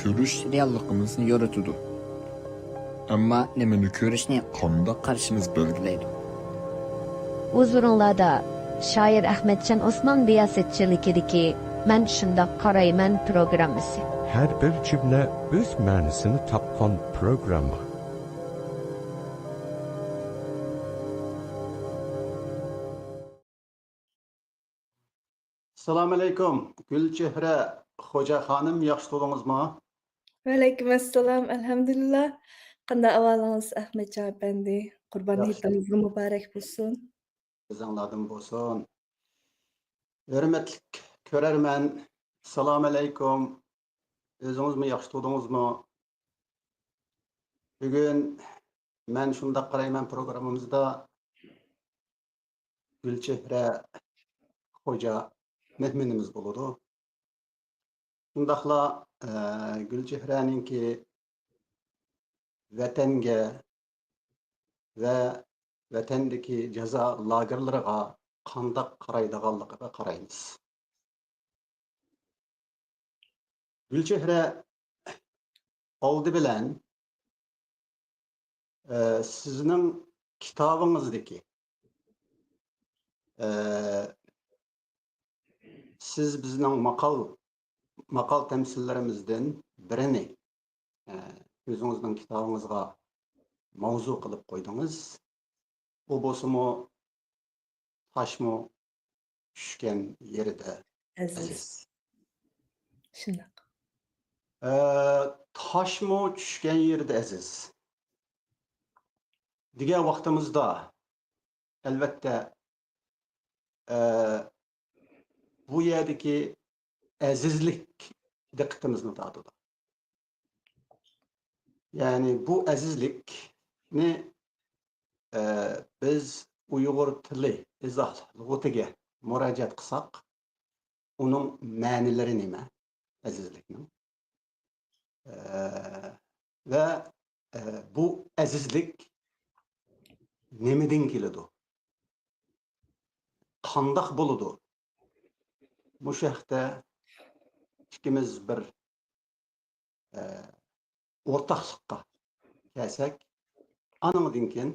Körüş reallıqımızı yorutudu. Ama nemeni körüşne qanda qarşımız belgileydi. Uzunlarda şair Ahmetcan Osman riyasetçilikideki "Men şundaq qarayman" programmasi. Her bir cümle öz ma'nosini tapqan programma. Assalomu alaykum. Gulchehra Xo'ja xonim, yaxshi bo'ldingizmi? Alaykum assalom, alhamdulillah. Qanday ahvolingiz Ahmedjon apandi? Qurbon Yaxshi. hitingiz muborak bo'lsin. Bizinglardan bo'lsin. Hurmatli ko'rarman, assalomu alaykum. O'zingizmi yaxshi bo'ldingizmi? Bugun men shundaq qarayman programmamizda Gulchehra Xo'ja mehmonimiz bo'ladi. Shundaqla Gulchehraninki vatanga va vatandagi jazo lagerlariga qandoq qaraydiganligiga qaraymiz. Gulchehra oldi bilan sizning kitobingizdagi siz bizning maqal tamsillarimizdan birini o'zingizning kitobingizga mavzu qilib qo'ydingiz. U bo'lsa-mu toshmi tushgan yerida Aziz. aziz. Shundoq. Toshmi tushgan yerida aziz degan vaqtimizda albatta bu yerdagi azizlik diqqatimizni tortadi. Ya'ni bu azizlikni biz Uyg'ur tili izoh lug'atiga murojaat qilsak, uning ma'nilari nima? Azizlikning. Va bu azizlik nimadan keladi? Qandoq bo'ladi? Bu haqda ikkimiz bir o'rtoqlikqa kelsak, anandan keyin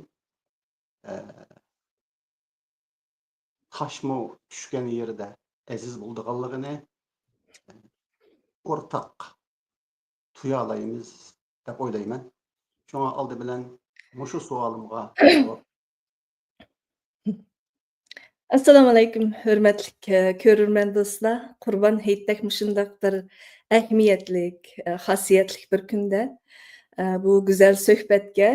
toshmi tushgan yerda aziz bo'lganligini o'rtoq tuya olaymiz deb o'ylayman. Shunga oldi bilan mushu savolimga javob. Assalomu alaykum, hurmatli ko'rurman do'stlar. Qurbon hayitdak shundoq bir ahamiyatlik, xosiyatli bir kunda bu go'zal suhbatga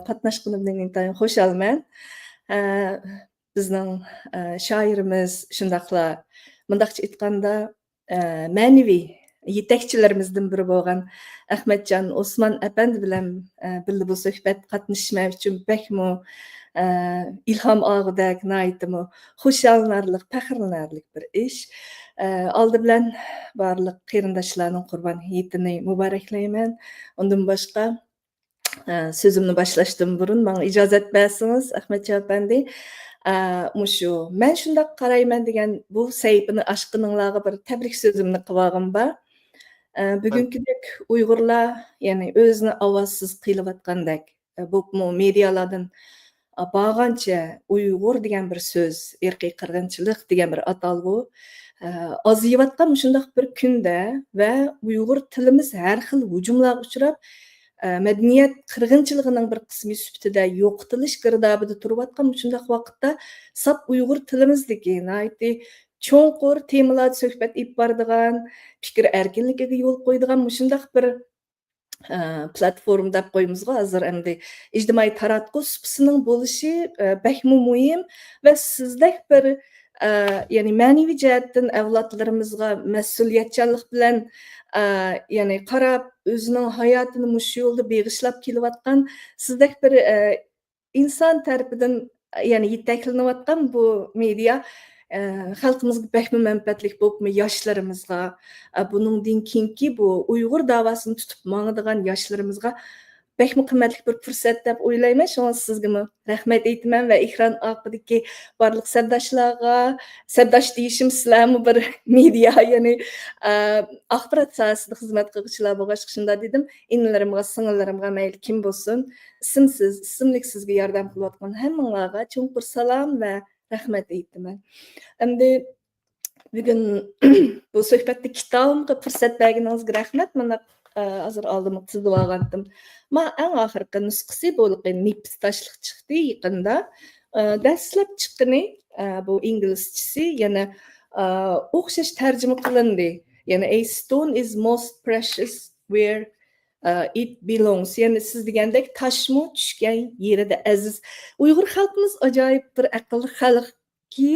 qatnashganimdan intayin xushalman. Bizning shoirimiz shundoqla mundaqcha aytganda ma'naviy yetakchilarimizdan biri bo'lgan Ahmedjon Osman apandi bilan birga bu suhbat qatnashmak uchun bakmo ilhom og'dak naytimi xushallanarlik, faxrlanarlik bir ish. Oldi bilan barliq qarindoshlarning qurbon hayitini muboraklayman. Undan boshqa so'zimni boshlashdan burun menga ijozat bersangiz Ahmedjon apandi, mushu men shundoq qarayman degan bu sayfini ochqininglarga bir tabrik so'zimni qilib bor. Bugünküdek Uyg'urlar ya'ni o'zini ovozsiz qilayotgandek bu medialardan bağancha Uyg'ur degan bir so'z, irqiy qirg'inchilik degan bir atalg'u ozayotgan shundoq bir kunda va Uyg'ur tilimiz har xil hujumlarga uchrab madaniyat qirg'inchiligining bir qismi sifatida yo'qotilish girdobida turayotgan shundoq vaqtda sap Uyg'ur tilimizdagi cho'nqur temalarda suhbat olib boradigan, fikr erkinligiga yo'l qo'yadigan shundoq bir platforma deb qo'ymizga hozir endi ijtimoiy taratquv supasining bo'lishi bakmu muhim va sizdek bir ya'ni ma'naviy jihatdan avlodlarimizga mas'uliyatchanlik bilan ya'ni qarab o'zining hayotini mushu yo'lda beg'ishlab kelayotgan sizdek bir inson tarafidan ya'ni yetaklanayotgan bu media xalqimizga bakmi manfaatlik bo'libmi yoshlarimizga buningdan keyingi bu Uyg'ur davosini tutib mangadigan yoshlarimizga bekmi qimmatli bir fursat deb o'ylayman. Şoňa sizgimi rahmat aytaman va ekran orqadagi barliq sabdaşlarga, sabdaş deyişim sizlarmi bir media, ya'ni axborot sohasida xizmat qilguvchilar bo'lg'ach shunda dedim, inlarimga, singillarimga mayli kim bo'lsin, ismsiz, ismlik sizga yordam qilayotgan hammanglarga cho'nqur salom va rahmat aytaman. Endi bugun bu suhbatda kitobimga fursat berganingizga rahmat. Mana hozir oldimga tizib olgandim. Men eng oxirgi nusxasi bo'liqi nips tashliq chiqdi yaqinda. Dastlab chiqqani bu inglizchasi yana o'xshash tarjima qilindi. Yani a stone is most precious where it belongs. Yani siz degandek toshmi tushgan yerida aziz. Uyg'ur xalqimiz ajoyib bir aqlli xalqki,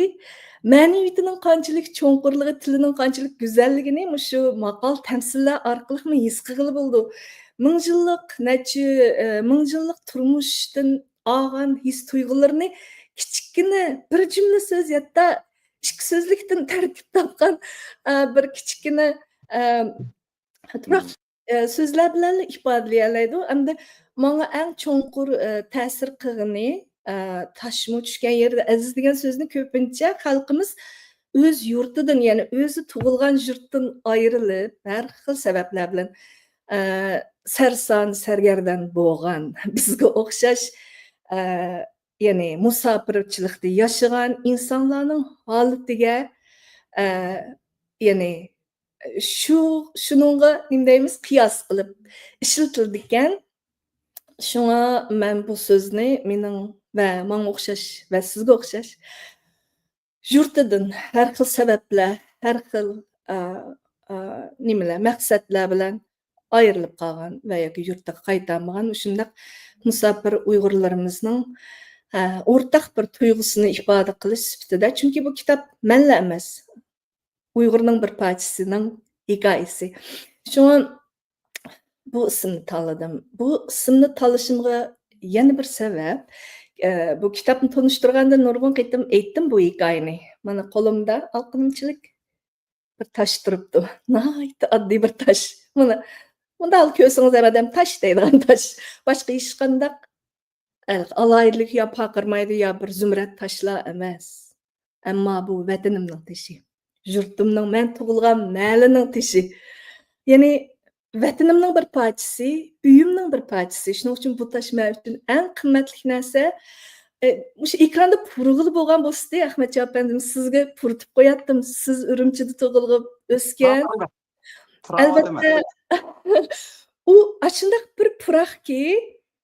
ma'naviyatining qanchalik cho'nqurligi, tilining qanchalik go'zalligini shu maqol tamsillar orqali his qilg'ili bo'ldi. Ming yillik turmushdan olgan his tuyg'ularni kichikgina bir jumla so'z yatta ikki so'zlikdan tarkib topgan bir kichikgina so'zlar bilan ifodalay oladi. Endi menga eng cho'nqur ta'sir qilgani toshmi tushgan yerda aziz degan so'zni ko'pincha xalqimiz o'z yurtidan, ya'ni o'zi tug'ilgan yurtdan ayrilib, har xil sabablar bilan sarson sargardan bo'lgan bizga o'xshash ya'ni musofirchilikda yashagan insonlarning holatiga ya'ni shuningga nima deymiz qiyos qilib ishlatilgan. Şoňa men bu sözni mening va menga o'xshash va sizga o'xshash yurtidan har xil sabablar, har xil nimalar, maqsadlar bilan ayrilib qolgan va yoki yurtga qaytarmagan shundaq musofir Uyg'urlarimizning o'rtaq bir tuyg'usini ifoda qilish sifatida, chunki bu kitob manla emas, Uyg'urning bir parchasining hikoyasi. Şoňa bu ismni tanladim. Bu ismni tanlashimga yana bir sabab, bu kitobni tanishtirganda nurg'un qitim aytdim bu hikoyani. Mana qo'limda alqinimchilik bir tosh turibdi. Nihoyatda oddiy bir tosh. Mana bunda ko'rsangiz adam tosh deydigan tosh. Boshqa hech qanday alaylik yo paqirmaydi yo bir zumrad toshlar emas. Ammo bu vatanimning toshi. Yurtimning, men tug'ilgan mahalining toshi. Ya'ni vatanimning bir parchasi, uyimning bir parchasi. Shuning uchun bu tosh men uchun eng qimmatli narsa. O'sha ekranda purg'ili bo'lgan bo'lsa, Ahmadjon apandim sizga puritib qo'yatdim. Siz Urumchida tug'ilib o'sgan. Albatta u ashundaq bir puraqki,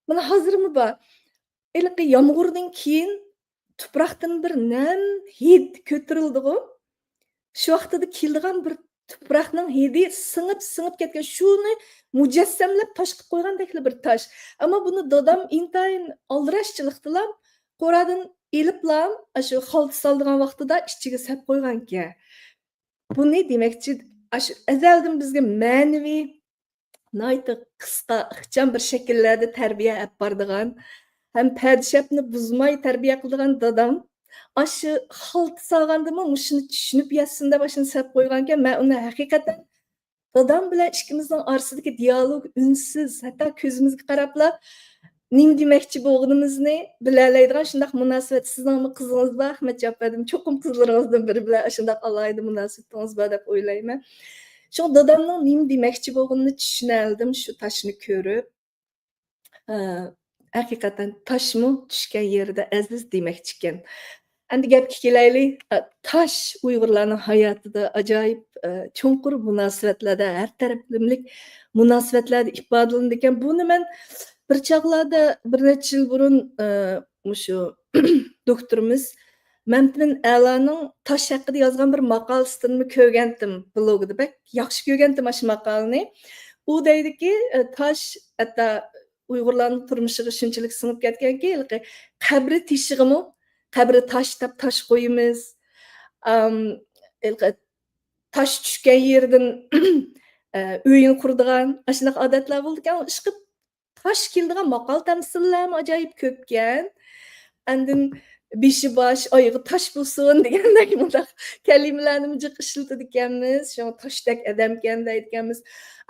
mana hozirmi bor. Ilqi yomg'irdan keyin tuproqdan bir nam hid ko'tarildi-ku. Shu vaqtida kelgan bir tuproqning hidi singib ketgan, shuni mujassamlab tosh qilib qo'ygandek bir tosh. Ammo buni dadam intayin aldirashchilikdilar. Qo'radan eliblam, shu xalta soldigan vaqtida ichiga sap qo'ygan ekan. Bu ne demakchi? Shu azaldan bizga ma'naviy, nayta qisqa, ixcham bir shakllarda tarbiya olib bordigan, ham padishapni buzmay tarbiya qildigan dadam shu xalta solgandimi, shuni tushunib yetsin deb shuni sap qo'ygan ekan. Men uni haqiqatan dadam bilan ikkimizning orasidagi dialog unsiz, hatto ko'zimizga qarabla nima demoqchi bo'lganimizni bilalaydigan shunday munosabat. Sizning qizingiz bor, Ahmadjon apadim, cho'qim qizlaringizdan biri bilan shunday alayda munosabatingiz bor deb o'ylayman. Shu dadamning nima demoqchi bo'lganini tushunaldim shu toshni ko'rib. Haqiqatan toshmi tushgan yerda aziz demoqchi ekan. Endi gapga kelaylik. Tosh Uyg'urlarning hayotida ajoyib cho'nqur munosabatlarda, har taraflimlik munosabatlarda ifodalanadi ekan. Buni men bir chaqlarda bir necha yil burun shu doktorimiz Mamtin A'loning tosh haqida yozgan bir maqolasidan ko'rgandim blogida. Bak, yaxshi ko'rgandim shu maqolani. U deydiki, tosh hatto Uyg'urlarning turmushiga shunchalik singib ketganki, qabri teshig'imi, qabri tashlab tosh qo'yamiz. Tosh tushgan yerdan uyini qurdigan, shunaqa odatlar bo'ldi ekan. Ishqib tosh keldigan maqol tamsillar ajoyib ko'pkan. Andin beshi bosh oyog'i tosh bo'lsin degandek bunday kalimalarni jiq ishlatadi ekanmiz. Shu toshdek odam ekan deydi ekanmiz.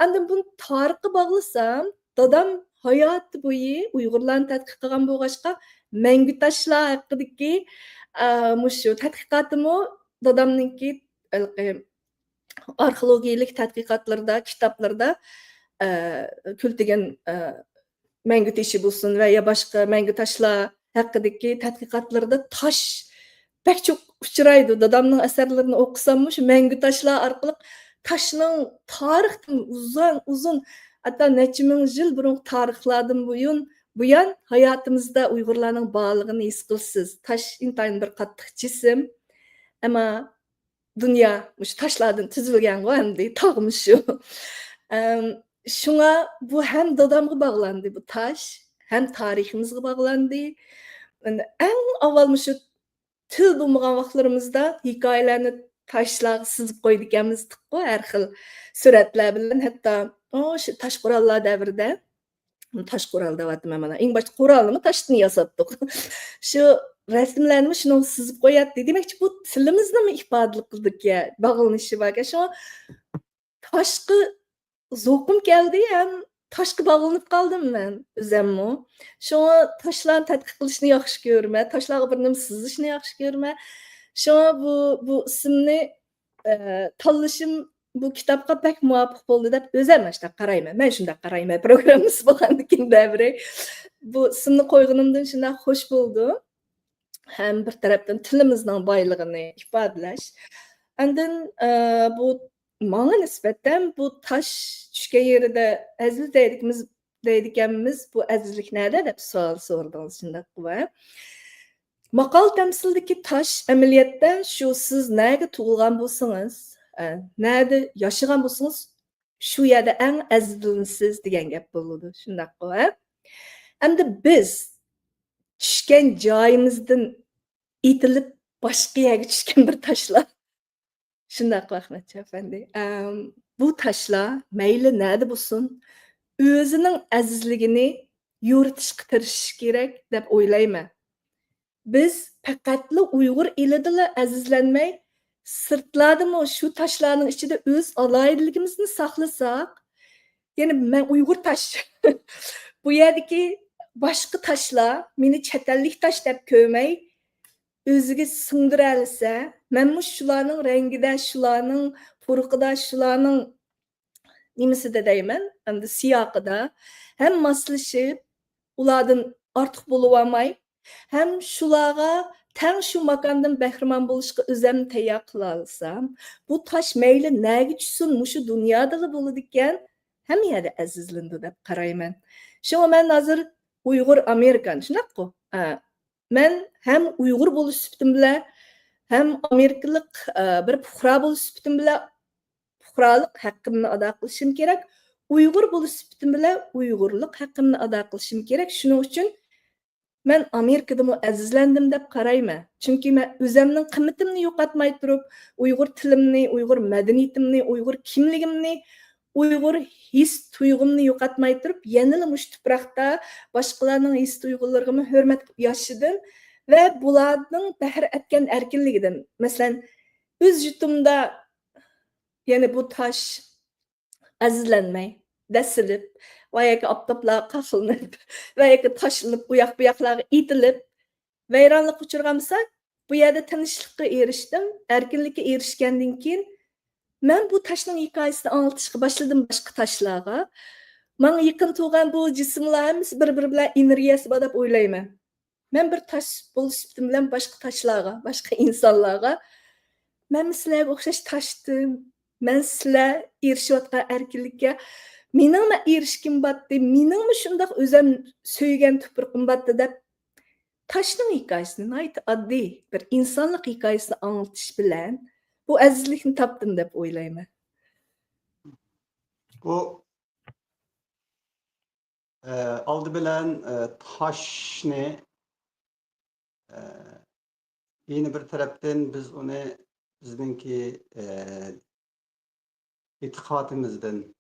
Andin buni tarixga bog'lasam, dadam hayot bo'yi Uyg'urlarni tadqiq qilgan bo'lg'achqa mangu tashlar haqidagi mushu tadqiqotimi dadamninki arxeologiyalik tadqiqotlarda, kitoblarda ko'plagan mangu tashi bo'lsin va ya boshqa mangu tashlar haqidagi tadqiqotlarda tosh pek çok uchraydi. Dadamning asarlarini o'qisam shu mangu tashlar orqali toshning tarixdan uzun hatta necha ming yil burun tarixlardan buyon hayotimizda Uyg'urlarning borlig'ini his qilsiz. Tosh intayin bir qattiq jism, ammo dunyo shu toshlardan tuzilgan-ku endi tog'mi shu. Şuna bu hem dadamga bağlandı bu taş, hem tariximizga bağlandı. Yani en avval şu til bulmagan vaqtlarımızda hikayelerni taşlarga sızıp koyduk ekanmizdiku her xil suratlar bilan hatta şu taş qurallar davrida taş qural deyapman mana. Eng boshqa quralni toshdan yasatdik. Şu rasmlarni shuni sızıp qo'yatdi. Demakchi bu tilimizni mi ifodalik qildik ya, bog'lanishi bor. Shu toshqi zo'qim keldi ham toshga bog'lanib qoldim men o'zimmi. Shunga toshlarni tadqiq qilishni yaxshi ko'raman, toshlarga bir nima sızishni yaxshi ko'raman. Shunga bu ismni tanlashim bu kitobga pek muvofiq bo'ldi deb o'zim mana qarayman. Men shunday qarayman programmasi bo'lgandan davri. Bu ismni qo'yganimdan shunday xush bo'ldi. Hem bir tarafdan tilimizning boylig'ini ifodalash. Andin bu Manga nisbeten bu taş tushgan yerida aziz deydiganimiz bu azizlik nerede deb savol so'radingiz shunday qilib. Maqol tamsildagi taş amaliyotda shu siz nega tug'ilgan bo'lsangiz, nerede yashagan bo'lsangiz, shu yerda eng azizlansiz degan gap bo'ladi shunday qilib. Endi biz tushgan joyimizdan itilib boshqa yerga tushgan bir taşlar. Şundak Ahmetçi Efendi. Bu taşlar meyli nerede bulsun? Özünün azizligini yoritishga tirishish kerak deb o'ylayman. Biz faqatli Uyg'ur elidala azizlanmay, sirtlardimi shu taşlarning ichida o'z alayidligimizni saqlasak, ya'ni men Uyg'ur taş. Bu yerdagi boshqa taşlar meni chet-ellik taş deb ko'rmay, o'ziga singdira olsa, men shularning rangida, shularning puruqida, shularning nimasida deyman, endi siyoqida ham moslashib, ulardan ortiq bo'lib olmay, ham shularga tang shu makondan bahramon bo'lishga o'zimni tayyor qila olsam, bu tosh mayli nega tushsin, mushu dunyoda bo'ladi ekan, hamma yerda azizlandi deb qarayman. Shunga men hozir Uyg'ur Amerikan, shunaqku. Men hem Uyg'ur bo'lish sifatim bilan, hem Amerikalik bir fuqaro bo'lish sifatim bilan fuqarolik haqqimni ado qilishim kerak. Uyg'ur bo'lish sifatim bilan Uyg'urlik haqqimni ado qilishim kerak. Shuning uchun men Amerikada azizlandim deb qarayman. Chunki men o'zimning qimmatimni yo'qotmay turib, Uyg'ur tilimni, Uyg'ur madaniyatimni, Uyg'ur kimligimni, Uyg'ur his tuyg'umni yo'qotmay turib, yanada mush tuproqda boshqalarning his tuyg'ularini hurmat qilib yashadim va bularning bahr etgan erkinligidan. Masalan, o'z yutumda yana bu tosh azizlanmay, dasilib, va yoki oftoblar qafilinib, va yoki tashlanib, bu yoqlarga itilib, vayronlik uchirgansak, bu yerda tinchlikka erishdim, erkinlikka erishgandan keyin men bu taşның hikayesini anlatışqa başladım başqa taşlarga. Manga yaqin turgan bu jismlarimiz bir-biri bilan energiyasi bor deb o'ylayman. Men bir taş bo'lishim bilan başqa taşlarga, başqa insonlarga men sizlarga o'xshash taşdim. Men sizlar erishayotgan erkinlikka meningmi erishkim batdi, meningmi shundoq o'zim so'ygan tuproqim batdi deb taşның hikayesini ayt oddiy bir insonlik hikayesini anlatish bilan bu azizlikni topdim deb o'ylayman. Bu aldı bilen taşni yeni bir taraftan biz onu bizdeki itikadımızdan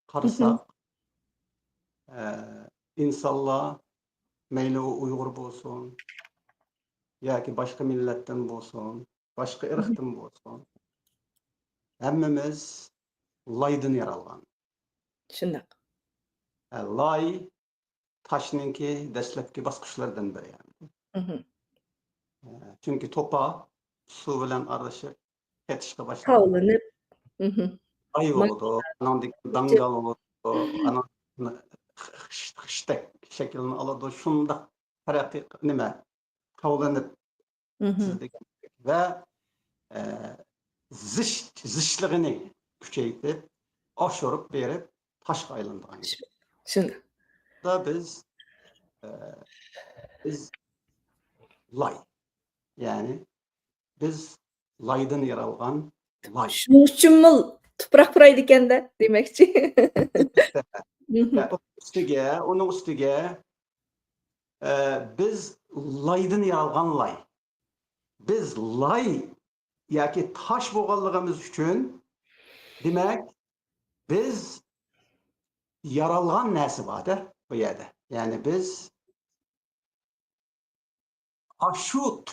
qarasak insanlar meyli o Uygur bolsun yoki boshqa millatdan bolsun, boshqa irqdan bolsun, hammamiz laydan yaralgan. Shundoq. Lay taşninki dastlabki bosqichlaridan biri yani. Mhm. Çünki topa suv bilan aralashib ketishga boshladi. Kavlanıp. Mhm. Ay oldu, anandik dangal oldu, anan xishtak shaklini oladi. Shunda taraqqiy nima kavlanib Mhm. sizdik va zishligini kuchaytirib, oshirib berib toshga aylantirgan. Şunda. Da biz lay, ya'ni biz laydan yaralgan lay. Shuning uchunmi tuproq puraydi ekanda demakchi. Mhm. Onun ustiga biz laydan yaralgan lay. Biz lay yoki tosh bo'lganligimiz uchun demak biz yaralgan narsa bor-da bu yerda. Ya'ni biz shu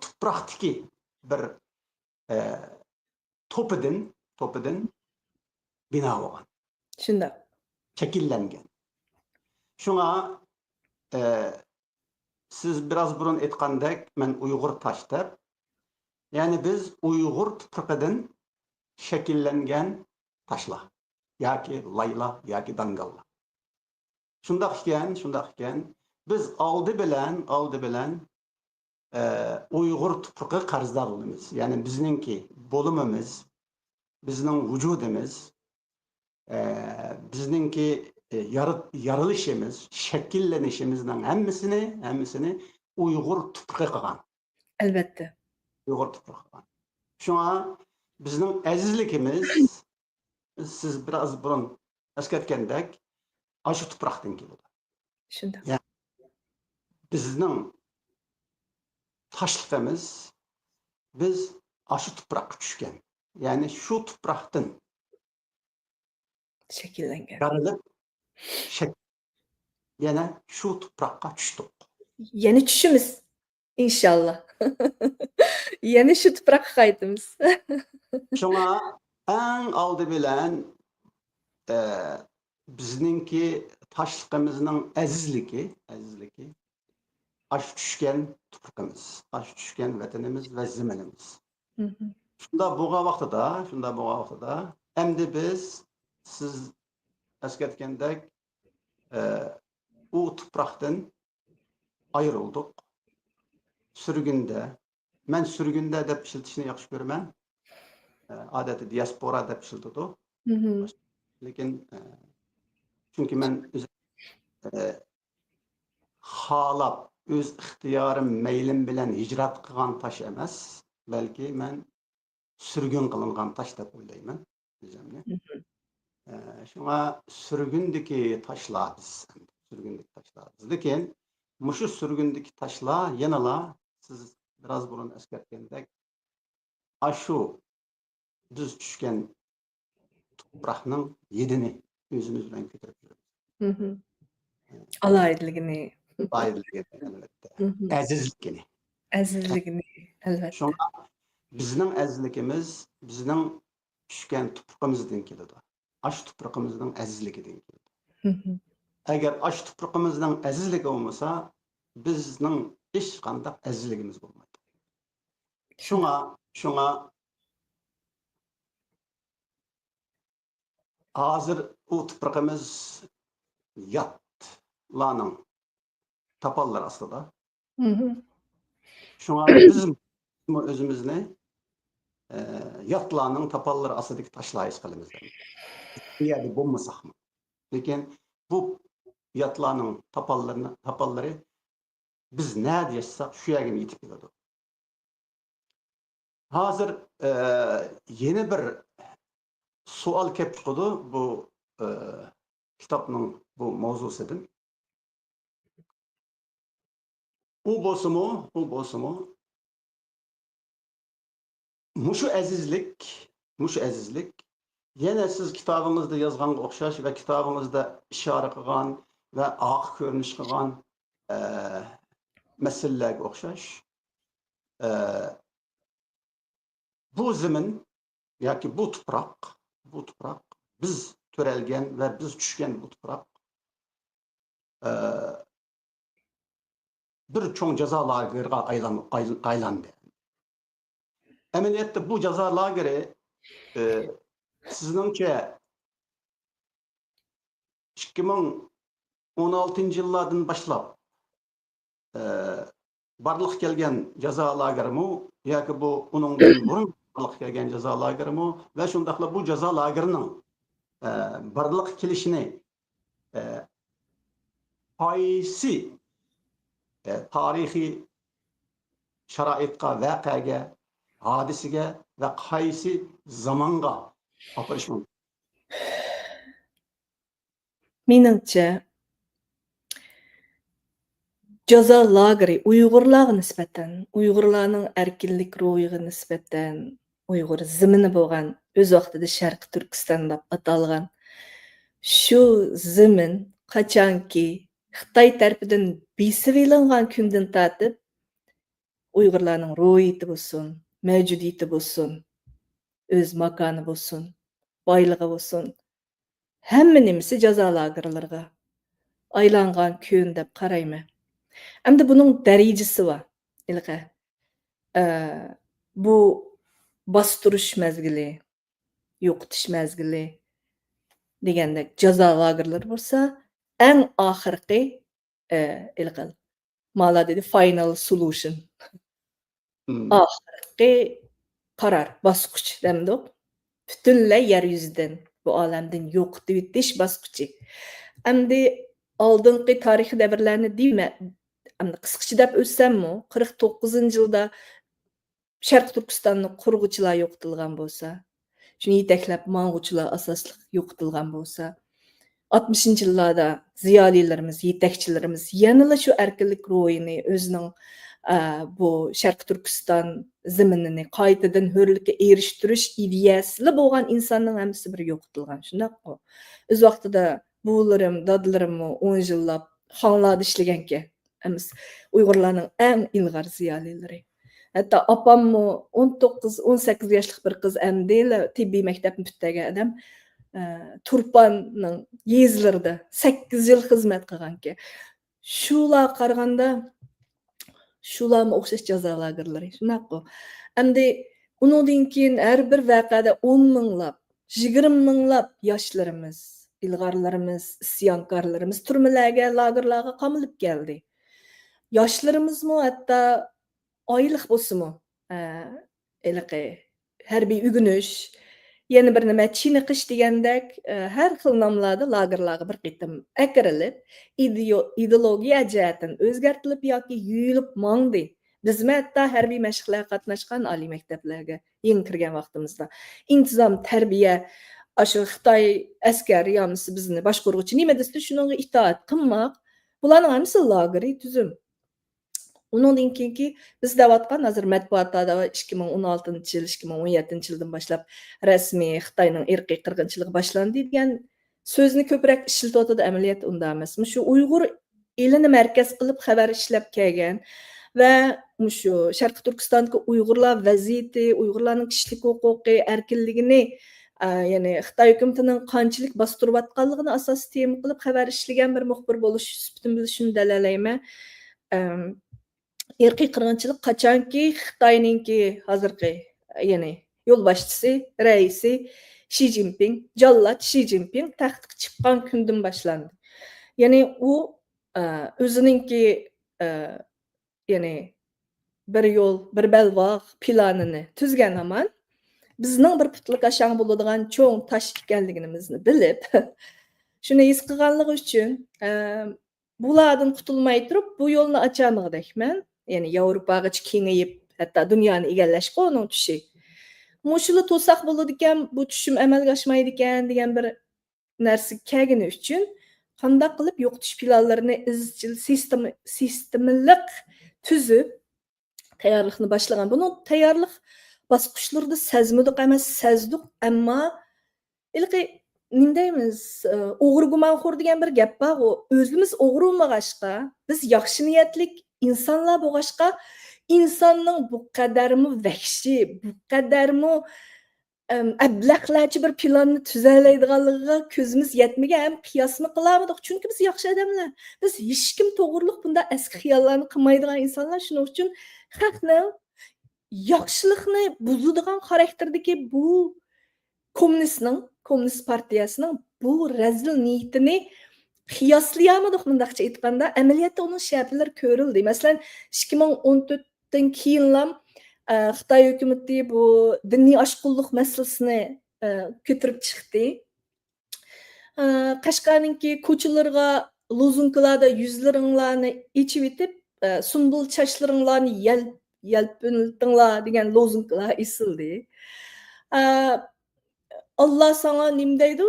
tuproqdagi bir to'pidan bino bo'lgan, Shunda. shakllangan. Shunga siz biraz burun aytgandek, men Uyg'ur tosh deb, ya'ni biz Uyg'ur tuprog'idan shakllangan toshlar yoki laylar yoki dangallar. Shundoq ekan, biz oldi bilan Uyg'ur tuprog'i qarzdor bo'lamiz. Ya'ni bizningki bo'limimiz, bizning vujudimiz, bizningki yarilishimiz, shakllanishimizning hammasini Uyg'ur tuprog'i qilgan. Albatta. Uyg'ur tuprog'i qilgan. Shunga bizning azizligimiz, siz biraz burun eslatgandek, shu tuproqdan keladi. Shunda. Bizning toshligimiz biz shu tuproqqa tushgan. Ya'ni shu tuproqdan Shakllangan. yarilib yana shu tuproqqa tushdik. Yana tushimiz inshaalloh. Yana shu tuproqqa qaytamiz. Shunga eng oldi bilan bizningki toshligimizning azizligi shu tushgan tuprog'imiz, shu tushgan vatanimiz va zaminimiz. Mhm. Shunda bo'lgan vaqtida endi biz siz eslatgandek u tuproqdan ayrildik. Sürgünde, men sürgünde deb ishlatishni yaxshi ko'raman. Odatda diaspora deb ishlatadi. Mhm. Lekin chunki men xohlab o'z ixtiyorim, meylim bilan hijrat qilgan tosh emas, balki men sürgün qilingan tosh deb o'ylayman o'zimni. Shunga sürgündeki toshlar biz. Lekin mushu sürgündeki toshlar yanala siz biraz burun eslatgandek shu biz tushgan tuproqning yedini o'zimiz bilan ko'tarib yuramiz. Mhm. Alaydiligini, Ayrılıkını albatta. Mhm. Azizligini. azizligini albatta. Shunga bizning azizligimiz bizning tushgan tuprog'imizdan keladi. Shu tuprog'imizning azizligidan keladi. Mhm. Agar shu tuprog'imizning azizligi bo'lmasa, bizning hech qanday azizligimiz bo'lmaydi. Shunga hozir u tuprog'imiz yotlarning tapallar ostida. Mhm. Shunga biz o'zimizni yotlarning tapallari ostidagi toshlar his qilamiz. Bu yerda bo'lmasaqmi? Lekin bu yotlarning tapallari biz nerede yaşasak şu yerga yetib keladi. Hozir yeni bir savol kelib chiqdi bu kitobning bu mavzusidan. U bo'lsa-mu mushu azizlik yana siz kitobingizda yozganga o'xshash va kitobingizda ishora qilgan va oq ko'rinish qilgan masalalarga o'xshash bu zamin yoki bu tuproq biz to'ralgan va biz tushgan bu tuproq bir çoğun ceza lageriga aylandı. Emniyette bu ceza lageri sizningçe 2016 yıllardan başlap barlık kelgen ceza lagerimi yoki bu uningdan burun barlık kelgen ceza lagerimi ve şundaqla bu ceza lagerinin barlık kelişini qaysi tarihi şaraitga, vaqaga, hadisiga ve qaysi zamanga aparish mumkin? Meningçe jaza lageri Uyg'urlarga nisbatan, Uyg'urlarning erkinlik ruhiga nisbatan, Uyg'ur zimini bo'lgan o'z vaqtida Sharq Turkiston deb atalgan shu zimin qachonki Xitoy tarafidan besib ilingan kundan tortib Uyg'urlarning ruhiyati bo'lsin, mavjudiyati bo'lsin, o'z makoni bo'lsin, boyligi bo'lsin, hamma nimasi jazo lagerlariga aylangan kun deb qarayman. Endi buning darajasi bor. Ilqa bu bostirish mezgili, yo'qotish mezgili degandek jazo lagerlari bo'lsa, eng oxirgi ilqa mala dedi final solution. Oxirgi qaror, bosqich demdik. Butunlay yer yuzidan, bu olamdan yo'qotib etish bosqichi. Endi oldingi tarixiy davrlarni deyman, endi qisqacha deb o'tsammi, 49-yilda Sharq Turkistonni qurg'uchilar yo'qotilgan bo'lsa, shuni yetaklab mang'uchilar asosli yo'qotilgan bo'lsa, 60-yillarda ziyolilarimiz, yetakchilarimiz yanada shu erkinlik ruhini o'zining bu Sharq Turkiston ziminini qaytadan hurlikka erishtirish ideyasida bo'lgan insonning hammasi bir yo'qotilgan. Shundaqmi? O'z vaqtida buvlarim, dadlarim 10 yillab xonlarda ishlaganki, hammasi Uyg'urlarning eng ilg'or ziyolilari. Hatta opammi 19-18 yoshli bir qiz amdela tibbiy maktabni bitgan odam Turpanning yezlarida 8 yil xizmat qilganki. Shular qaraganda shularga o'xshash jazo lagerlari. Shunaqmi? Endi undan keyin har bir voqeada 10 minglab, 20 minglab yoshlarimiz, ilg'orlarimiz, isyonkorlarimiz turmalarga, lagerlarga qamalib keldi. Yoshlarimiz mu hatta oylik bo'lsa-mu, harbiy ugunish, yana bir nima chiniqish degandek har xil nomlarda lagerlarga bir qitim akirilib, ideologiya jihatdan o'zgartirilib yoki yuyilib mangdi. Biz hatto harbiy mashqlarga qatnashgan oliy maktablarga yangi kirgan vaqtimizda intizom tarbiya shu Xitoy askari yomisi bizni boshqaruvchi nima desa shunga itoat qilmoq, bularning hammasi lageri tuzum. Undan keyinki biz davatgan hozir matbuotda 2016 yil, 2017 yildan boshlab rasmiy Xitoyning irqiy qirg'inchiligi boshlandi degan so'zni ko'proq ishlatadi amaliyot unda emas. Shu Uyg'ur elini markaz qilib xabar ishlab kelgan va shu Sharq Turkistondagi Uyg'urlar vaziyati, Uyg'urlarning kishilik huquqi, erkinligini ya'ni Xitoy hukumatining qanchalik bostirayotganligini asos tema qilib xabar ishlagan bir muxbir bo'lish sifatim biz shuni dalolayman. Irqiy qirg'inchilik qachonki Xitoyninki hozirgi ya'ni yo'lboshchisi, raisi Xi Jinping, Jallod Xi Jinping taxtga chiqqan kundan boshlandi. Ya'ni u o'zininki ya'ni bir yo'l, bir belvoq planini tuzgan hamon bizning bir putlik ashang bo'ladigan cho'ng tosh ekanligimizni bilib, shuni his qilganligi uchun bulardan qutulmay turib bu yo'lni ochamig'dekman. Ya'ni Yevropaga kengayib, hatto dunyoni egallashga uning tushi. Mushuli to'saq bo'ladi ekan, bu tushum amalga oshmaydi ekan degan bir narsa kelgani uchun qanday qilib yo'qotish planlarini izchil sistemlik tuzib tayyorlikni boshlagan. Buni tayyorlik bosqichlarida sezmadik emas, sezdik, ammo ilqi nima deymiz, o'g'ri gumonxo'r degan bir gap bor. O'zimiz o'g'ri bo'lmag'achqa, biz yaxshi niyatlik insonlar bo'lg'achqa, insonning bu qadarmi vahshiy, bu qadarmi ablaqlarcha bir planni tuzaylaydiganligiga ko'zimiz yetmagan, ham qiyosmi qilamidik. Chunki biz yaxshi odamlar. Biz hech kim to'g'riliq bunda eski xiyollarni qilmaydigan insonlar. Shuning uchun xalqning yaxshilikni buzadigan xarakterdagi bu kommunist partiyasining bu razil niyatini qiyoslayolmadik mundaqcha aytganda. Amaliyotda uning shartlari ko'rildi. Masalan, 2014dan keyinlam Xitoy hukumati bu diniy oshqullik masalasini ko'tarib chiqdi. Qashqarninki ko'chalarga lozunkalarda yuzlaringlarni ichib etib, sumbul chachlaringlarni yalpintinglar degan lozunkalar esildi. Allah sana nim deydi?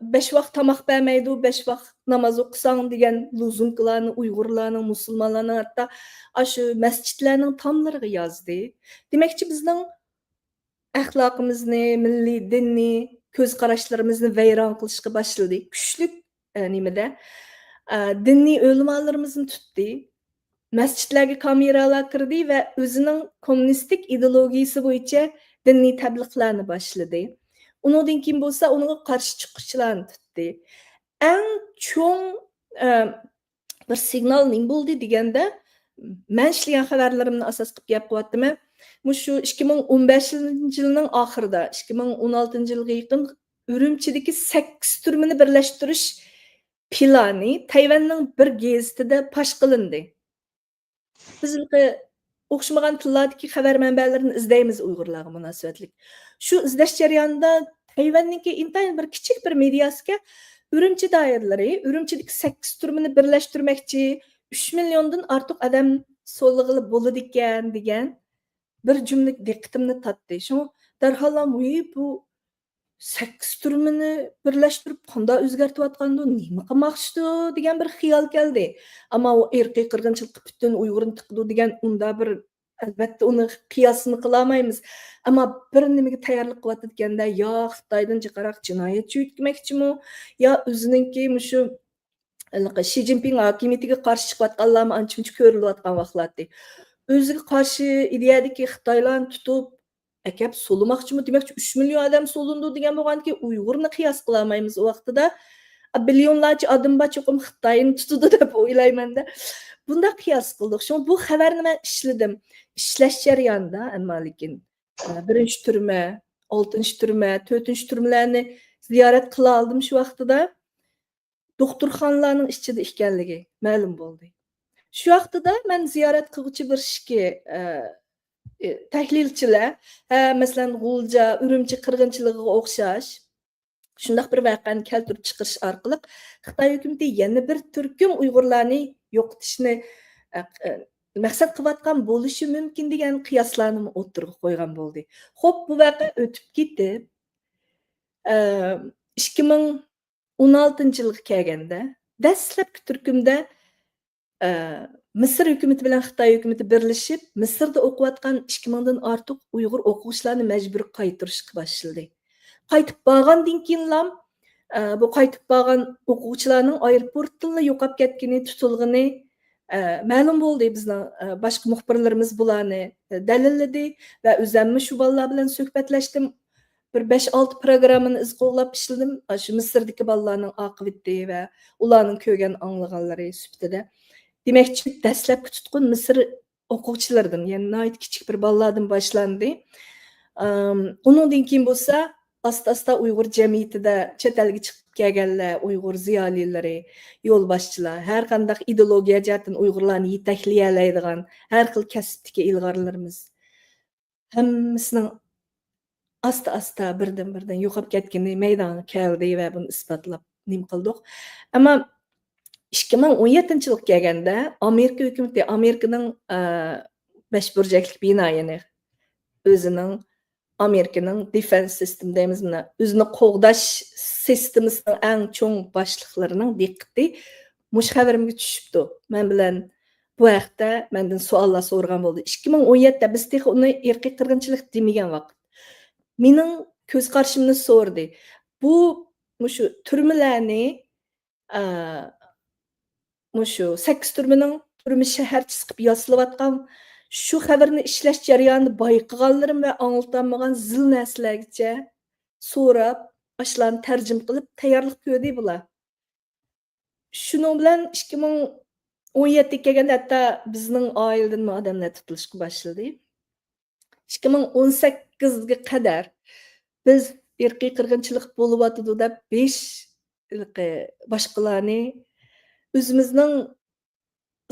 5 vaqt tamaq bermeydi, 5 vaqt namaz okusan degan lozunkalarni Uyg'urlarning, musulmonlarning hatta shu masjidlarning tomlariga yozdi. Demakchi bizning axloqimizni, milliy dinni, ko'z qarashlarimizni vayron qilishga boshladi. Kuchlik nimada dinniy o'limalarimizni tutdi. Masjidlarga kameralar kirdi va o'zining kommunistik ideologiyasi bo'yicha dinniy tabliqlarni boshladi. Undan keyin bo'lsa, unga qarshi chiqishchilarni tutdi. Eng cho'ng bir signal nim bo'ldi deganda, men ishlagan xabarlarimni asos qilib gap qilyapman. Shu 2015-yilning oxirida, 2016-yilga yaqin Urumchidagi 8 turmini birlashtirish plani Tayvanning bir gazetida pash qilindi. Biz o'xshamagan tillardagi xabar manbalarini izlaymiz Uyg'urlarga munosabatlik. Shu izlash jarayonida Tayvanniki intayin bir kichik bir mediasiga Urumchi doiralari, Urumchidagi 8 turmini birlashtirmoqchi, 3 milliondan ortiq odam so'lig'ili bo'ladi ekan degan bir jumla diqqatimni tortdi. Shu darhol bu 8 turmini birlashtirib qanday o'zgartiyotganda nima qilmoqchi degan bir xiyol keldi. Ammo u irqiy qirg'inchilik butun Uyg'urni tiqdi degan unda bir albatta uni qiyosini qila olmaymiz. Ammo bir nimaga tayyorlik qilayotganda yo Xitoydan jiqaroq jinoyatchi yutmoqchimi, yo o'zininki shu Xi Jinping hokimiyatiga qarshi chiqayotganlarni ancha-muncha ko'rilayotgan vaqtlarda o'ziga qarshi ideyadagi Xitoylarni tutib akab solumoqchimi demakchi 3 million odam solindi degan bo'lganki Uyg'urni qiyos qila olmaymiz u vaqtida. Millionlarcha odam cho'qim Xitoyni tutdi deb o'ylayman-da. Bunda qiyos qildik. Shu bu xabarni men ishladim. Ishlash jarayonida ammo lekin 1-turma, 6-turma, 4-turmalarni ziyorat qila oldim shu vaqtida. Doktorxonalarning ichida ekanligi ma'lum bo'ldi. Shu vaqtida men ziyorat qiluvchi bir ishga tahlilchilar, masalan, G'ulja, Urumchi qirg'inchiligiga o'xshash shundaq bir voqeani keltirib chiqarish orqali Xitoy hukumati yana bir turkum Uyg'urlarni yo'qotishni maqsad qilayotgan bo'lishi mumkin degan qiyoslarni o'tirg'a qo'ygan bo'ldi. Xo'p, bu voqea o'tib ketib 2016-yilga kelganda dastlabki turkumda Misr hukumati bilan Xitoy hukumati birlashib, Misrda o'qiyotgan 2000 dan ortiq Uyg'ur o'quvchilarni majburiy qaytarishga boshladi. Qaytib borgandan keyin bu qaytib borgan o'quvchilarning aeroportdan yo'qolib ketgani, tutilgani ma'lum bo'ldi. Bizning boshqa muxbirlarimiz bularni dalilladi va o'zimni shu bolalar bilan suhbatlashdim. Bir 5-6 programmani izqo'llab ishladim. Shu Misrdagi bolalarning oqibati va ularning ko'rgan anglaganlari sifatida. Demakchi, dastlabki tutqun Misr o'quvchilaridan, ya'ni kichik bir bolalardan boshlandi. Undan keyin bo'lsa, asta-asta Uyg'ur jamiyatida chet elga chiqib kelganlar, Uyg'ur ziyolilari, yo'lboshchilar, har qanday ideologiya jihatdan Uyg'urlarni yetaklay oladigan har xil kasbdagi ilg'orlarimiz hammasining asta-asta birdan yo'qolib ketgani maydonga keldi va buni isbotlab nim qildik. Ammo 2017-yilga kelganda Amerika hukumati Amerikaning 5 burjakli bino, ya'ni o'zining Amerikaning defense system deymiz, o'zini qo'g'dash sistemasining eng cho'ng boshliqlarining diqqati mush xabarimga tushibdi. Men bilan bu haqda mendan savollar so'ragan bo'ldi. 2017da biz texi uni irqiy qirg'inchilik demagan vaqt mening ko'z qarashimni so'rdi. Bu shu turmalarni shu 8 turmaning turmush shaharchisi qilib yosilayotgan Şu xabarni ishlash jarayonida bayqaganlarim va anglitolmagan zil narsalargacha so'rab, ashlarni tarjima qilib tayyorlik ko'rdi bular. Shuning bilan 2017 kelganda hatto bizning oiladan odamlar tutilishga boshladi. 2018 ga qadar biz irqiy qirg'inchilik bo'lyotdi deb 5 boshqalarni o'zimizning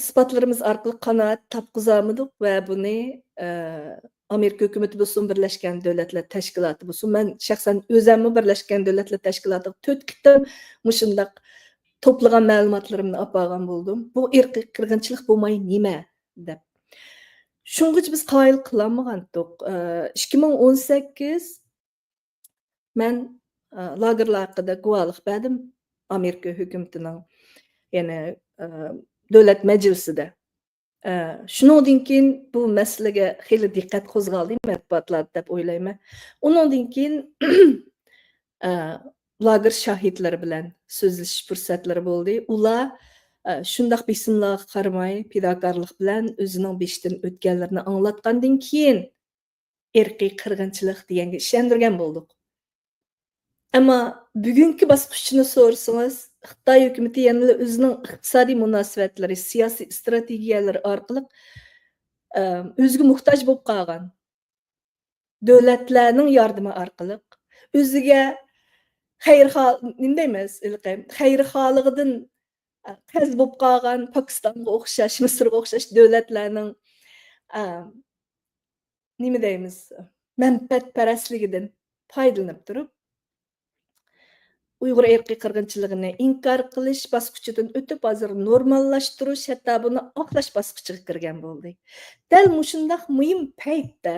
isbotlarimiz orqali qanoat topqizamidik va buni Amerika hukumati bo'lsin, Birlashgan Davlatlar Tashkiloti bo'lsin, men shaxsan o'zimni Birlashgan Davlatlar Tashkilotiga 4 qitim mushundaq to'plagan ma'lumotlarimni olib olgan bo'ldim. Bu irqiy qirg'inchilik bo'lmay nima deb. Shungacha biz qoyil qilolmagandik. 2018 men lagerlar haqida guvohlik berdim Amerika hukumatining, ya'ni davlat majlisida. Shuningdan keyin bu masalaga xeyli diqqat qo'zg'aldi matbuotlarda deb o'ylayman. Undan keyin lager shohidlari bilan so'zlashish fursatlari bo'ldi. Ular shundaq bismillah qaramay, fidokorlik bilan o'zining beshdan o'tganlarini anglatgandan keyin irqiy qirg'inchilik deganga ishondirgan bo'ldik. Ammo bugungi bosqichni so'rasangiz, Xitoy hukumati yana o'zining iqtisodiy munosabatlari, siyosiy strategiyalari orqali o'ziga muhtoj bo'lib qolgan davlatlarning yordami orqali o'ziga xayrixoligidan qarz bo'lib qolgan Pokistonga o'xshash, Misrga o'xshash davlatlarning nima deymiz, manfaatparastligidan foydalanib turib Uyg'ur irqiy qirg'inchiligini inkor qilish bosqichidan o'tib, hozir normallashtirish, hatto buni oqlash bosqichiga kirgan bo'ldik. Dal mushundaq muhim paytda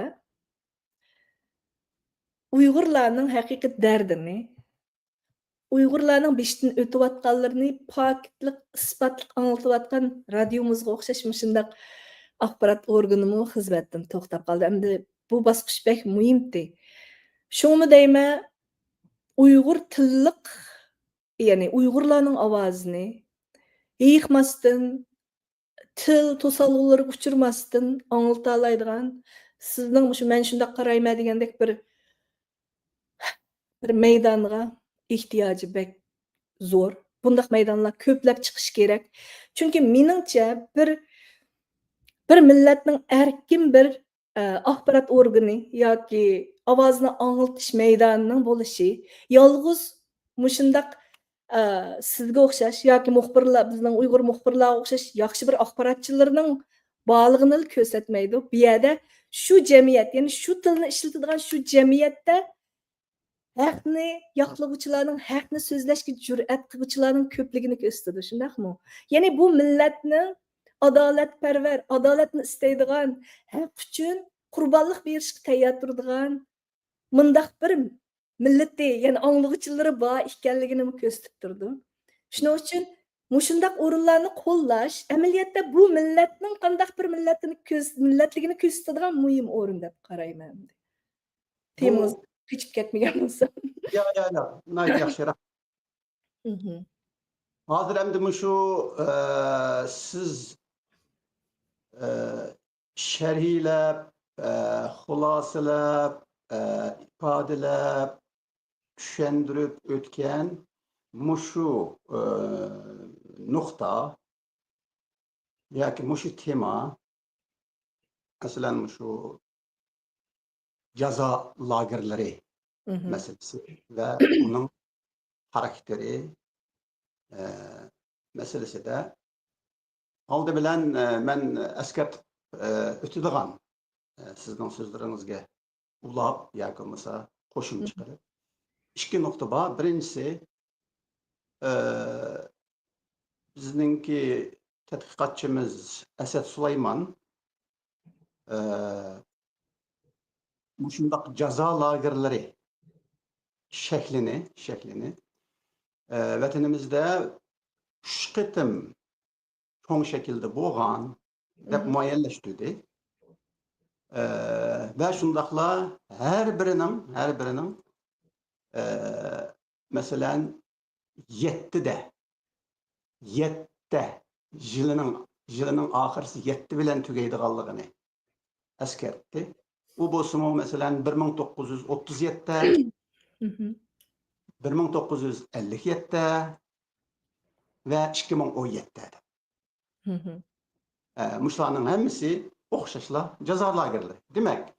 Uyg'urlarning haqiqiy dardini, Uyg'urlarning beshdan o'tayotganlarini pokitlik, isbotlik anglatayotgan radiomizga o'xshash mushundaq axborot organimi xizmatdan to'xtab qoldi. Endi bu bosqich bek muhimdi. Shuni deyman, Uyg'ur tilliq, ya'ni Uyg'urlarning ovozini yiqmasdan, til to'solg'ularga uchirmasdan anglata oladigan, sizning men shunday qarayman degandek bir maydonga ehtiyoji bek zo'r. Bundaq maydonlar ko'plab chiqish kerak. Chunki meningcha bir millatning erkin bir axborot organi yoki ovozini anglatish maydonining bo'lishi, yolg'iz mushundaq sizga o'xshash yoki muxbirlar, bizning Uyg'ur muxbirlarga o'xshash yaxshi bir axborotchilarning borlig'ini ko'rsatmaydi. Bu yerda shu jamiyat, ya'ni shu tilni ishlatadigan shu jamiyatda haqni yoqlovchilarning, haqni so'zlashga jur'at qiluvchilarning ko'pligini ko'rsatadi, shundaqmi? Ya'ni bu millatning adolatparvar, adolatni istaydigan, haq uchun qurbonlik berishga tayyor turadigan mundaq bir millati, ya'ni anglag'uvchilari bor ekanligini ko'rsatib turdi. Shuning uchun mushundaq o'rinlarni qo'llash amaliyotda bu millatning qandaq bir millatligini ko'rsatadigan muhim o'rin deb qarayman. Temiz kechib ketmagan bo'lsa. Yo, nayt yaxshi. Hozir endi shu siz sharhlab, xulosalab, ifodalab, tushuntirib o'tgan shu nuqta yoki shu tema, masalan shu jazo lagerlari meselesi ve onun karakteri meselesi de aldı bilen ben esket ötüdüğün sizden sözlerinizge ulap yoki bo'lmasa qo'shim chiqarib ikki nuqta bor. Birinchisi bizningki tadqiqotchimiz Asad Sulaymon shundoq jazo lagerlari shaklini vatanimizda 3 qitim cho'ng shaklda bo'lgan deb muayyanlashtirdi. Ve şundakla her birinin mesela 7'de yılının ahırsı 7 bilen tügeydiğalligini askerdi. Bu bolsunmu mesela 1937'de, 1957'de ve 2017'de. Muşlarının hemmisi oxşaşla ceza lagerleri. Demek,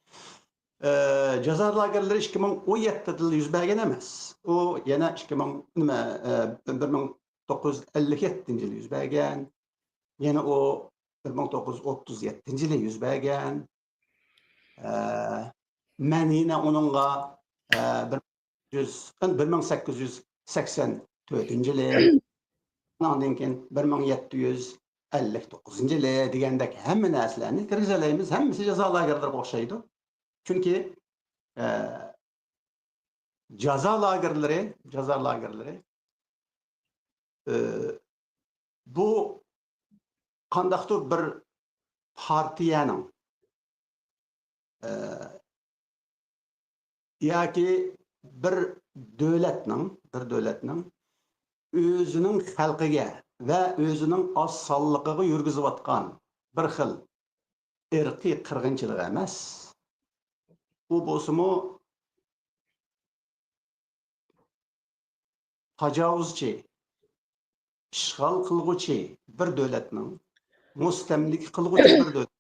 ceza lagerleri 2017'de yüz bergen emas. O yana 1957'de yüz bergen. Yana o 1937'de yüz bergen. Men yine onunla 1884 yılı, ondan keyin 1759 yılı degandek hemme narsalarni kirgizalaymiz. Hemmesi jazo lagerlariga o'xshaydi. Chunki jazo lagerlari bu qandaqdir bir partiyaning yoki bir davlatning o'zining xalqiga va o'zining oz sonliqiga yurgizayotgan bir xil irqiy qirg'inchilik emas. Bu bo'lsa-mu tajovuzchi, ishg'ol qilguvchi bir davlatning mustamlik qilguvchi bir davlat,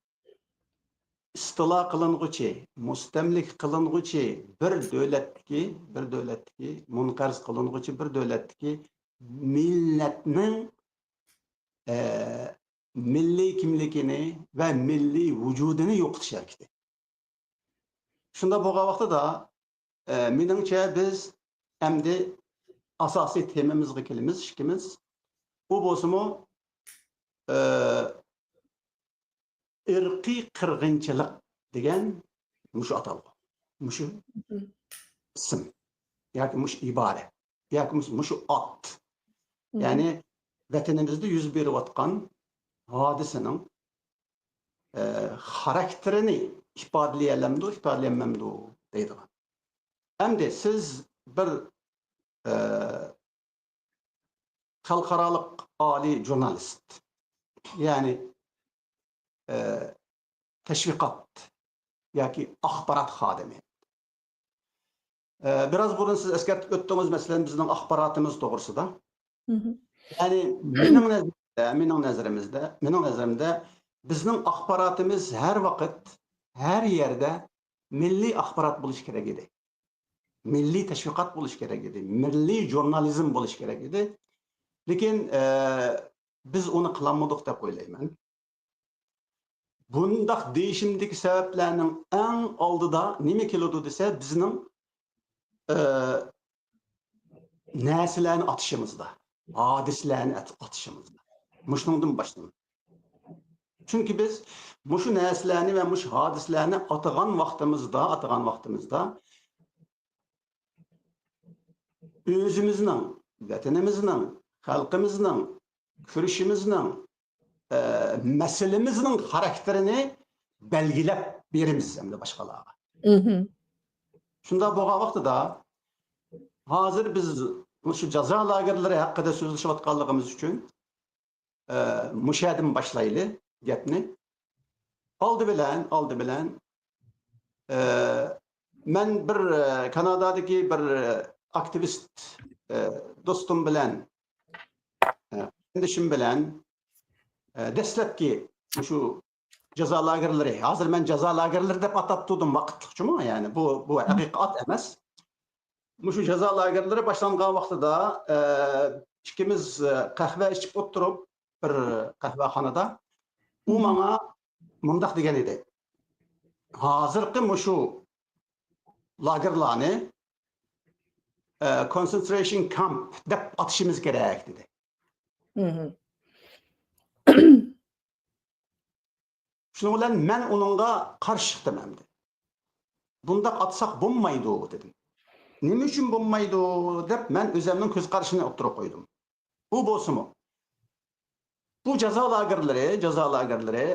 istilo qilinguvchi, mustamlik qilinguvchi bir davlatdagi munqarz qilinguvchi bir davlatdagi millatning milliy kimligini va milliy vujudini yo'qotish harakati. Shunda bo'lgan vaqtida meningcha biz endi asosiy temamizga kelamiz, ishimiz. Bu bo'lsa-mu irqiy qirg'inchilik degan mushu atalg'u, mushu ism yoki mushu ibora yoki mushu ot. Ya'ni vatanimizda yuz berayotgan hodisaning xarakterini ifodalayamamdu deydigan. Endi siz bir xalqaroliq oliy jurnalist, ya'ni teşviqat yoki axborot xodimi. Biraz burun siz eskartib o'tdingiz masalan bizning axborotimiz to'g'risida. Ya'ni mening nazarimda bizning axborotimiz har vaqt, har yerda milliy axborot bo'lish kerak edi. Milliy teşviqat bo'lish kerak edi. Milliy jurnalizm bo'lish kerak edi. Lekin biz uni qilolmadik deb o'ylayman. Bundaq deyishimdagi sabablarning eng oldida nima keladi desa, bizning narsalarni atishimizda, hadislarni atishimizda. Mushundan boshlayman. Chunki biz mushu narsalarni va mushu hadislarni atagan vaqtimizda o'zimizning, vatanimizning, xalqimizning, kurishimizning meselemizin xarakterini belgilep berimiz hem de başkalarına. Şunda bo'lgan vaqtida hozir biz şu jazo lagerlari haqida so'zlashayotganligimiz uchun mushadan boshlayli gapni. Oldi bilan men bir Kanadadagi bir aktivist do'stim bilan kardeşim bilan dastlabki shu jazo lagerlari, hozir men jazo lagerlari deb atab turdim vaqtliqchimi, ya'ni bu haqiqat emas. Shu jazo lagerlari boshlangan vaqtida ikkimiz qahva ichib o'tirib bir qahvaxonada u menga mundaq degan edi. Hozirgi shu lagerlarni concentration camp deb atishimiz kerak dedi. Şunun bilan men onunga qarshi chiqdim endi. Bundaq atsak bo'lmaydi dedim. Nima uchun bo'lmaydi deb men o'zimning ko'z qarashini o'tirib qo'ydim. Bu bo'lsa-mu bu jazo lagerlari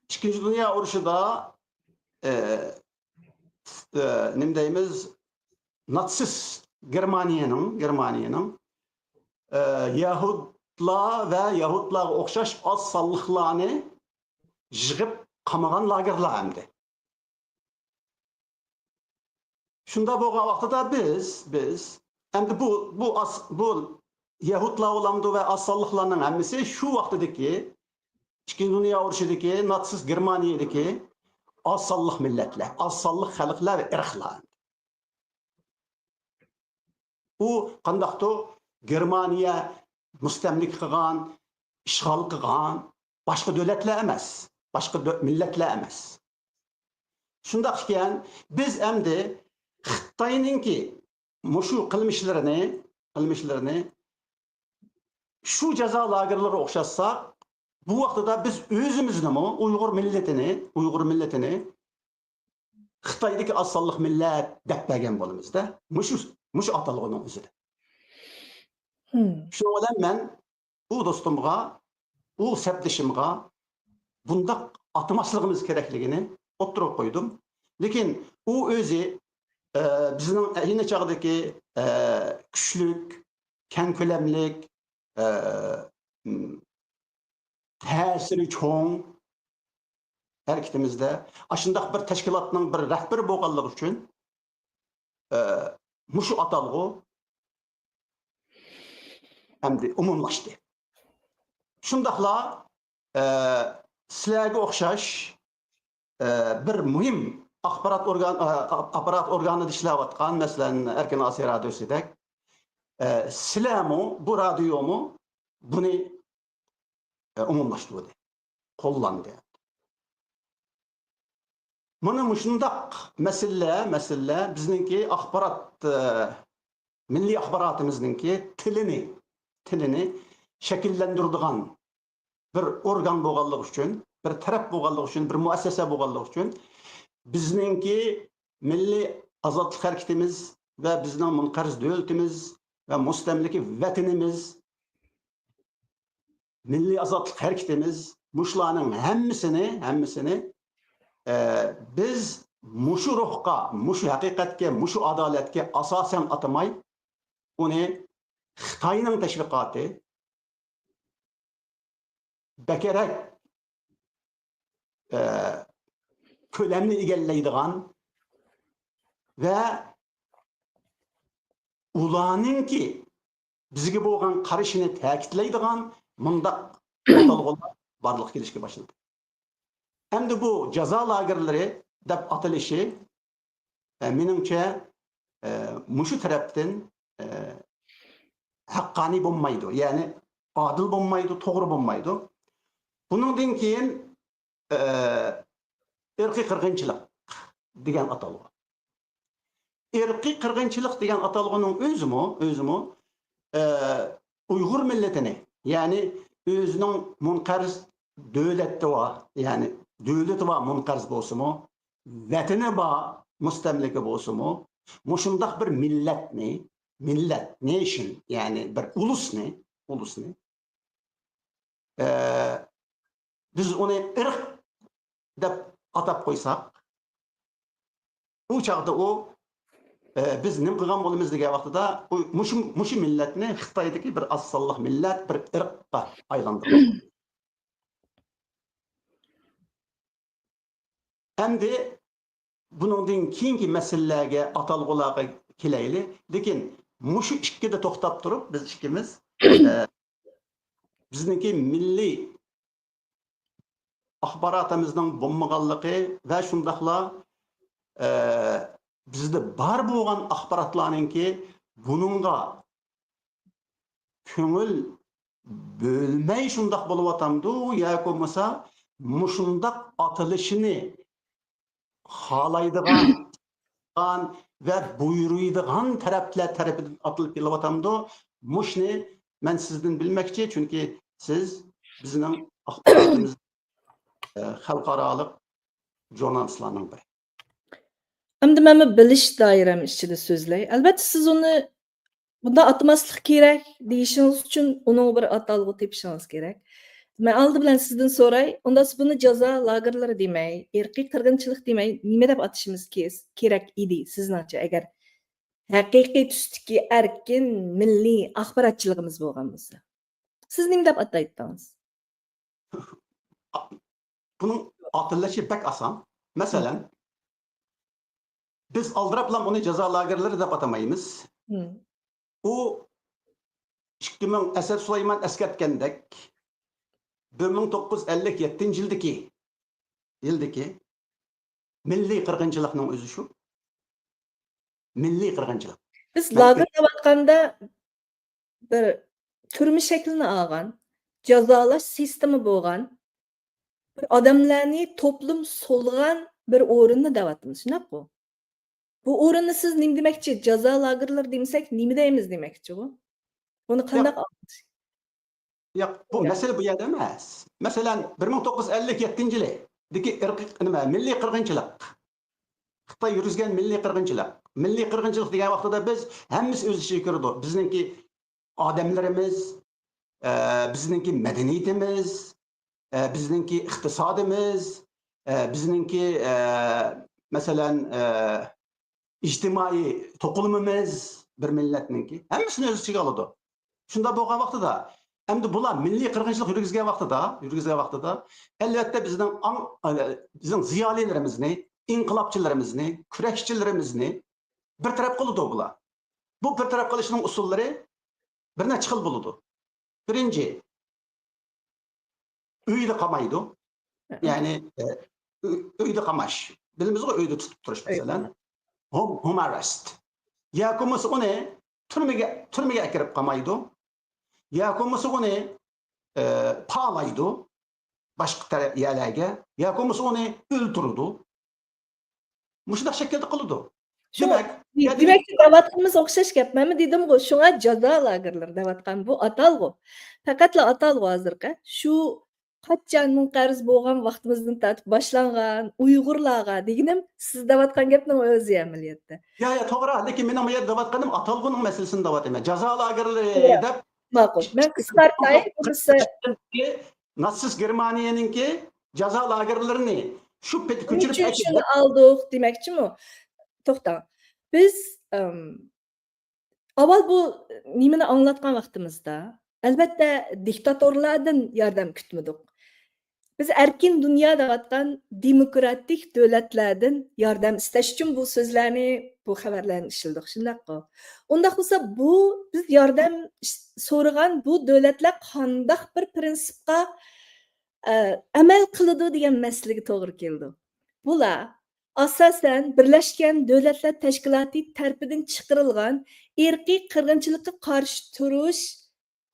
Ikkinchi Dunyo urushida nima deymiz, natsist Germaniyaning Yahudlar ve Yahudlarga o'xshash oz sonliqlarni yig'ib qamagan lagerlar hamdi. Şunda bo'lgan vaqtida biz endi bu Yahudlar olamdı ve assallıklarının hemmisi şu vaqtidagi İkinci Dünya Urushidagi natsist Germaniyadagi assallık milletler, assallık xalqlar ve irqlar. U qandaqto Germaniya mustamlik qilgan, ishg'ol qilgan boshqa davlatlar emas, boshqa millatlar emas. Shundaq ekan, biz endi Xitoyninki mushu qilmishlarini shu jazo lagerlari o'xshatsak, bu vaqtida biz o'zimizni Uyg'ur millatini Xitoydagi asonliq millat deb bergan bo'lamizda. Mushu atalg'uning o'zida. Shu bilan men u do'stimga, u sepdishimga bundaq atmasligimiz kerakligini o'tirib qo'ydim. Lekin u o'zi bizning ayni chog'dagi kuchlik, keng ko'lamlik, ta'siri cho'ng harakatimizda ashundaq bir tashkilotning bir rahbari bo'lganligi uchun mushu atalg'u endi umumlashdi. Shundaqla sizlarga o'xshash bir muhim apparat organida ishlayotgan, masalan, Erkin Osiyo radiosidek sizlarmi, bu radiomi buni umumlashtirdi, qo'llandi. Mana shundaq masala bizningki milliy axborotimizningki tilini shakllantiradigan bir organ bo'lganligi uchun, bir taraf bo'lganligi uchun, bir muassasa bo'lganligi uchun bizningki milliy ozodlik harakatimiz va bizning munqariz davlatimiz va mustamlika vatanimiz, milliy ozodlik harakatimiz mushlarning hammasini biz mushu ruhga, mushu haqiqatga, mushu adolatga asosan atamay, uni Xitoyning tashviqoti bakarak ko'lamni egallaydigan va ularningki bizga bo'lgan qarashini ta'kidlaydigan mundaq atalg'ular barliq kelishga boshladi. Endi bu jazo lagerlari deb atalishi menimcha mushu tarafdan haqqoniy bo'lmaydi, ya'ni adil bo'lmaydi, to'g'ri bo'lmaydi. Bundan keyin irqiy qirg'inchilik degan atalg'u. Irqiy qirg'inchilik degan atalg'uning o'zimi Uyg'ur millatini, ya'ni o'zining munqariz davlatda va, ya'ni davlati va munqariz bo'lsa-mu, vatani va mustamlika bo'lsa-mu, mushundaq bir millat, nation, ya'ni bir ulusni biz uni irq deb atab qo'ysak, u chaqda u biz nim qilgan bo'lamiz degan vaqtida mushu millatni Xitoydagi bir asonliq millat, bir irqqa aylantirdi. Endi buningdan keyingi masalalarga, atalg'ularga kelaylik. Lekin mushu ikkida to'xtab turib, biz ikkimiz bizningki milliy axborotimizning bo'lmaganligi va shundaqla bizda bar bo'lgan axborotlarningki buningga ko'ngil bo'lmay shundaq bo'layotamdi, yoki bo'lmasa mushundaq atilishini xohlaydigan ve buyuruydigan taraflar tarafidan atılıp kelayotamdi. Mushni men sizdan bilmoqchi, chunki siz bizning axborotimiz xalqaro jurnalistlarning biri. Endi men bilish doiram ichida so'zlay. Albatta siz uni bunda atmaslik kerak deyishingiz uchun uning bir atalg'u tepishingiz kerak. Men oldi bilan sizdan so'ray, unda siz buni jazo lagerlari demay, irqiy qirg'inchilik demay, nima deb atishimiz kerak edi sizningcha, agar haqiqiy tusdagi erkin milliy axborotchiligimiz bo'lgan bo'lsa? Siz nima deb ataydingiz? Bunun atılaşı pek asan. Mesela Biz aldırapla onu ceza lagerleri de atamayız. Hı. O 2000 Esed Süleyman esketgendek 1957 yıldaki milli qırgınçılıkның özü şu. Milli qırgınçılık. Biz Ben- lager deyotganda bir türmü şeklini algan, cazalash sistemi bo'lgan, bir odamlarni toplum solgan bir o'rinni deyapmiz, shunaqmi? Bu o'rinni siz nima demoqchi? Jazo lagerlari desak, nima deymiz demoqchi bu? Buni qanday Ya bu mesele bu yerda emas. Mesela 1957 yıldaki milli qırgınçılık. Xitoy yurgizgan milliy qirg'inchilik. Milliy qirg'inchilik degan vaqtida biz hammamiz o'z ishiga kirdi. Bizningki odamlarimiz, bizningki madaniyatimiz, bizningki iqtisodimiz, bizningki masalan ijtimoiy to'qilmimiz bir millatningki hammasini o'z ichiga oladi. Shunda bo'lgan vaqtida endi bular milliy qirg'inchilik yurgizgan vaqtida albatta bizning ziyolilarimizni, inqilobchilarimizni, kurashchilarimizni bir taraf qiladi bular. Bu bir taraf qilishning usullari bir necha xil bo'ladi. Birinchi, uyda qamaydi. Ya'ni uyda qamash. Bilimizga uyda tutib turish masalan. Home arrest. Ya bo'lmasa uni turmaga akirib qamaydi. Ya bo'lmasa uni pag'laydi boshqa yerlarga. Ya bo'lmasa uni o'ldiradi. Mushunda shaklda qiladi. Demak, deyotganimiz o'xshash gap. Men dedim-ku, shunga jazo lagerlari deyotgan bu atalg'u. Faqatla atalg'u hozirqa. Shu qancha munqariz bo'lgan vaqtimizdan tortib boshlangan Uyg'urlarga deganim siz deyotgan gapning o'zi amaliyotda. Ya to'g'ri, lekin men bu yerda deyotganim atalg'uning masalasini deyapman. Jazo lagerlari deb ma'qul. Men qisqartay, bunisi natsist Germaniyaninki jazo lagerlarini shu pet ko'chirib shuni oldik demoqchimi? To'xtang. Biz avval bu nimani anglatgan vaqtimizda albatta diktatorlardan yordam kutmadik. Biz erkin dunyo deyotgan demokratik davlatlardan yordam istash uchun bu so'zlarni, bu xabarlarni ishildik, shundaqmi? Unda bo'lsa bu biz yordam so'ragan bu davlatlar qanday bir prinsipga amal qiladi degan masalaga to'g'ri keldi. Bular asosan Birlashgan Davlatlar Tashkiloti tarafidan chiqarilgan irqiy qirg'inchilikka qarshi turish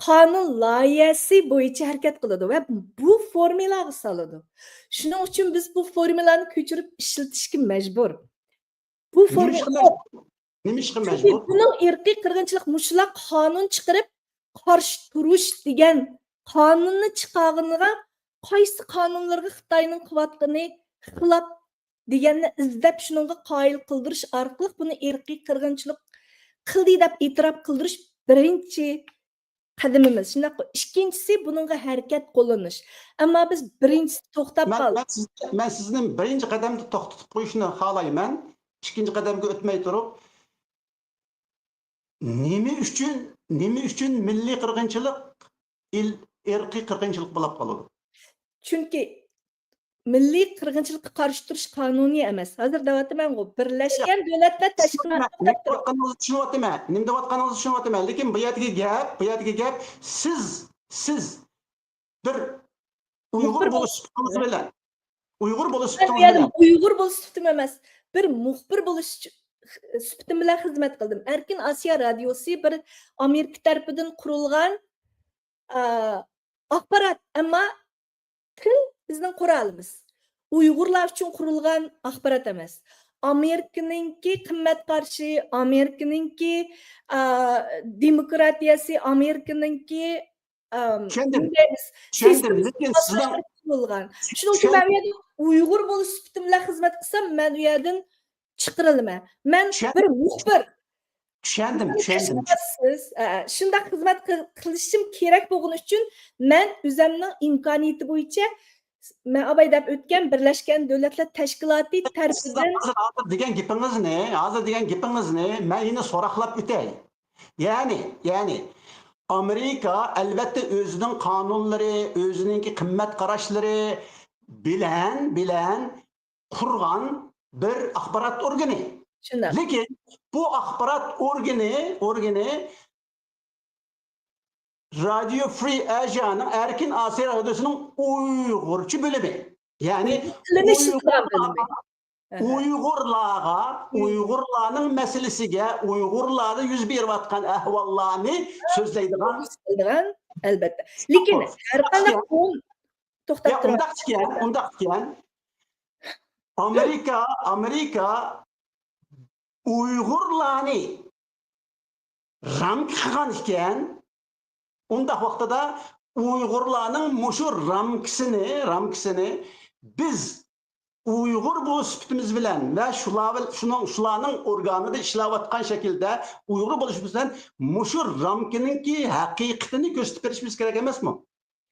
qonun loyihasi bo'yicha harakat qiladi va bu formulaga soladi. Shuning uchun biz bu formulani ko'chirib ishlatishga majbur. Bu formula nima ishga majbur? Buning irqiy qirg'inchilik mushlar qonun chiqarib qarshi turish degan qonunni chiqarganiga qaysi qonunlarga Xitoyning qilayotgani xilof deganni izlab shunga qoyil qildirish orqali buni irqiy qirg'inchilik qildi deb e'tirof qildirish birinchi qadamimiz. Shunday ikkinchisi bunga harakat qo'llanish. Ammo biz birinchisi to'xtab qoldik. Men sizning birinchi qadamda to'xtatib qo'yishni xohlayman. Ikkinchi qadamga o'tmay turib, nima uchun milliy qirg'inchilik irqiy qirg'inchilik bo'lib qoladi? Chunki milliy qirg'inchilikka qarshi turish qonuniy emas. Hozir deyapman-ku, Birlashgan Davlatlar Tashkiloti nima deyotganingizni tushunyapman, lekin bu yerdagi gap siz bir Uyg'ur bo'lish suhbatim emas, bir muxbir bo'lish suhbatim bilan xizmat qildim. Erkin Osiyo radiosi bir Amerika tarafidan qurilgan axborot, ammo til bizning qurolimiz. Uyg'urlar uchun qurilgan axborot emas. Amerikaninki qimmat qarshi, Amerikaninki demokratiyasi, Amerikaninki lekin sizdan qurilgan. Shuning uchun men Uyg'ur bo'lish suhbatim bilan xizmat qilsam, men u yerdan chiqarilman. Men bir muxbir. Tushundim. Siz shunday xizmat qilishim kerak bo'lgani uchun men o'zimning imkoniyati bo'yicha men abay deb o'tgan Birlashgan Davlatlar Tashkiloti tarafidan hozir degan gapingizni men yana so'roqlab o'tay. Ya'ni Amerika albatta o'zining qonunlari, o'zining qimmat qarashlari bilan qurgan bir axborot organi. Shundaq. Lekin bu axborot organi Radio Free Asia'nın Erkin Asya Radyosu'nun Uygurcu bölümü. Yani Tilini işletilen bölümü. Uygurlarning meselesiga, Uygurlarda yuz berayotgan ahvollarni so'zlaydigan Albatta. Lekin har qanday to'xtab turadi. undaqkan Amerika Uygurlarni ramk qilgan ekan, undaq vaqtida Uygurlarning mushu ramkisini biz Uyghur bu süptimiz bilen ve şularning organida ishlayotgan şekilde Uyghur bo'lishimiz bilan mushu ramkininki haqiqatini ko'rsatib berishimiz kerak emasmi?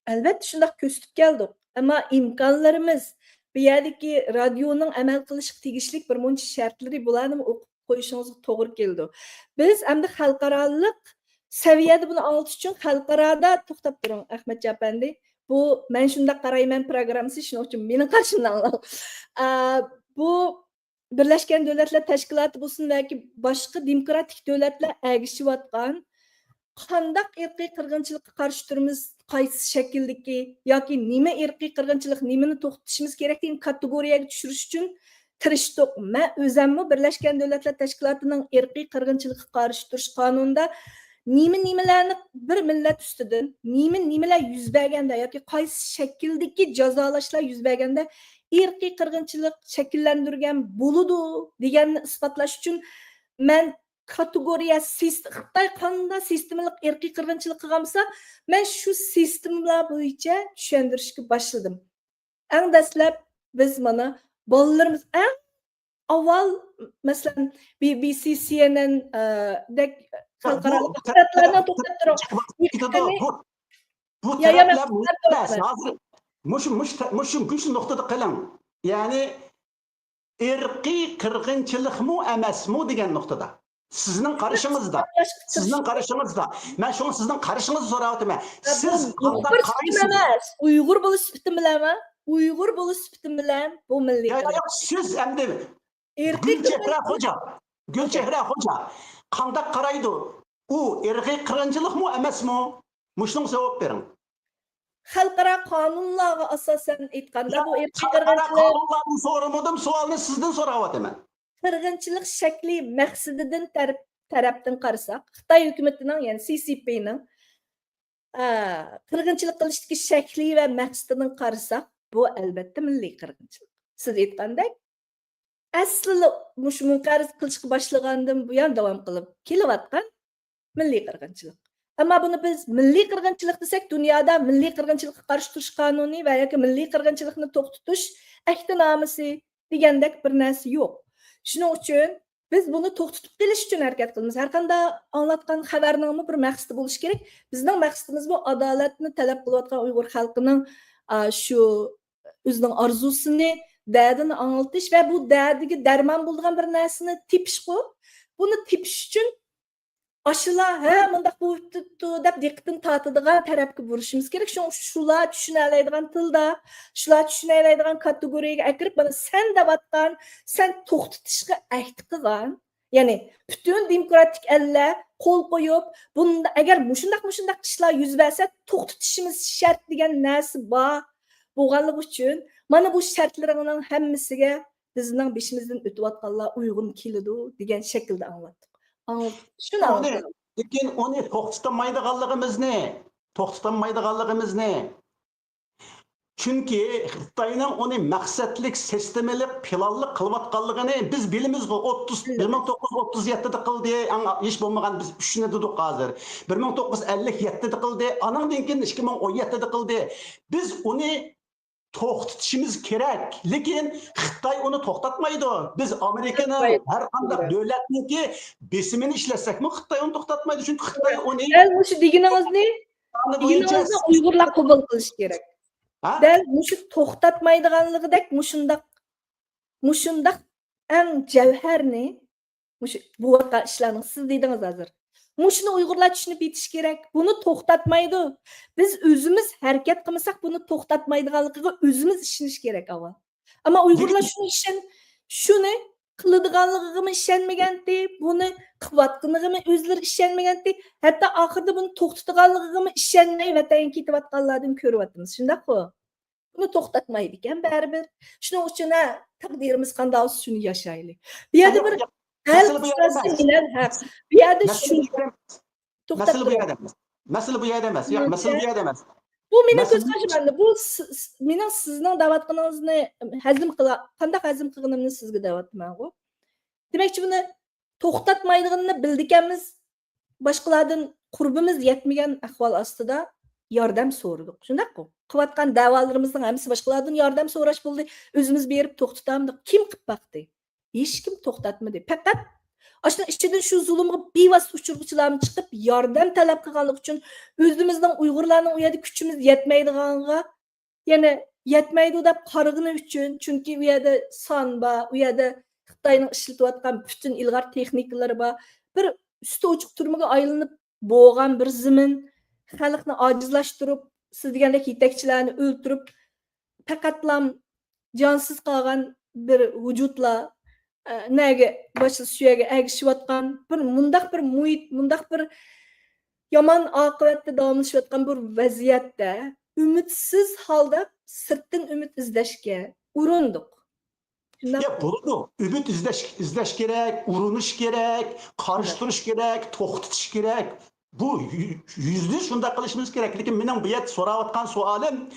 Albatta shundoq ko'rsatib keldik. Ammo imkonlarimiz bu yerdagi radioning amal qilishga tegishli bir muncha shartlari bularni o'qib qo'yishingizga to'g'ri keldi. Biz endi xalqaroliq saviyada buni anglatish uchun xalqaroda to'xtab turing, Ahmadjon apandi. Bu men shunday qarayman programmasi shuning uchun mening qarshimdan bu Birlashgan Davlatlar Tashkiloti bo'lsin yoki boshqa demokratik davlatlar ergishayotgan qandaq irqiy qirg'inchilikqa qarshi turimiz, qaysi shakldagi yoki nima irqiy qirg'inchilik, nimani to'xtatishimiz kerak degan kategoriyaga tushirish uchun tirishdik. Men o'zimmi Birlashgan Davlatlar Tashkilotining irqiy qirg'inchilikqa qarshi turish qonunida nimalarni bir millat ustidan nimalar yuz berganda yoki qaysi shakldagi jazolashlar yuz berganda irqiy qirg'inchilik shakllantirgan bo'ladi deganni isbotlash uchun men kategoriya Xitoy qanday sistemalik irqiy qirg'inchilik qilgan bo'lsa, men shu sistemalar bo'yicha tushuntirishga boshladim. Eng dastlab biz mana bolalarimiz avval masalan BBC, CNN dek xalqaro taraflarni to'xtatib turib bu taraflar mush nuqtada qiling. Ya'ni irqiy qirg'inchilikmi emasmi degan nuqtada. Sizning qarashingizda. Men shuni sizning qarashingizni so'rayapman. Siz qanday qaraysiz? Uyg'ur bo'lish sifatim bilanmi? Uyg'ur bo'lish sifatim bilan bu milliy. Yo'q, siz endi Gulchehra Xo'ja qanday qaraydi? U irqiy qirg'inchilikmi emasmi? Mushning javob bering. Xalqaro qonunlarga asosan aytganda bu irqiy qirg'inchilik qonunlarni so'ramadim, savolni sizdan so'rayapman. Qirg'inchilik shakli maqsadidan tarafdan qarasak, Xitoy hukumatining, ya'ni CCPning qirg'inchilik qilishdagi shakli va maqsadidan qarasak, bu albatta milliy qirg'inchilik. Siz aytgandek, aslida mush munqariz qilishga boshlagandan buyon davom qilib kelayotgan milliy qirg'inchilik. Ammo buni biz milliy qirg'inchilik desak, dunyoda milliy qirg'inchilikqa qarshi turish qonuni va yoki milliy qirg'inchilikni to'xtatish ahdnomasi degandek bir narsa yo'q. Shuning uchun biz buni to'xtatib qilish uchun harakat qilamiz. Har qanday anglatgan xabarning bir maqsadi bo'lishi kerak. Bizning maqsadimiz bu adolatni talab qilayotgan Uyg'ur xalqining shu o'zining orzusini, dardini anglatish va bu dardiga darmon bo'lgan bir narsani tepish-ku. Buni tepish uchun Aşılar, mındaq bo'libdi deb diqqatini tortadigan tarafga burishimiz kerak. Shular tushunoladigan tilda, shular tushunoladigan kategoriyaga akirib, mana sen devatgan, sen to'xtatishga ahd qilgan, ya'ni butun demokratik ellar qo'l qo'yib, bunda agar mushundaq ishlar yuz bersa, to'xtatishimiz shart degan narsa bor bo'lganligi uchun, mana bu shartlarning hammasiga bizning beshimizdan o'tayotganlar uyg'un keladi degan shaklda anglatdik. Lekin onu to'xtatmaydiganligimiz ne? Chunki Xitoyning uni maqsadlik, sistemalik, planli qilayotganligini biz bilamiz. 1937da qildi, hech bo'lmagan biz 3 ni dedik hozir. 1957da qildi, anandan keyin 2017da qildi. Biz uni to'xtatishimiz kerak. Lekin Xitoy uni to'xtatmaydi. Biz Amerikaning har qanday davlatniki besimini ishlasakmi, Xitoy uni to'xtatmaydi. Chunki Xitoy uni shu deganingizni Uyg'urlar qabul qilish kerak. Dal mushu to'xtatmaydiganligidek mushundaq eng javharni bu ishlarning siz dedingiz hozir. Mushuni Uyg'urlar tushunib yetish kerak. Buni to'xtatmaydi. Biz o'zimiz harakat qilmasak, buni to'xtatmaydiganligiga o'zimiz ishonish kerak avval. Ammo Uyg'urlar shuni qiladiganligiga ishonmagandi, buni qilayotganiga o'zlari ishonmagandi, hatto oxirida buni to'xtatadiganligiga ishonmay vatan ketayotganlardan ko'ryapmiz. Shundaqmi? Buni to'xtatmaydi ekan baribir. Shuning uchun taqdirimiz qanday olsa shuni yashaylik. Bu yerda bir hal Masala bu yerda qisasi emas. bilan bu yerda Masala shu bu yerda emas. to'xtab Masala bu yerda emas. Masala bu yerda emas. Yo'q, masala bu yerda emas. bu mening Masala- ko'z qarashimda bu mening sizning da'vatqiningizni hazm qila qanday hazm qilganimni sizga da'vatman-ku. Demakchi buni to'xtatmaydiganini bildikanmiz, boshqalardan qurbimiz yetmagan ahvol ostida yordam so'radik. Shundaqmi? Qilayotgan da'volarimizning hammasi boshqalardan yordam so'rash bo'ldi. O'zimiz berib to'xtatamiz. Kim qilib baqdi? Hech kim to'xtatmadi. Faqat Aslında içinden şu zulümü bivas uçurguçularım çıkıp yardım talep kılganlık için özümüzden Uygurlarning u yerda kuchimiz yetmaydiganiga, yani yetmaydi deb qarag'ini uchun, chunki u yerda son bor, u yerda Xitoyning ishlatayotgan butun ilg'or texnikalari bor. Bir usti ochiq turmaga aylanib bo'lgan bir zimin, xalqni ojizlashtirib, siz degandek yetakchilarni o'ltirib, faqatlam jonsiz qolgan bir vujudlar nega boshqa suyaga agishayotgan bir mundaq bir muhit, mundaq bir yomon oqibatda davomlashayotgan bir vaziyatda umidsiz holda sirtdan umid izlashga urindik. Ya bunu ümit izleş gerek, urunish gerek, qarıştırış gerek, to'xtatish gerek. Bu yüzde şunda qilishimiz gerek. Lekin mening bu yerda so'rayotgan savolim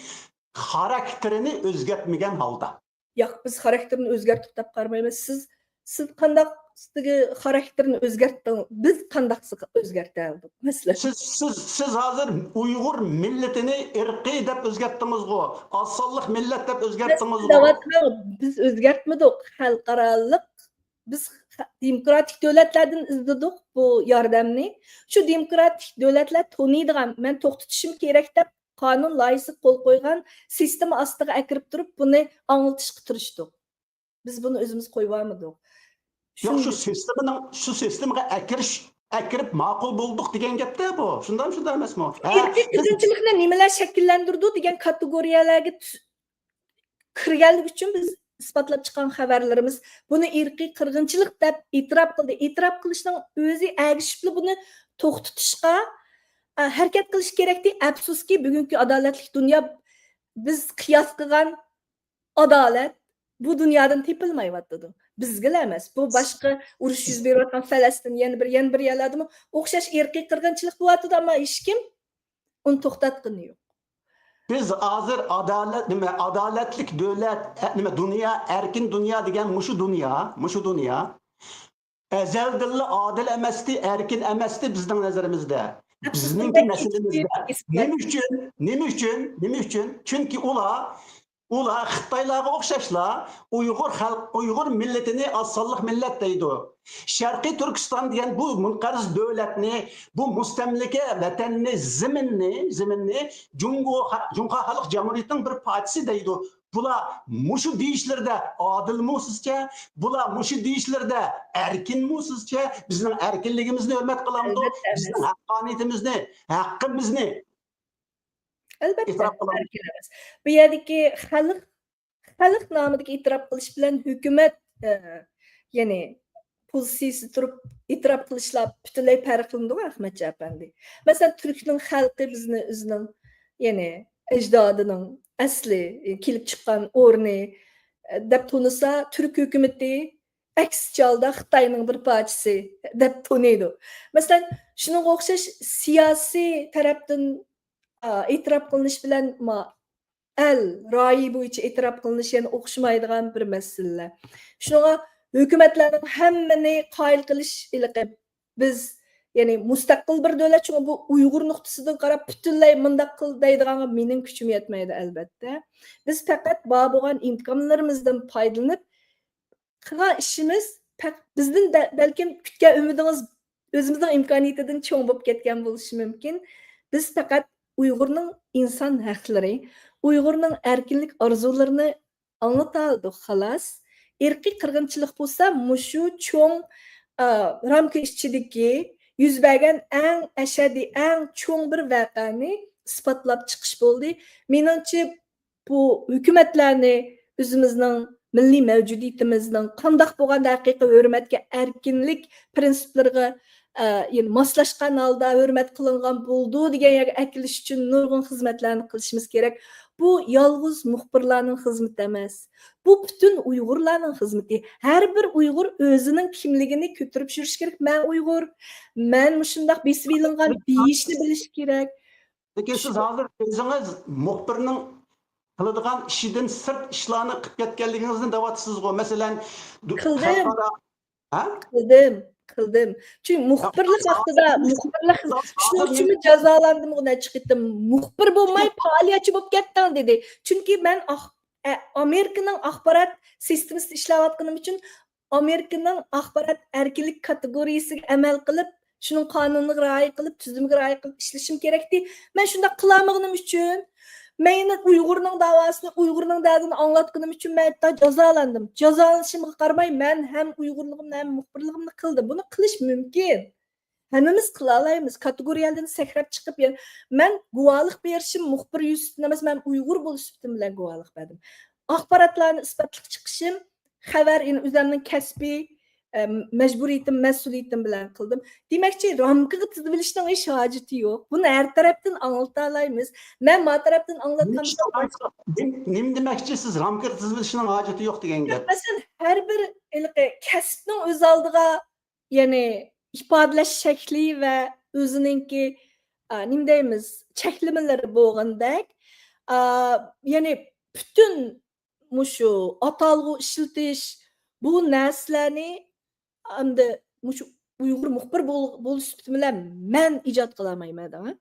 xarakterini o'zgartmagan holda. Yo'q, biz xarakterini o'zgartib deb qaramaymiz. Siz qandaq xarakterini o'zgartdingiz, biz qandaq o'zgartirdik. Masalan, Siz hozir Uyg'ur millatini irqiy deb o'zgartdingizgo, asonliq millat deb o'zgartdingizgo. biz o'zgartmadik. Xalqaroliq biz demokratik davlatlardan izladik bu yordamni. Shu demokratik davlatlar to'niydigan, men to'xtatishim kerak deb qonun loyihasi qo'l qo'ygan sistema ostiga akirib turib buni anglatishga tirishdik. Biz buni o'zimiz qo'yib olmadik. Yo'q, shu sistemaga akirib ma'qul bo'ldik degan gapda bu. Shunday emasmi? Qirg'inchilikni nimalar shakllantirdi degan kategoriyalarga kirganlik uchun biz isbotlab chiqqan xabarlarimiz buni irqiy qirg'inchilik deb e'tirof qildi. E'tirof qilishning o'zi agishibli buni to'xtatishga harakat qilish kerakdi. Afsuski bugungi adolatli dunyo biz qiyos qilgan adolat bu dunyodan tepilmayapti. Bizga emas. Bu boshqa urush yuz berayotgan Falastin yana bir yerlardami o'xshash irqiy qirg'inchilik bo'lyapti, ammo hech kim uni to'xtatgani yo'q. Biz hozir adolatlik davlat, dunyo, erkin dunyo degan mushu dunyo ezeldan adil emasdi, erkin emasdi bizning nazarimizda. Bizning nasalimizda. Nima uchun? Chunki ular Xitoylarga o'xshashla Uyg'ur millatini asonliq millat deydi. Sharqiy Turkiston degan bu munqariz davlatni, bu mustamlika vatanni, ziminni Junqa Xalq Jamhuriyatining bir partisi deydi. Bular mushu deyishlarda adilmi sizcha? Bular mushu deyishlarda erkinmi sizcha? Bizning erkinligimizni hurmat qilamiz, bizning haqqoniyatimizni, haqqimizni Albatta, erkin emas. Bu yerdagi xalq nomidagi e'tirof qilish bilan hukumat ya'ni pozitsiyasi turib e'tirof qilishlar butunlay farq qilindi Ahmadjon apandi. Masalan, Turkning xalqi bizni o'zining ya'ni ajdodining asli kelib chiqqan o'rni deb tunisa, Turk hukumati aksicha holda Xitoyning bir parchasi deb tunaydi. Masalan, shunga o'xshash siyosiy tarafdan e'tirof qilinish bilan ro'yi bo'yicha e'tirof qilinish yana o'xshamaydigan bir masala. Shunga hukumatlarning hammani qoyil qilish iliqi biz ya'ni mustaqil bir davlat chunki bu Uyg'ur nuqtasidan qarab butunlay mundaq qil deydiganga mening kuchim yetmaydi albatta. Biz faqat bor bo'lgan imkonlarimizdan foydalanib qilgan ishimiz bizdan balkim kutgan umidimiz o'zimizning imkoniyatidan cho'ng bo'lib ketgan bo'lishi mumkin. Biz faqat Uyg'urning inson haqlari, Uyg'urning erkinlik orzularini anlataldik xolos. Irqiy qirg'inchilik bo'lsa, mushu cho'ng ramka ichidagi yuz bergan eng ashadiy, eng cho'ng bir voqeani isbotlab chiqish bo'ldi. Menimcha bu hukumatlarni o'zimizning milliy mavjudiyatimizning qandoq bo'lganda haqiqiy hurmatga, erkinlik prinsiplariga yani moslashgan holda hurmat qilingan bo'ldi degan yerga akilish uchun nurg'un xizmatlarni qilishimiz kerak. Bu yolg'iz muxbirlarning xizmati emas. Bu butun Uyg'urlarning xizmati. Har bir Uyg'ur o'zining kimligini ko'tarib yurish kerak. Men Uyg'ur, men shundoq besib ilingan deyishni bilish kerak. Lekin siz hozir o'zingiz muxbirning qiladigan ishidan sirt ishlarni qilib ketganligingizni deyapsizgo. Masalan, Qildim. Çünkü muxbirlik vaqtida shuning uchun jazolandim, uni chiqitdim. Muxbir bo'lmay faoliyatchi bo'lib ketding dedi. Chunki men Amerikaning axborot sistemasida ishlayotganim uchun Amerikaning axborot erkinlik kategoriyasiga amal qilib, shuning qonuniga rioya qilib, tuzumga rioya qilib ishlashim kerakdi. Men shunday qilolmaganim uchun men Uyg'urning davosini, Uyg'urning dardini anglatganim uchun men jazolandim. Jazolanishimga qaramay men ham Uyg'urligimni ham muxbirligimni qildim. Buni qilish mumkin. Hammamiz qila olamiz. Kategoriyalardan sakrab chiqib, yani men guvohlik berishim muxbir yuzasidan emas, men Uyg'ur bo'lishim bilan guvohlik berdim. Axborotlarni isbotlab chiqishim, xabar o'zimning kasbiy mecburiyetim, mas'uliyetim bilan qildim. Demakchi, ramkaga tizib bilishning hech hojati yo'q. Buni har tarafdan anglata olamiz. Men ma tarafdan anglatganimda nima demakchi siz ramkaga tizib bilishning hojati yo'q degan gap. Masalan, har bir kasbning o'z oldiga, ya'ni ifodalash shakli va o'ziningki nima deymiz, cheklamalari bo'lgandek, ya'ni butun mushu atalg'u ishlatish bu narsalarni hamda mushu Uyg'ur muxbir bo'lish bilan men ijod qila olmayman.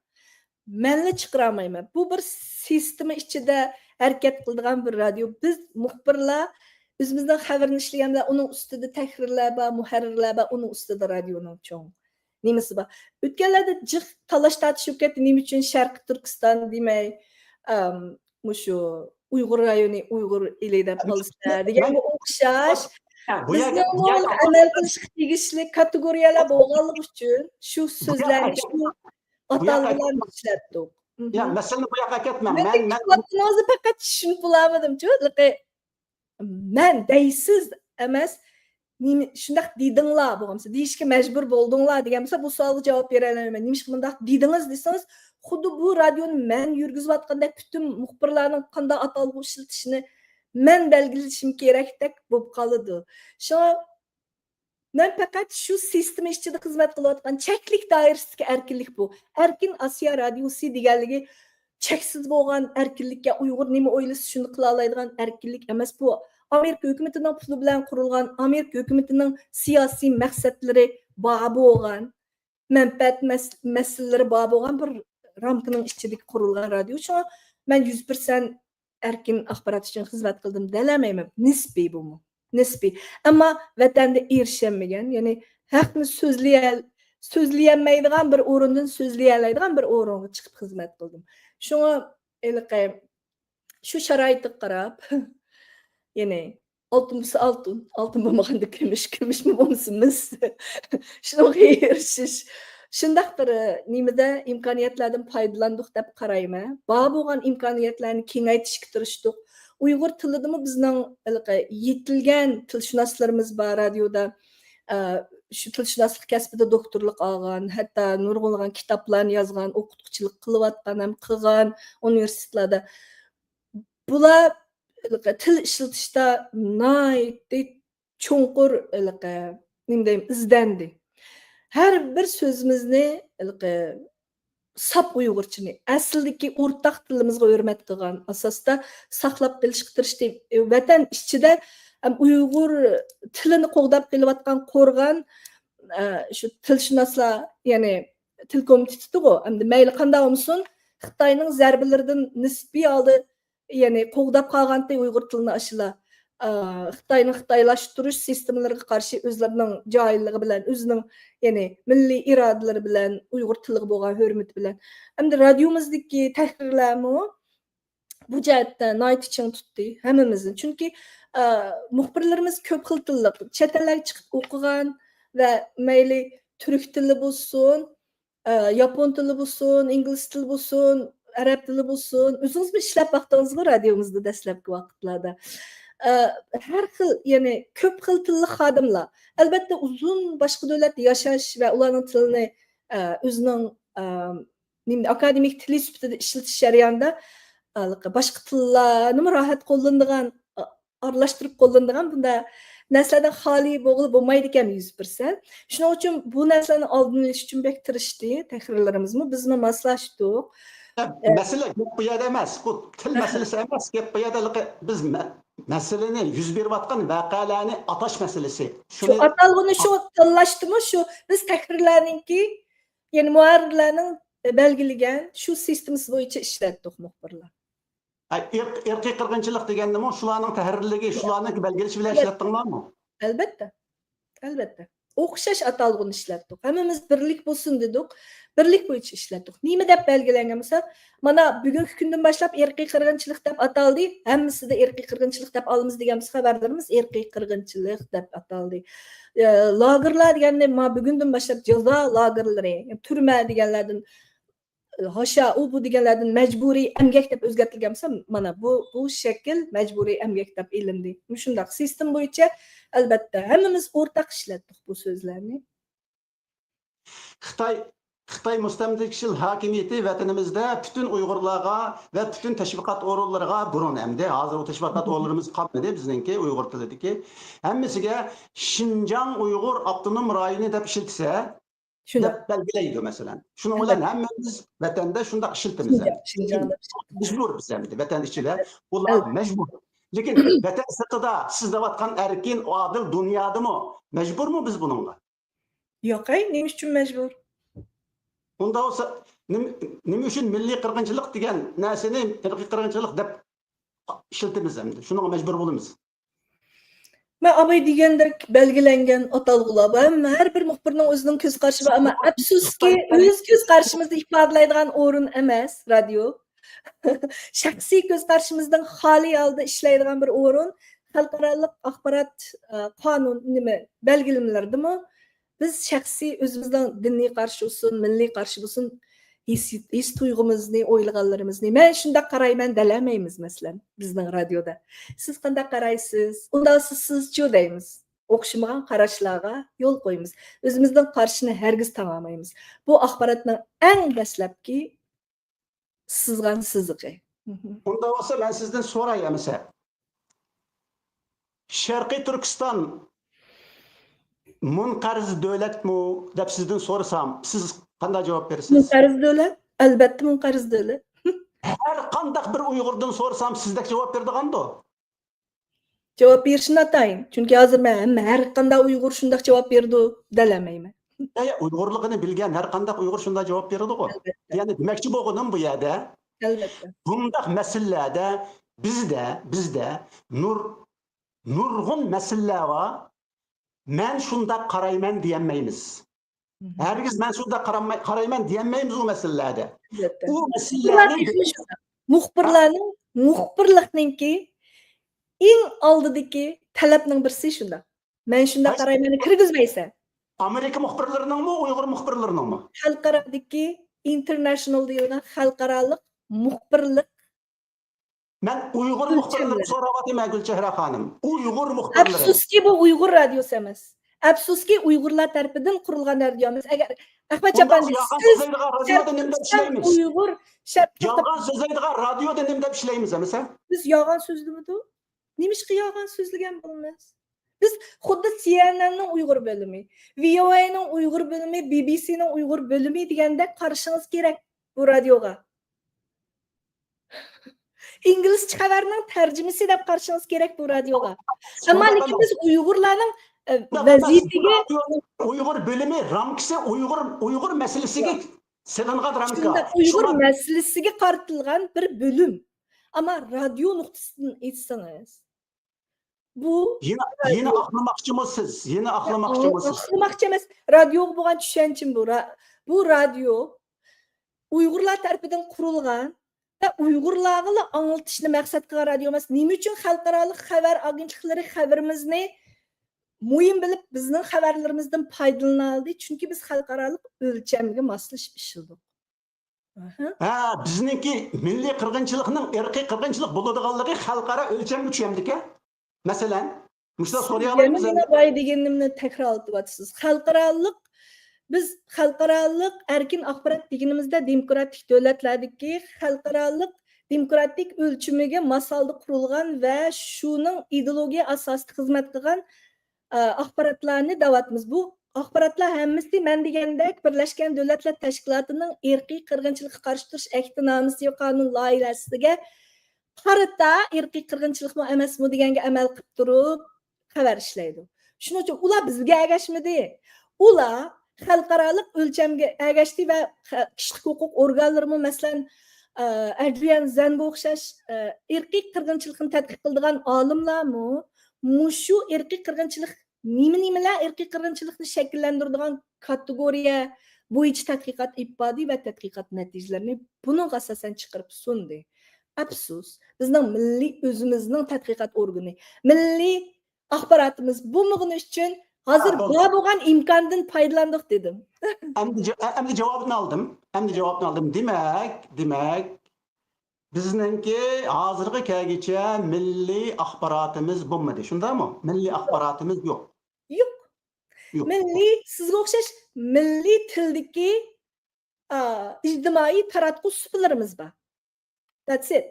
Menni chiqara olmayman. Bu bir sistema ichida harakat qiladigan bir radio. Biz muxbirlar o'zimizning xabarni ishlaganlar, uning ustida tahrirlar va muharrirlar va uning ustida radioning cho'ng nimasi bor. O'tganlarda jiq talash tortish ketdi. Nima uchun Sharqi Turkiston demay, mushu Uyg'ur rayoni Uyg'ur eli deb qolsa deganga o'xshash bizni amal qilishga tegishli kategoriyalar bo'lganligi uchun shu so'zlarni, shu atalg'ularni ishlatdik. Ya, masalani bu yoqqa ketmang. Men hozir faqat tushunib bo'lmadim-ku. Men deysiz emas, shundaq dedinglar bo'lmasa, deyishga majbur bo'ldinglar degan bo'lsa, bu savolga javob bera olmayman. Nimishqa bundaq dedingiz desangiz, xuddi bu radioni men yurgizayotgandek butun muxbirlarning qanday atalg'u ishlatishini men belgilashim kerakdek bo'lib qoladi. Men faqat shu sistema ichida xizmat qilayotgan cheklik doirasidagi erkinlik bu. Erkin Osiyo radiosi deganligi cheksiz bo'lgan erkinlikka, Uyg'ur nima o'ylasa shuni qila oladigan erkinlik emas bu. Amerika hukumatining puli bilan qurilgan, Amerika hukumatining siyosiy maqsadlari bor bo'lgan, manfaat masalalari bor bo'lgan bir ramkaning ichida qurilgan radio. Shunga men 100% erkin axborot uchun xizmat qildim delamayman. Nisbiy bu. Nisbiy. Ammo vatanda erishilmagan, ya'ni haqni so'zlayolmaydigan bir o'rindan so'zlayoladigan bir o'ringa chiqib xizmat qildim. Shunga shu sharoitga qarab, ya'ni oltin bo'lsa oltin bo'lmaganda kumushmi bo'lmasimiz? Shunga erishish. Shundaq bir nimada imkoniyatlardan foydalandik deb qarayman. Bor bo'lgan imkoniyatlarni kengaytirishga tirishdik. Uyg'ur tilidami bizning yetilgan tilshunoslarimiz bor radioda. Shu tilshunoslik kasbida doktorlik olgan, hatto nurg'unlagan kitoblarni yozgan, o'qituvchilik qilayotgan ham qilgan universitetlarda. Bular til ishlatishda nihoyatda cho'nqur nima deyim, izdandi. Her bir sözümüzni sap Uyg'urchani aslidagi o'rtaq tilimizga hurmat qilgan asosda saqlab qolishga tirishdi. Vatan ichida Uyg'ur tilini qo'g'dab kelayotgan qo'rg'an shu tilshunoslar, ya'ni til komitetiga, endi mayli qanday bo'lsin, Xitoyning zarbalaridan nisbiy oldi, ya'ni qo'g'dab qolganda Uyg'ur tilini ashila Xitoyning xitoylashtirish sistemalariga qarshi o'zlarining joyilligi bilan, o'zining ya'ni milliy irodalari bilan, Uyg'ur tiliga bo'lgan hurmat bilan. Endi radiomizdagi tahrirlarmi bu jihatdan nihoyatda ching tutdi hammamizni. Chunki muxbirlarimiz ko'p xil tilli, chet ellarga chiqib o'qigan va mayli turk tili bo'lsin, yapon tili bo'lsin, ingliz tili bo'lsin, arab tili bo'lsin, o'zingiz ishlab vaqtingizga radiomizda dastlabki vaqtlarda. har xil, ya'ni ko'p xil tilli xodimlar. Albatta uzun boshqa davlatda yashash va ularning tilini o'zining akademik tili sifatida ishlatish jarayonida boshqa tillarni rohat qo'llanadigan, aralashtirib qo'llanadigan bunda narsalardan xoli bo'lmaydi ekan 100%. Shuning uchun bu narsalarni oldini olish uchun bek tirishdi tahrirlarimizmi, bizni moslashdik. Mesele bu yerda emas, bu til meselesi emas. Bu yerda biz meseleni yüz berayotgan voqealarni atash meselesi. Shu atalg'ini shu tillashdimi, shu biz tahrirlarningki, ya'ni muharrirlarning belgilagan shu sistemasi bo'yicha ishlatdik muxbirlar. Irqiy qirg'inchilik degandimi, shularning tahrirligi, shularning belgilishi bilan ishlatdinglarmi? Albatta. Albatta. O'xshash atalg'ini ishlatdik. Hammamiz birlik bo'lsin dedik. Birlik bo'yicha ishlatdik. Nima deb belgilangan bo'lsa, mana bugungi kundan boshlab irqiy qirg'inchilik deb ataldi. Hammasida irqiy qirg'inchilik deb olamiz degan xabarlarimiz irqiy qirg'inchilik deb ataldi. Lagerlar deganda mana bugundan boshlab jazo lagerlari, turma deganlardan Haşa bu deganlardan majburiy emgak deb o'zgartirilgan bo'lsa, mana bu shakl majburiy emgak deb ilindi. Shundaq sistem bo'yicha albatta hammamiz o'rtaq ishlatdik bu so'zlarni. Xitoy mustamlikçil hakimiyeti vatanimizda bütün Uyg'urlarga va bütün teşviqat organlariga burun emdi. Hozir o teşviqat organlarimiz qolmadi bizningki Uyg'ur tilidagi. Hammasiga Şinjan Uyg'ur Avtonom rayoni deb ishlatsa, deb belgilaydi masalan. Shuning bilan hammamiz vatanda shunday ishiltimiz. Mecbur biz endi vatan ichida ular mecbur. Lekin vatan sirtida siz deyotgan erkin, adil dunyodami? Mecburmi biz bununla? Yo'q, nima uchun mecbur? Unda olsa nima uchun milliy qirg'inchilik degan narsani irqiy qirg'inchilik deb ishlatamiz endi. Shunga mecbur bo'lamiz. Men abay degandek belgilangan atalg'ular bor. Har bir muxbirning o'zining ko'z qarashi bor, ammo afsuski o'z ko'z qarashimizni ifodalaydigan o'rin emas radio. Shaxsiy ko'z qarashimizdan xoli holda ishlaydigan bir o'rin. Xalqaro axborot qonun nima belgilamalaridimi? Biz shaxsiy o'zimizdan diniy qarshi bo'lsin, milliy qarshi bo'lsin, his tuyg'umizni, o'ylaganlarimizni men shunday qarayman dalamaymiz masalan bizning radioda. Siz qanday qaraysiz? Unda siz-chi deymiz. O'xshamagan qarashlarga yo'l qo'yamiz. O'zimizdan qarshini hargiz tanlamaymiz. Bu axborotning eng dastlabki sizgan siziqi. Unda bo'lsa men sizdan so'rayman mesela. Sharqiy Turkiston munqariz davlatmi deb sizdan so'rasam, siz qanday javob berasiz? Munqariz davlat, albatta munqariz davlat. Har qanday bir Uyg'urdan so'rasam, sizdek javob berdiganda. Javob berishni atayin. Chunki hozir men har qanday Uyg'ur shunday javob berdi dalamayman. Uyg'urligini bilgan har qanday Uyg'ur shunday javob beradi-ku. Ya'ni demakchi bo'lganim bu yerda. Albatta. Bunday masalalarda bizda nurg'un masalalar bor. Men shunday qarayman deyolmaymiz. Hergiz men shunday qarayman deyolmaymiz u masalalarda. U masalalarni muxbirlikninki eng oldidagi talabning birisi shunda. Men shunday qarayman kirgizmaysan. Amerika muxbirlariningmi, Uyg'ur muxbirlariningmi? Xalqarodagi international deyilgan xalqaro muxbirlik. Men Uyg'ur muxbirlarini so'rayapman Gulchehra xonim. Uyg'ur muxbirlari. Afsuski bu Uyg'ur radiosi emas. Afsuski Uyg'urlar tarafidan qurilgan radiomiz. Agar Ahmad Chapandi siz radioda nimda ishlaymiz? Uyg'ur yolg'on so'zlaydigan radioda nimda ishlaymiz mesela? Biz yolg'on so'zlaymiz. Nimishqa yolg'on so'zlagan bo'lamiz? Biz xuddi CNNning Uyg'ur bölümü, VOA'ning Uyg'ur bölümü, BBC'ning Uyg'ur bölümü deganda qarashingiz kerak bu radioga. İngilizce xabarning tarjimasi deb qarashingiz kerak bu radioga. Ammo lekin biz Uyg'urlarning vazifasiga Uyg'ur bölümü ramkisi Uyg'ur masalasiga selingan ramka. Uyg'ur masalasiga qaratilgan bir bölüm. Ammo radio nuqtasidan aytsangiz bu yeni aklamakçımısınız. Yeni aklamakçımısınız. Aklamakçı emas. Radio bo'lgan tushunchim bu. Bu radio Uyg'urlar tarafidan qurilgan ve Uyg'urlarga anlatishni maqsad qilgan radio emas. Nima uchun xalqaro xabar agentliklari xabarimizni muhim bilib bizning xabarlarimizdan foydalana oldi? Chunki biz xalqaro o'lchamga moslashib ishildik. Bizningki milliy qirg'inchilikning irqiy qirg'inchilik bo'ladiganligi xalqaro o'lchamga tushayapti-ku. Masalan, muşla Siz soruyalayımız yana bay deganimni takrorlatyapsiz. Biz xalqarалық erkin axborot deganimizda demokratik davlatlardagi xalqarалық demokratik o'lchamiga masalda qurilgan va shuning ideologiya asosida xizmat qilgan axborotlarni davatmiz. Bu axborotlar hammasi men degandek Birlashgan Davlatlar Tashkilotining irqiy qirg'inchilikqa qarshi turish aktinamasi va qonun loyihasiga qarata irqiy qirg'inchilikmi emasmi deganga amal qilib turib xabar ishlaydi. Shuning uchun ular bizga ergashmadi. Ular xalqarалық o'lchamga ergashdi va kishilik huquq organlarimi masalan Adrian Zango o'xshash irqiy qirg'inchilikni tadqiq qiladigan olimlarmi mushu irqiy qirg'inchilik nimalar irqiy qirg'inchilikni shakllantiradigan kategoriya bo'yicha tadqiqot ibodi va tadqiqot natijalarini buning asosan chiqarib sundi. Afsus, bizning milliy o'zimizning tadqiqot organi, milliy axborotimiz bo'lmagani uchun hozir bor bo'lgan imkondan foydalandik dedim. Endi cevabını aldım. Demek bizningki hozirgi kelgacha milliy axborotimiz bo'lmadi. Shundaymi? Milliy axborotimiz yo'q. Yo'q. Yo'q. Milliy sizga o'xshash milliy tildagi ijtimoiy taratquv usullarimiz bor. That's it.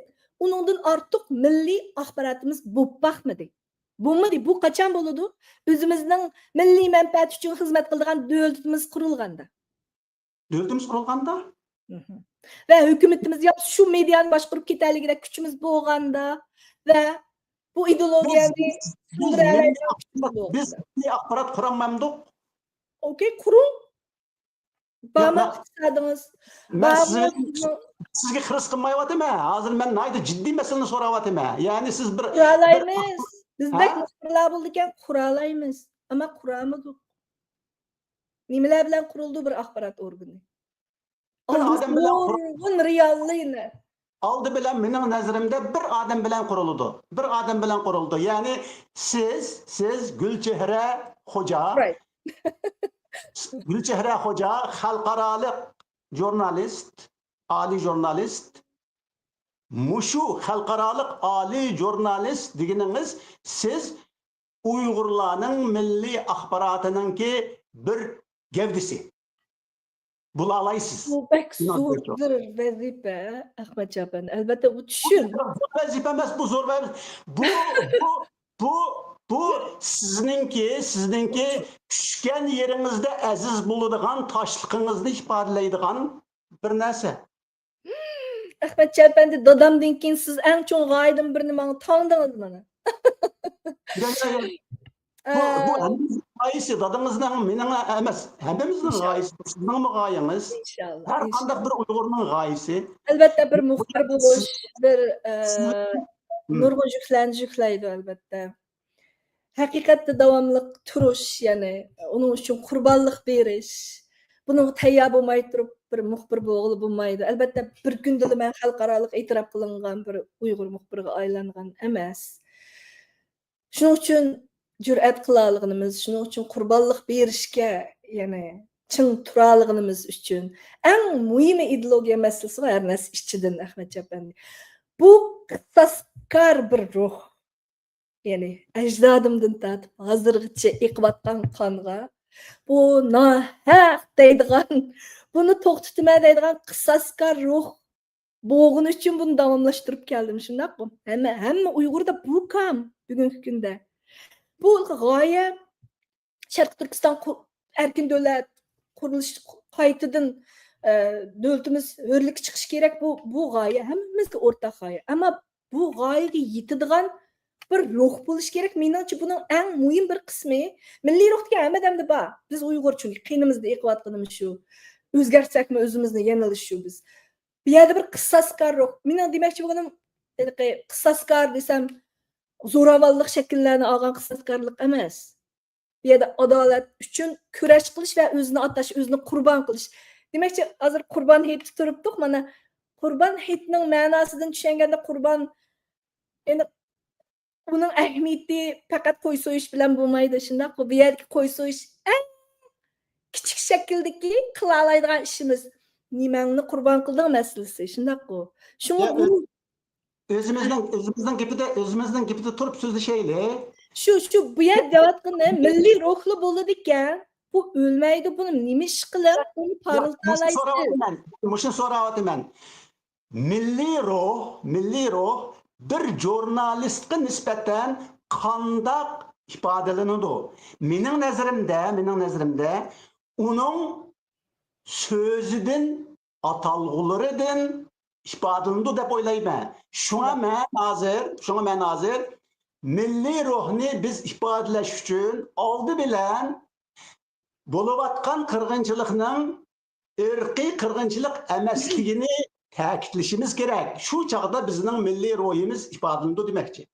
Uningdan ortiq milliy axborotimiz bo'lib baxmadi. Bo'lmadi. Bu qachon bo'ladi? O'zimizning milliy manfaat uchun xizmat qiladigan davlatimiz qurilganda. Davlatimiz qurilganda? Va hukumatimiz shu mediani boshqarib ketaligida kuchimiz bo'lganda va bu ideologiyani biz milliy axborot quramamdik. Okey, quring. Bama iqtisodimiz. Sizga xiris qilmayapman. Hozir men nayda jiddiy masalani so'rayapman. Ya'ni siz bir quralaymiz. Bizdek muxbirlar bo'ldi ekan, quralaymiz. Ammo quramidik. Nimalar bilan qurildi bir axborot organi? Odam bilan realligini. Oldi bilan mening nazarimda bir odam bilan qurildi. Ya'ni siz Gulchehra Xo'ja. Gulchehra Xo'ja xalqarалық jurnalist, oliy jurnalist. Mushu xalqarалық oliy jurnalist deganingiz siz Uyg'urlarning milliy axborotininki bir gavdisi. Bulalaysiz. Bu pek zo'rdir vazifa Ahmadjon. Albatta u tushun. Vazifa emas, bu zo'r vazifa. Bu sizningki tushgan yeringizda aziz bo'ladigan toshliqingizni ifodalaydigan bir narsa. Ahmadjon, dadamdan keyin siz eng cho'ng g'oyadan birini menga tondingiz mana. Bu g'oyasi dadamizning mening emas, hammamizning g'oyasi. Sizning g'oyangiz. İnşallah. Har qanday bir Uyg'urning g'oyasi. Albatta bir muxbir bo'lish, bir nurg'un yuklarni yuklaydi albatta. Haqiqatda davomli turish, ya'ni uning uchun qurbonlik berish. Buning tayyor bo'lmay turib bir muxbir bo'g'ili bo'lmaydi. Albatta bir kunda men xalqarалық e'tirof qilingan bir Uyg'ur muxbiriga aylangan emas. Shuning uchun jur'at qilaligimiz, shuning uchun qurbonlik berishga, ya'ni ching turaligimiz uchun eng muhim ideologiya masalasi har narsa ichidan Ahmadjon. Bu qissaskor bir ruh. Ya'ni ajdodimdan tortib hozirgacha eqiyotgan qonga bu nohaq deydigan, buni to'xtatma deydigan qissaskor ruh bo'g'ini uchun buni davomlashtirib keldim. Shundaqmi? Hamma Uyg'urda bu kam bugungi kunda. Bu g'oya Sharq Turkiston erkin davlat qurilish qaytadan davlatimiz hurlik chiqish kerak. Bu g'oya hammamizga o'rtaq g'oya. Ammo bu g'oyaga yetadigan bir ruh bo'lish kerak. Menimcha buning eng muhim bir qismi milliy ruhga hammadamda bor. Biz Uyg'ur chunki qinimizda eqiyotganimiz shu. O'zgartsakmi o'zimizni yanilish shu biz. Bu yerda bir qissaskor ruh. Mening demoqchi bo'lganim qissaskor desam zo'ravonlik shakllanib olgan qissaskorlik emas. Bu yerda adolat uchun kurash qilish va o'zini atash, o'zini qurbon qilish. Demakchi, hozir qurbon hayiti turibdik. Mana qurbon hayitining ma'nosidan tushunganda qurbon endi uning ahamiyati faqat qo'y so'yish bilan bo'lmaydi. Shundaq-ku bu yerda qo'y so'yish eng kichik shakldagi qila oladigan ishimiz. Nimangni qurbon qilding masalasi. Shundaq-ku. Shunga bu Özümüzden gipide turup sözleşeyle. Şu bu yer devatqın ne? Milli ruhlu boladı iken. Bu ölmeydi bunu nima ish qilib uni parıltalaysiz. Muşun soravatı ben. Milli ruh bir jurnalistga nisbeten kandak ifadelenidi. Mening nazarimda onun sözüdün atalgılarıdın ifadelenidi dep oylayman. Şuna men hazır milli ruhni biz ifadeleş üçün aldı bilen boluvatkan kırgınçılıkның irqiy qirg'inchilik emasligini ta'kidlashimiz kerak. Shu chog'da bizning milliy ruhimiz ifodalanadi demoqchi.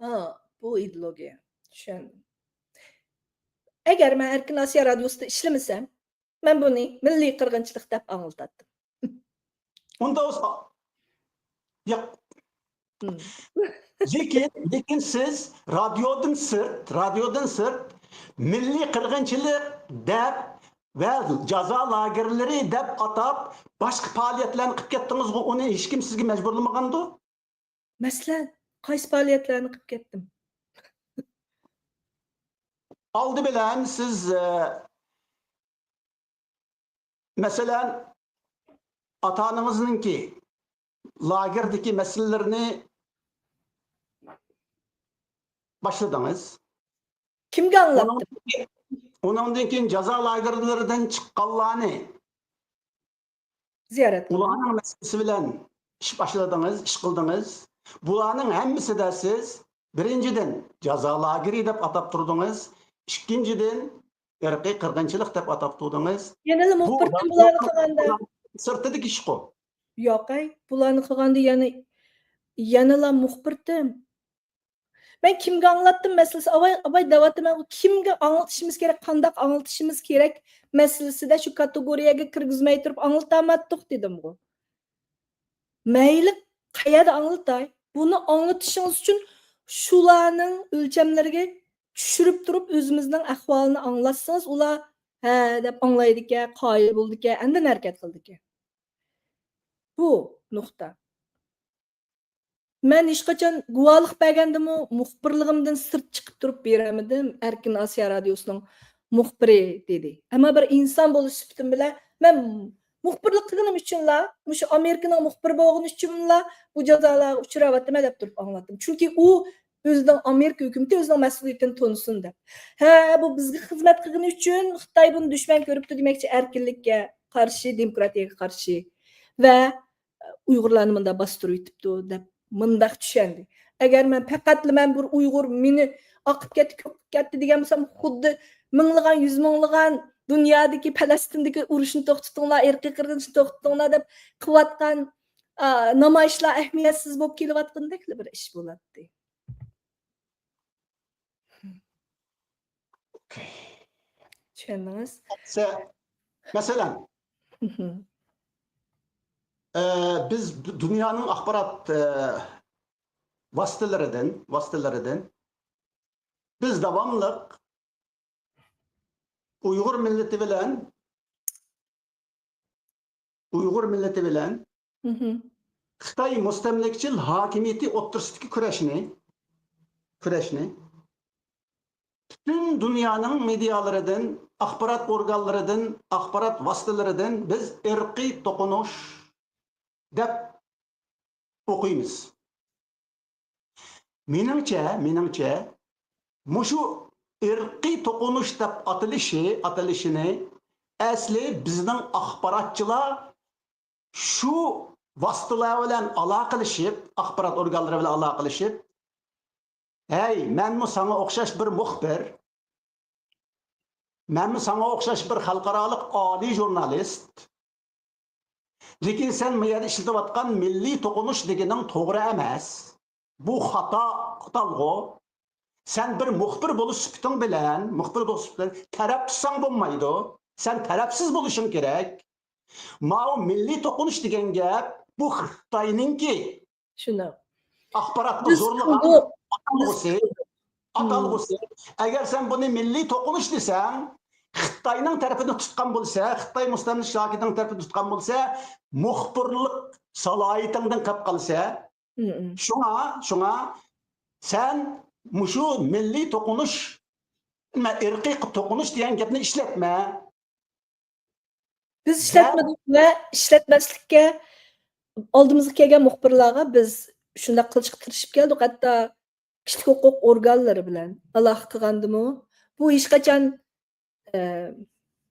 Ha, bu ideologiya. Tushundim. Agar men Erkin Osiyo radiosida ishlamasam, men buni milliy qirg'inchilik deb anglatardim. Unda yo'q. Lekin siz radyodan sırt milliy qirg'inchilik deb ve jaza lagerleri dep atab başka faaliyetlerini qilib ketdingiz, onu hech kim sizga majburlamagandı. Masalan, qaysi faoliyatlarni qilib ketdim? Aldı bilen siz mesela ata-onanızınki lagerdeki meselelerini başladınız. Kimga anlattım? Ondan keyin jaza lagerleridan chiqqanlarni Ziyorat qildim. ularning meselesi bilan ish boshladingiz, ish qildingiz. Bularning hammasida siz birinchidan jaza lageri deb atab turdingiz, ikkinchidan irqiy qirg'inchilik deb atab turdingiz. Yana muxbirdim bularni qilganda. Sirtidagi ish qo. Yo'q, bularni qilganda yana muxbirdim. Ben kimga anlattım meselesi, abay davatı ben kimga anlatışımız gerek, qandaq anlatışımız gerek meselesi de şu kategoriyaga kirgizmay turib anlatamatdık dedim bu. Mayli qayerda anlatay, bunu anlatışınız için şularning o'lchamlariga tushirib turib o'zimizning ahvolini anglatsangiz, ular ha deb anglaydi ekan, qoyil bo'ldi ekan, endi harakat qildi ekan. Bu nuqta. Men hech qachon guvohlik bergandimmi, muxbirligimdan sirt chiqib turib beramadim. Erkin Osiyo radiosining muxbiri dedi. Ammo bir inson bo'lish sifatim bilan men muxbirlik qilganim uchunla, o'sha Amerikaning muxbiri bo'lganim uchunla bu jazolarga uchrayapman deb turib anglatdim. Chunki u o'zining Amerika hukumati o'zining mas'uliyatini to'nisin deb. Ha, bu bizga xizmat qilgani uchun Xitoy buni dushman ko'ribdi demoqchi, erkinlikka qarshi, demokratiyaga qarshi va Uyg'urlarni bunda bostirib yutibdi deb mındaq düşendi. Eğer men faqatli men bir Uyg'ur meni oqib ketdi degan bo'lsam, xuddi minglagan, yuz minglagan dunyodagi Falastindagi urushni to'xtatinglar, irqiy qirg'inchilikni to'xtatinglar deb qilayotgan namoyishlar ahamiyatsiz bo'lib kelayotgandek bir ish bo'ladi. Tushundingiz? Mesela biz dünyanın axbarat vasıtalarından biz davamlıq Uyghur milleti bilen Xitay mustamlakçıl hakimiyeti o'ttirsidagi kurashni bütün dünyanın medyalarından, axbarat organlarından, axbarat vasıtalarından biz irqiy to'qinish deb o'qiymiz. Meningcha mushu irqiy to'qinish deb atilishini asli bizning axborotchilar shu vasıtalar bilan aloqalashib, axborot organlari bilan aloqalashib, hey, menmi sana o'xshash bir muxbir, menmi sana o'xshash bir xalqaroliq oliy jurnalist, lekin sen bu yerda ishlatayotgan milliy to'qinish deganing to'g'ri emas. Bu xato. Sen bir muxbir bo'lish sifating bilan, taraf tutsang bo'lmaydi. Sen tarafsiz bo'lishing kerak. Ma'u milliy to'qinish degan gap bu Xitoyningki. Shuni. Axborotni zo'rlagan atalg'usi. Agar sen buni milliy to'qinish desang, Xitoyning tarafini tutgan bo'lsa, Xitoy mustamlik shogidining tarafini tutgan bo'lsa, muxbirlik salohiyatingdan qolib qolsa, Şuna sen muşu milli tokunuş, irqiy tokunuş diyen gapni işletme. Biz işletmedik ve işletmeslikке oldimizga kelgan muxbirlarga biz shunday qilishga tirishib keldik. Hatto kishilik huquq organlari bilan aloqa qilgandimi, bu hech qachon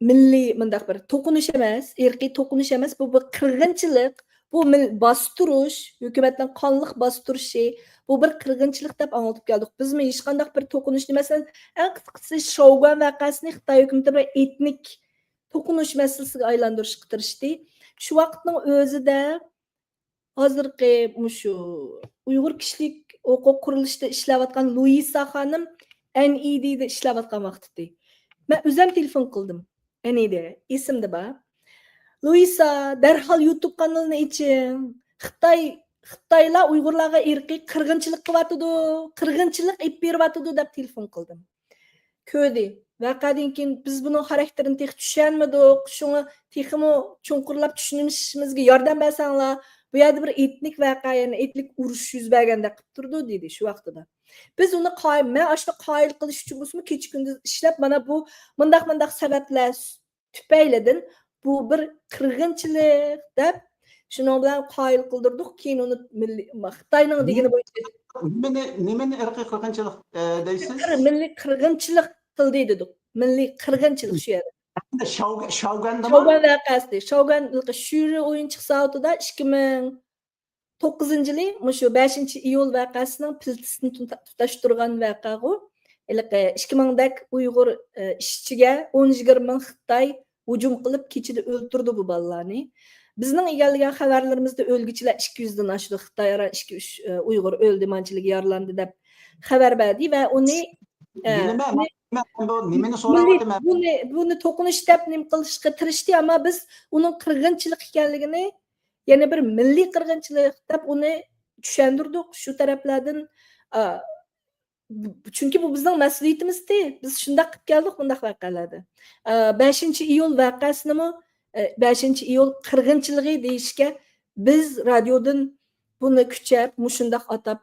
milliy mundaq bir to'qinish emas, irqiy to'qinish emas, bu bir qirg'inchilik, bu bostirish, hukumatning qonliq bostirishi, bu bir qirg'inchilik deb anglitib keldik. Bizmi hech qanday bir to'qinishni, masalan, eng qisqasi Shougan voqeasini Xitoy hukumati bir etnik to'qinish masalasiga aylantirishga tirishdi. Shu vaqtning o'zida hozirgi shu Uyg'ur kishilik huquq qurilishida ishlayotgan Luisa xonim NED'da ishlayotgan vaqtida men o'zim telefon qildim. NED esimda bor. Luisa darhol YouTube kanalini iching. Xitoylar Uyg'urlarga irqiy qirg'inchilik qilyotidi, qirg'inchilik olib beryotidi deb telefon qildim. Ko'rdi. Vaqadan keyin biz buning xarakterini tex tushunmadik. Shuni texmi chunqurlab tushunishimizga yordam bersanglar, bu yerda bir etnik voqea, ya'ni etnik urush yuz berganda qilib turdi dedi shu vaqtida. Biz uni men ashuni qoyil qilish uchun bo'lsa kecha kunduz ishlab mana bu mundaq sabablar tufaylidan bu bir qirg'inchilik deb shuning bilan qoyil qildirdik. Keyin uni Xitoyning degani bo'yicha nimani irqiy qirg'inchilik deysiz? Milliy qirg'inchilik qildi dedik. Milliy qirg'inchilik shu yerda. Shougan'da Shougan voqeasi. Shougan Shuri o'yinchiq zavodida 2009-yil shu 5-iyul voqeasining piltisini tutashtirgan voqea bu. 2000 dak Uyg'ur ishchiga 10-20 ming Xitoy hujum qilib kechida o'ldirdi bu bolalarni. Bizning egallagan xabarlarimizda o'lgichilar 200 dan oshdi. Xitoy ara 2-3 Uyg'ur o'ldi, manchilik yaralandi deb xabar berdi va uni nimani so'rayapman? Buni to'qinish deb nim qilishga tirishdi, ammo biz uning qirg'inchilik ekanligini, yana bir milliy qirg'inchilik deb uni tushuntirdik shu taraflardan. Chunki bu bizning mas'uliyatimizda. Biz shunday qilib keldik bundaq voqealarda. 5-iyul voqeasini 5-iyul qirg'inchiligi deyishga biz radiodan buni kuchab, mushundaq atab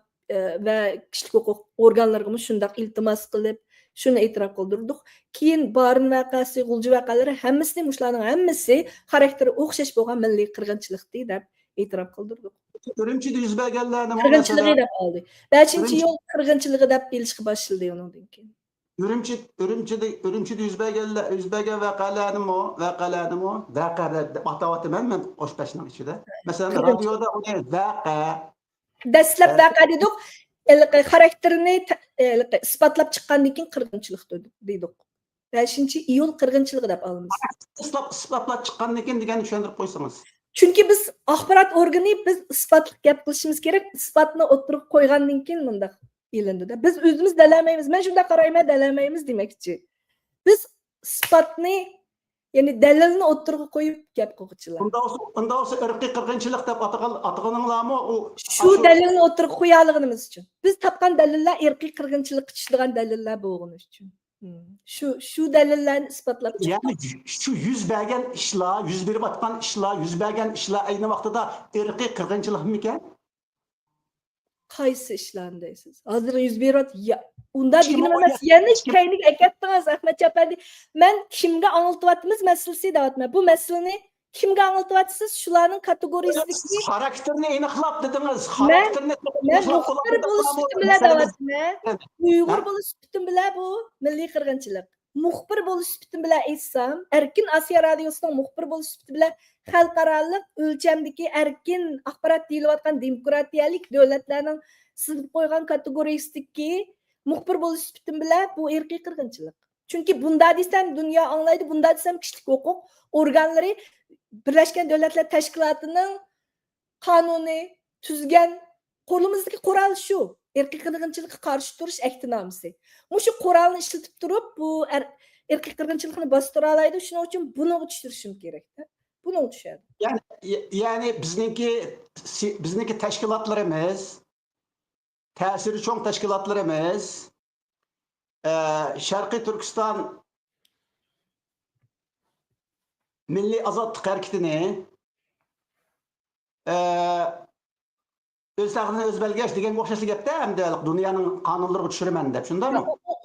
va kishilik huquq organlariga shundaq iltimos qilib, shuni e'tirof qildirdik. Keyin Barin voqeasi, G'ulji voqealari hammasini, mushlarning hammasi xarakteri o'xshash bo'lgan milliy qirg'inchilikdi deb e'tirof qildirdik. Urumchida yuz berganlarni qirg'inchiligi deb oldi. 5-iyul qirg'inchiligi deb kelishga boshladi undan keyin. Urumchida yuz bergan voqealarni atayotiman men oshpashning ichida. Masalan, radioda uni dastlab voqea dedik, xarakterini isbotlab chiqqandan keyin qirg'inchilik dedik. 5-iyul qirg'inchiligi deb olamiz. Isbotlab chiqqandan keyin deganni tushuntirib qo'ysangiz. Chunki biz axborot organi, biz isbotli gap qilishimiz kerak. Isbotni o'tirib qo'ygandan keyin bundaq elindida. Biz o'zimiz dalamaymiz. Men shunday qarayman, dalamaymiz demoqchi. Biz isbotni, ya'ni dalilni o'tirib qo'yib gap qiluvchilar. Unda olsa irqiy qirg'inchilik deb ataqaninglarmi? Shu dalilni o'tirib qo'yganligimiz uchun. Biz topgan dalillar irqiy qirg'inchilik qilishdigan dalillar bo'lgani uchun. Shu dalillarni isbotlab chiqdik. Ya'ni shu yuz bergan ishlar, yuz berayotgan ishlar, yuz bergan ishlar ayni vaqtida irqiy qirg'inchilikmikan? Qaysi ishlarni deysiz? Hozir yuz beryapti. Unda degan emas. Yana kaynik aytdingiz Ahmad Chapadi. Men kimga anglitayapmiz masalasi deyapman. Bu masalani kimga anglitayapsiz? Shularning kategoriyasidagi xarakterni aniqlab dedingiz. Xarakterni muxbir bo'lish bilan deyapman. Uyg'ur bo'lish bilan bu milliy qirg'inchilik. Muxbir bo'lish bilan aytsam, Erkin Osiyo radiosining muxbir bo'lish bilan xalqarалық o'lchamdagi erkin axborot deyilayotgan demokratiyalik davlatlarning sizib qo'ygan kategoriyasidagi muxbir bo'lish bilan bu irqiy qirg'inchilik. Chunki bunda desam dunyo anglaydi, bunda desam kishilik huquq organlari Birlashgan Davlatlar Tashkilotining qonuni tuzgan qo'limizdagi qurol shu. Irqiy qirg'inchilikka qarshi turish aktinomisi. Shu qurolni ishlatib turib, bu irqiy qirg'inchilikni bostira oladi. Shuning uchun buni tushunishim kerak. Buni tushunadi. Ya'ni bizniki tashkilotlarimiz, ta'siri cho'ng tashkilotlarimiz, Sharqiy Turkiston Milliy ozodlik harakatini Öz taqdirini öz belgeç degan o'xshashli gapda hamda dunyoning qonunlariga tushiraman deb, shundaymi?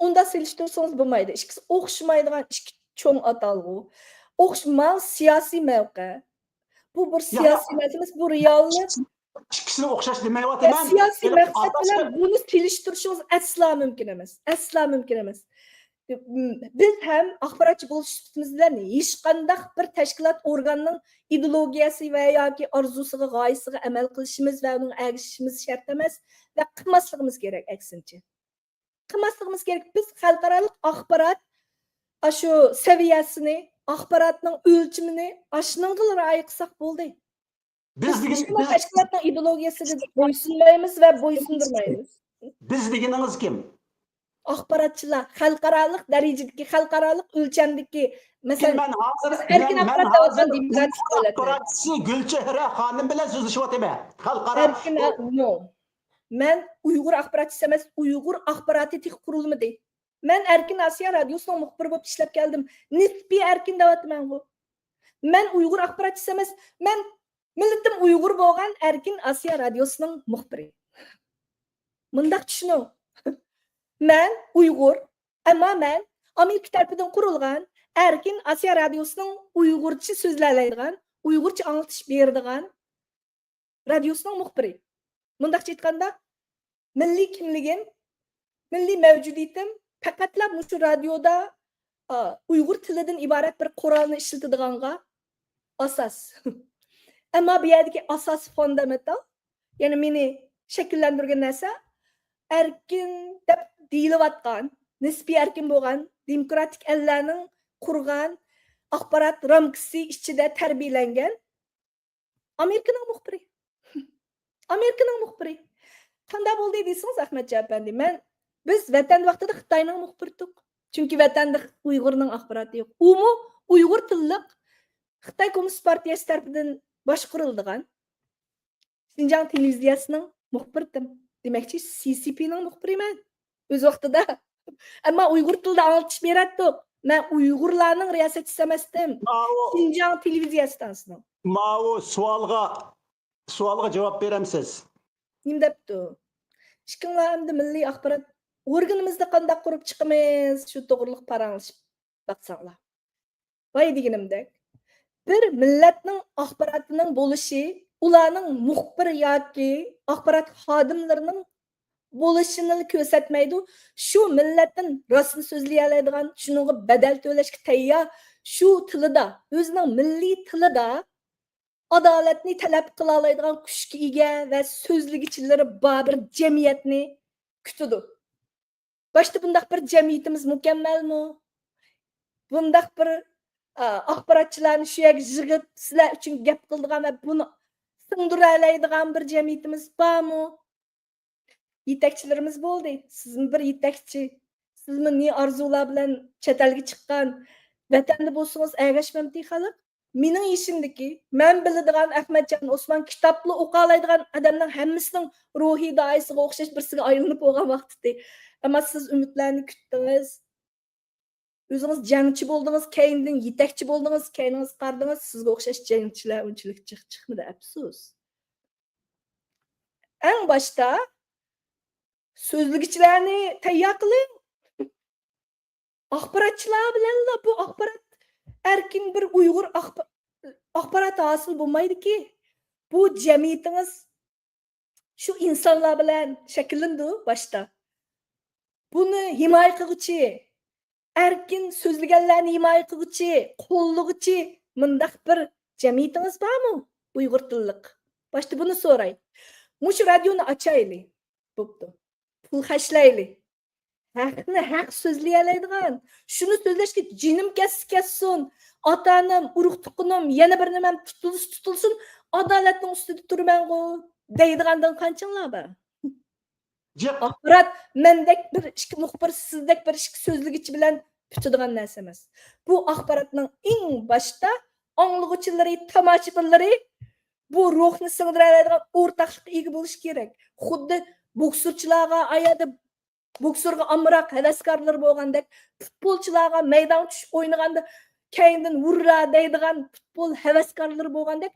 Unda selishtirsangiz bo'lmaydi. Ikkisi o'xshamaydigan ikki cho'ng atalg'u. O'xshamal siyosiy mavqe. Bu bir siyosiy emas, bu reallik. Ikkisini o'xshash demayapman. Siyosiy maqsad bilan buni selishtirishingiz asla mumkin emas. Asla mumkin emas. Biz ham axborotchi bo'lishimiz bilan hech qanday bir tashkilot organning ideologiyasi va yoki orzusiga, g'oyasiga amal qilishimiz va uning ergishishimiz shart emas va qilmasligimiz kerak aksincha. Qilmasligimiz kerak. Biz xalqaro axborot shu saviyasini, axborotning o'lchimini ashunga rioya qilsak bo'ldi. Biz tashkilotning ideologiyasiga bo'ysunmaymiz va bo'ysundirmaymiz. Biz deganimiz kim? Axborotchilar xalqaro darajadagi, xalqaro o'lchamdagi, masalan, men hozir axborotchi Gulchehra xonim bilan so'zlashyapman. Xalqaro men Uyg'ur axborotchisi emas, Uyg'ur axborot qurulmadi. Men Erkin Osiyo radiosining muxbiri bo'lib ishlab keldim. Nisbiy erkin deyapman bu. Men Uyg'ur axborotchisi emas, men millatim Uyg'ur bo'lgan Erkin Osiyo radiosining muxbiri. Mundaq tushuning. Men Uyg'ur, ammo men Amerika tarafidan qurilgan Erkin Osiyo radiosining Uyg'urcha so'zlaydigan, Uyg'urcha anglatish beradigan radiosining muxbiri. Mundaqcha aytganda, milliy kimligim, milliy mavjudiyatim faqatla shu radioda Uyg'ur tilidan iborat bir qurolni ishlatidiganga asos. Ammo bu yerdagi asos fundamental, ya'ni meni shakllantirgan narsa erkin deb deyilayotgan, nisbiy erkin bo'lgan, demokratik ellarning qurgan axborot ramkasi ichida tarbiyalangan Amerikaning muxbiri. Amerikaning muxbiri. Qanday bo'ldi deysiz Ahmadjon apandi? Biz vatan vaqtida Xitoyning muxbiridik. Chunki vatanda Uyg'urning axboroti yo'q. Umi Uyg'ur tilliq Xitoy Kommunist partiyasi tomonidan boshqarilgan Xinjiang televiziyasining muxbiridim. Demakchi CCPning muxbiriman. O'z vaqtida. Ammo Uyg'ur tilida anglatish berardik. Men Uyg'urlarning riyosatchisi emasdim. Xinjiang televiziyasidan. Mao savolga javob beramsiz. Nim debdi? Ishqinglarni milliy axborot organimizda qanday qurib chiqamiz, shu to'g'riliq paranglashib baqsanglar. Voy deganimdek, bir millatning axborotining bo'lishi, ularning muxbir yoki axborot xodimlarining bo'lishini ko'rsatmaydi. Shu millatning rostini so'zlay oladigan, shunga badal to'lashga tayyor, shu tilida, o'zining milliy tilida adolatni talab qila oladigan kuchga ega va so'zligichlari bor bir jamiyatni kutadi. Boshda bundaq bir jamiyatimiz mukammalmi? Bundaq bir axborotchilarni shu yerga yig'ib sizlar uchun gap qiladigan va buni singdira oladigan bir jamiyatimiz bormi? Yetakchilarimiz bo'ldi. Sizmi bir yetakchi? Sizmi ne orzular bilan chet elga chiqqan? Vatanda bo'lsangiz ergashmamdi xalq. Mening ishimdiki, men biladigan Ahmadjon Osmon kitobni o'qiy oladigan odamning hammasining ruhiy doirasiga o'xshash birsiga aylanib bo'lgan vaqtida. Ammo siz umidlarni kutdingiz. O'zingiz jangchi bo'ldingiz, keyindan yetakchi bo'ldingiz, keyingiz qardingiz, sizga o'xshash jangchilar unchalik chiqmadi, afsus. Eng boshda so'zligichlarni tayyor qiling. Axborotchilar bilan bu axborot erkin bir Uyg'ur axborot hosil bo'lmaydi-ki. Bu jamiyatingiz shu insonlar bilan shakllandi boshda. Buni himoya qiluvchi, erkin so'zlaganlarni himoya qiluvchi, qo'llovchi mundaq bir jamiyatingiz bormi? Uyg'ur tilliq. Boshda buni so'ray. Mush radioni ochaylik. Bo'pti. Pul xashlaylik. Haqni haq so'zlay oladigan, shuni so'zlashga jinim kessin, otanim, urug' tuqqanim, yana bir nimam tutilsin, adolatning ustida turman-ku deydigandan qanchalar bor? Axborot mendek bir ikki muxbir, sizdek bir ikki so'zligichi bilan tutadigan narsa emas. Bu axborotning eng boshda anglag'uvchilari, tomoshabinlari bu ruhni singdira oladigan o'rtaqlik ega bo'lish kerak. Xuddi boksurchilarga ayada boksurga amroq havaskorlar bo'lgandek, futbolchilarga maydon tushib o'ynaganda keyindan urra deydigan futbol havaskorlari bo'lgandek,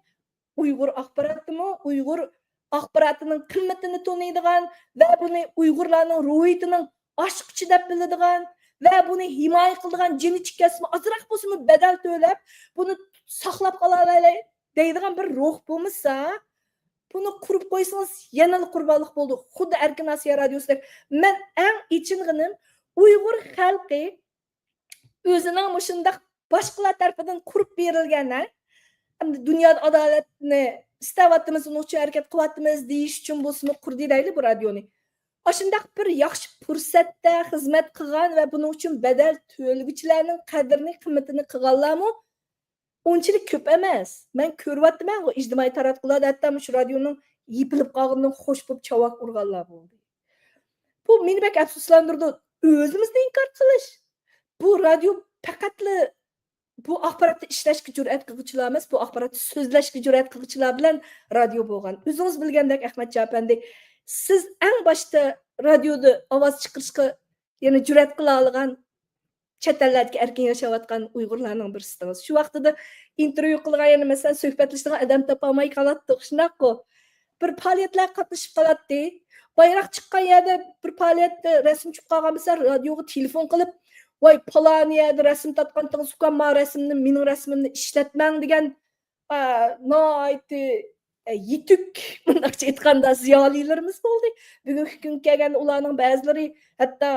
Uyg'ur axborotimi, Uyg'ur axborotning qimmatini tanıydigan va buni Uyg'urlarning ruhiyatining oshqchi deb biladigan va buni himoya qiladigan jinichi kasmi azroq bo'lsa badal to'lab buni saqlab qola olaylik deydigan bir ruh bo'lmasa bunu qurib qo'ysangiz yana qurbonlik bo'ldi. Xuddi Erkin Osiyo radiosidek. Men eng ichinginim Uyg'ur xalqi o'zining mushundaq boshqalar tarafidan qurib berilgan, dunyoda adolatni istavatimiz, uni uchun harakat qilyapmiz deyish uchun bo'lsin qurdi deyli bu radioni. Oshundaq bir yaxshi fursatda xizmat qilgan va buning uchun badal to'lguvchilarning qadrini, qimmatini qilganlarmi unchalik ko'p emas. Men ko'ryapman o ijtimoiy taratqularda hatto shu radioning yipilib qolganidan xo'sh bo'lib chavoq urganlar bo'ldi. Bu meni bek afsuslantirdi. O'zimizni inkor qilish. Bu radio faqatli bu axborotni ishlashga jur'at qiluvchilar emas, bu axborotni so'zlashga jur'at qiluvchilar bilan radio bo'lgan. O'zingiz bilgandek Ahmadjon apandi, siz eng boshda radioda ovoz chiqarishga yana jur'at qila olgan chet ellardagi erkin yashayotgan Uyg'urlarning birisiniz. Shu vaqtida intervyu qilgan, yana masalan suhbatlashadigan odam topolmay qolatdik. Shunaqo bir faoliyatlar qatnashib qolatdi. Bayroq chiqqan yerda bir faoliyatda rasm chiqib qolgan bo'lsa, radioga telefon qilib, "Voy, falon yerda rasm tatqandingiz, ma rasmni, mening rasmimni ishlatmang" degan noiti yetuk bunaqcha aytganda ziyolilarimiz bo'ldi. Bugungi kun kelgan ularning ba'zilari hatto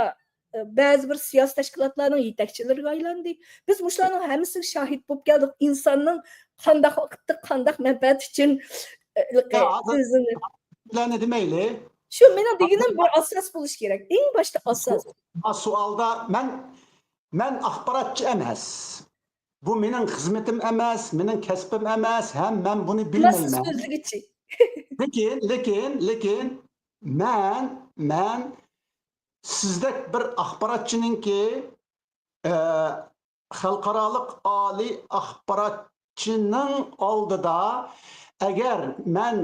ba'zi bir siyosiy tashkilotlarning yetakchilariga aylandi. Biz mushlarning hammasiga shohid bo'lib keldik. Insonning qanday vaqtda qanday manfaat uchun o'zini Ne demeyli? shu mening deganim bir asos bo'lish kerak. Eng boshda asos. Sualda men axborotchi emas. Bu mening xizmetim emas, mening kasbim emas, ham men buni bilmayman. So'zligichi. Lekin men sizdek bir axborotchininki xalqaroliq oliy axborotchining oldida agar men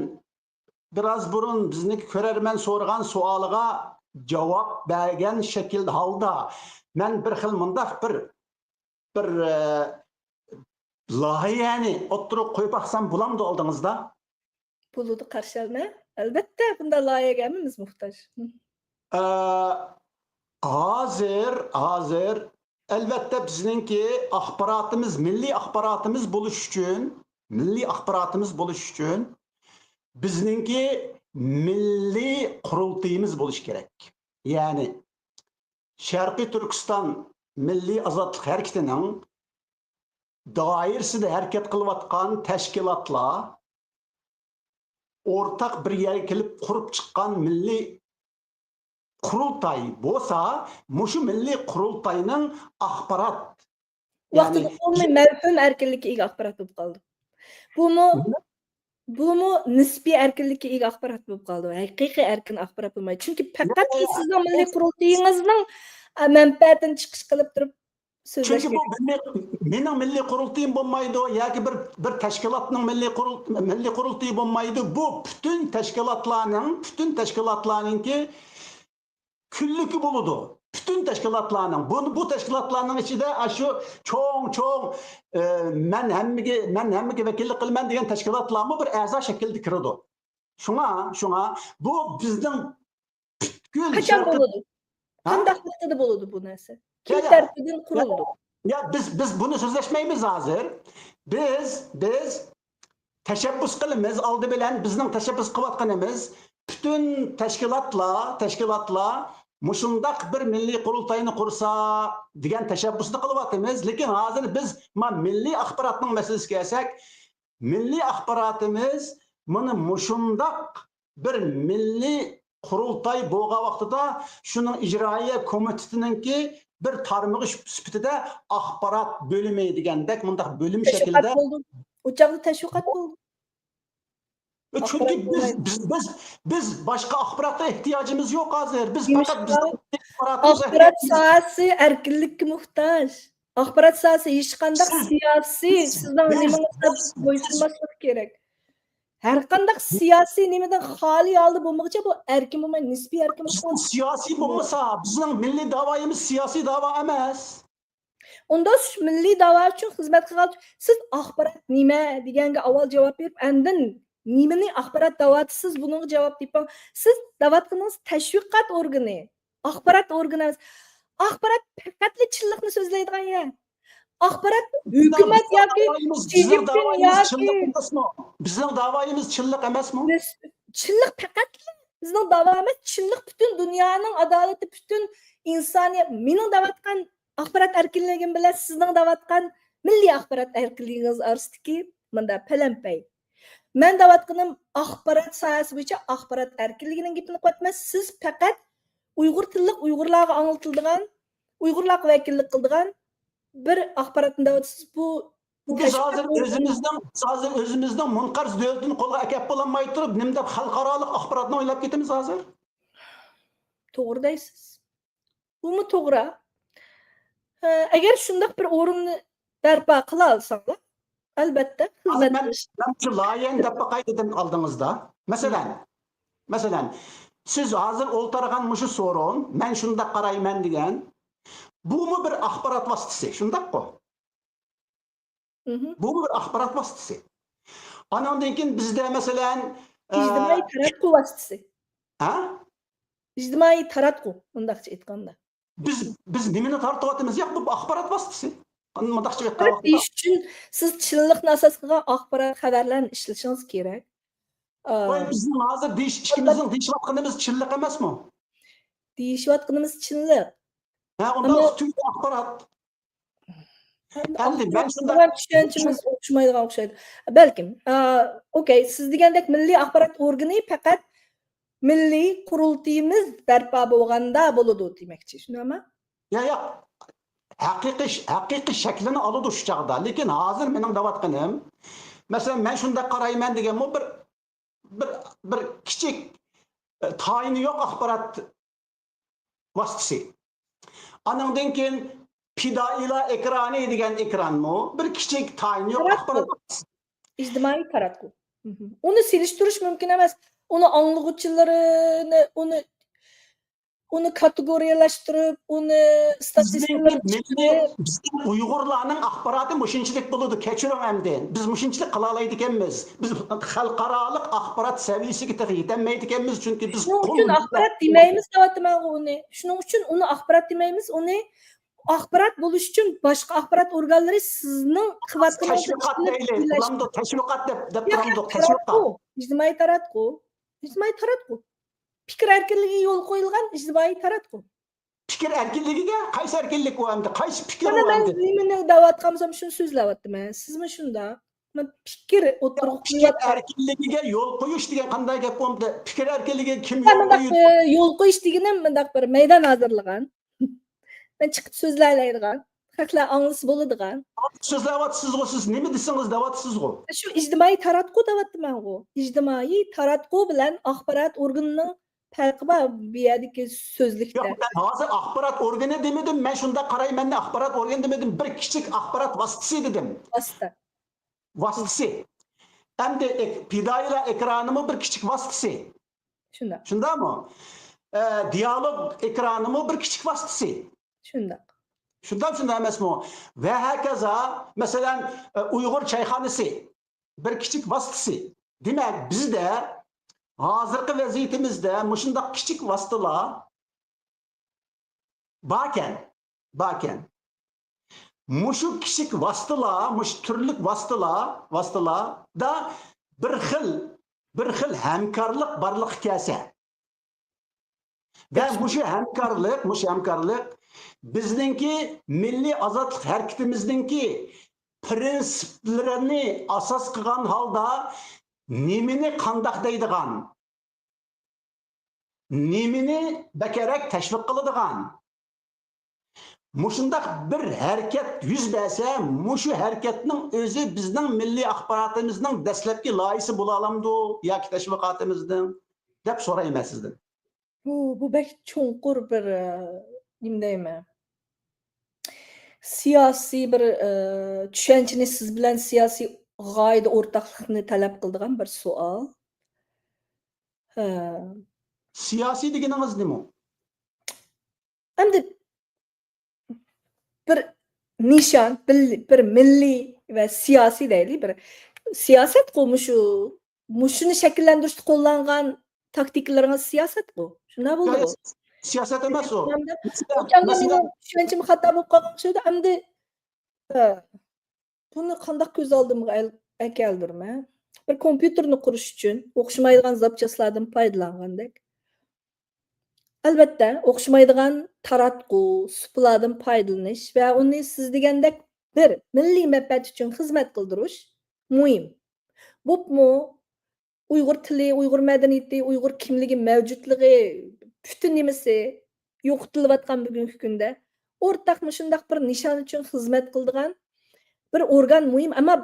biraz burun bizniki ko'rarman so'ragan savoliga javob bergan shakl holda men bir xil mundaq bir lohiyani o'ttirib qo'yib baqsam bo'lamdi oldingizda? Bo'ludi, qarshi olma. Albatta bunday loyihaga hammamiz muhtoj. Hozir albatta bizningki axborotimiz, milliy axborotimiz bo'lish uchun bizningki milliy qurultayimiz bo'lish kerak. Ya'ni Sharqiy Turkiston Milliy Ozodlik harakatining doirasida harakat qilayotgan tashkilotlar o'rtaq bir yerga kelib qurib chiqqan milliy qurultay bo'lsa, mushu milliy qurultayning axborot vaqtida umumiy mavhum erkinlikka ega axborot bo'lib qoldi. Bumu nisbiy erkinlikka ega axborot bo'lib qoldi. Haqiqiy erkin axborot bo'lmaydi. Chunki faqat sizning milliy qurultayingizning manfaatini chiqish qilib turib so'zlash kerak. Chunki mening milliy qurultayim bo'lmaydi yoki bir tashkilotning milliy qurultayi bo'lmaydi. Bu butun tashkilotlarningki kunligi bo'ladi. Bütün teşkilatlarning bu teşkilatlarning ichida shu cho'ng men hammaga vakillik qilman degan teşkilatlarmi bir a'zo shaklda kiradi. Shunga bu bizning qachon bo'ladi? Qanday vaqtida bo'ladi bu narsa? Kim tarafidan qurildi? Ya biz bunu so'zlashmaymiz hozir. Biz tashabbus qilamiz, oldi bilan bizning tashabbus qilayotganimiz bütün teşkilatlar mushundaq bir milliy qurultayni qursa degan tashabbusni qilyapmiz. Lekin hozir biz milliy axborotning masalasiga kelsak, milliy axborotimiz mana mushundaq bir milliy qurultay bo'lgan vaqtida shuning ijroiya komitetiningki bir tarmog'i sifatida axborot bo'limi degandek mundaq bo'lim shaklida o'chaqda tashviqot bo'ldi. Çünkü biz başka axborotga ehtiyojimiz yo'q hozir. Biz faqat axborot sohasi erkinlikka muhtoj. Axborot sohasi hech qanday siyosiy sizdan nimaga bo'ysunmaslik kerak. Har qanday siyosiy nimadan xoli holda bo'lmoqcha bu erkin bo'lmay nisbiy erkin bo'lmoqchi. Siyosiy bo'lmasa bizning milliy da'voyimiz siyosiy da'vo emas. Unda milliy da'vo uchun xizmat qilgan siz axborot nima deganga avval javob berib, andin Nimani axborot da'vatsiz bunga javob deyman. Siz da'vatqingiz tashviqot organi, axborot organi emas. Axborot faqat chinlikni so'zlaydigan yer. Axborot hukumat yoki Bizning Putin davoyimiz chinlik yoki emasmi? Bizning davoyimiz chinlik emasmi? chinlik faqat bizning da'vomiz chinlik butun dunyoning adolati, butun insoniyat. Mening da'vatgan axborot erkinligim bilan sizning da'vatgan milliy axborot erkinligingiz orasidagi bunda palampay. Men da'vatganim axborot sohasi bo'yicha axborot erkinligining gapini qilyapman. Siz faqat Uyg'ur tillik Uyg'urlarga anglitiladigan, Uyg'urlarga vakillik qiladigan bir axborotni da'vatsiz bu Biz hozir o'zimizning munqarz davlatini qo'lga akab bo'lolmay turib, nimda xalqaroliq axborotni o'ylab ketamiz hozir? to'g'ri deysiz. Bumi to'g'ri. Agar shunday bir o'rinni barpo qila olsanglar, albatta Hozir xizmat men shu loyihani deb baqay dedim oldingizda. Masalan, siz hozir o'ltirgan mushu so'ron, men shunda qarayman degan, bumi bir axborot vositasi, shundaqmi? Bu bir axborot vositasi. Anandan keyin bizda masalan ijtimoiy taratquv vositasi. ha? Ijtimoiy taratquv, undaqcha aytganda. Biz nimani tortyapmiz? Yo'q, bu axborot vositasi. Mundaqcha Axborot deyish uchun siz chinlikni asos qilgan axborot xabarlarni ishlashingiz kerak. Voy, bizning hozir ishimizning deyishayotganimiz chinlik emasmi? Deyishayotganimiz chinlik. Ha, unda tuyuq axborot. Endi men shunda tushunchimiz o'xshamaydigan o'xshaydi. Balkim, okey, siz degandek milliy axborot organi faqat milliy qurultiyimiz barpo bo'lganda bo'ladi demoqchi, shundaymi? Ya, haqiqiy shaklini oladi shu chaqda. Lekin hozir mening da'vatqinim, masalan, men shunda qarayman degan bir kichik tayini yo'q axborot vositasi. Anandan keyin Pidaila ekrani degan ekranmi? Bir kichik tayini yo'q axborot vositasi. İjtimoiy taratquv. Uni selishtirish mumkin emas. Uni anglag'uvchilarini, uni kategoriyalashtirib, uni statistikalarga bizning Uyg'urlarning axboroti mushunchalik bo'ladi. Kechiring endi. Biz mushunchalik qila olmaydi ekanmiz. Biz xalqaroliq axborot saviyasiga yetolmaydi ekanmiz, chunki biz shuning uchun axborot demaymiz, deyapman uni. Shuning uchun uni axborot demaymiz, uni axborot bo'lish uchun boshqa axborot organlari sizning tashviqot deylik. Bularni tashviqot deb turamdi, tashviqot. Ijtimoiy taratquv. Ijtimoiy taratquv. Fikr erkinligiga yo'l qo'yilgan ijtimoiy taratquv. Fikr erkinligiga qaysi erkinlik u endi? Qaysi fikr u Men endi? nimani da'vatqamsam shuni so'zlayapman. Sizmi shunda? Men fikr o'tirib Fikr erkinligiga yo'l qo'yish degan qanday gap bo'ldi? Fikr erkinligiga kim yo'l qo'yadi? yo'l qo'yish degani mundaq bir maydon hozirlagan. Men chiqib so'zlaydigan, xalqlar anglasa bo'ladigan. So'zlayapsizg'u, siz nima desangiz deyapsizg'u. Shu ijtimoiy taratquv deyapman-ku. Ijtimoiy taratquv bilan axborot organining farqi bor bu yerdagi so'zlikda. Yo'q, men hozir axborot organi demadim, men shunda qarayman, axborot organi demadim, bir kichik axborot vositasi dedim. Vositasi. Endi Pidaila ekranimi bir kichik vositasi. Shunda. Shundami? Dialog ekranimi bir kichik vositasi. Shunda. Shunda emasmi? Va hokazo, masalan, Uyg'ur choyxonasi bir kichik vositasi. Demak, bizda hozirgi vaziyatimizda mushundoq kichik vositalar barkan. Mushu kichik vositalar, mush turli vositalarda bir xil hamkorlik borliq kelsa. Va mushu hamkorlik bizningki milliy ozodlik harakatimizningki prinsiplarini asos qilgan holda nimani qandoq deydigan, nimani bakarak tashviq qiladigan. Mushundaq bir harakat yuz bersa, mushu harakatning o'zi bizning milliy axborotimizning dastlabki loyihasi bo'la olamdi yoki tashviqotimizning deb so'rayman sizdan. Bu bek cho'nqur bir nima deyman? Siyosiy bir tushunchani siz bilan siyosiy g'oyada o'rtoqlikni talab qiladigan bir savol. Siyosiy deganingiz nima? Endi bir nishon, bir milliy va siyosiy deylik, bir siyosat qo'mishu Muşunu şekillendirishda qo'llangan taktikalarınız siyaset bu. Shunday bo'ldi bu. Siyaset emas o. O'shanda Mesela mening tushunchim xato bo'lib qolgan o'xshaydi. Endi buni qanday ko'z oldimga keldirma. Bir kompyuterni qurish uchun o'xshamaydigan zapchastlardan foydalangandek. Albatta, o'xshamaydigan taratqu, suplardan foydalanish va uni siz degandek bir milliy manfaat uchun xizmat qildirish muhim. Bo'pmi? Uyg'ur tili, Uyg'ur madaniyati, Uyg'ur kimligi mavjudligi butun nimasi yo'qotilayotgan bugungi kunda o'rtaqmi shundoq bir nishon uchun xizmat qiladigan bir organ muhim, ammo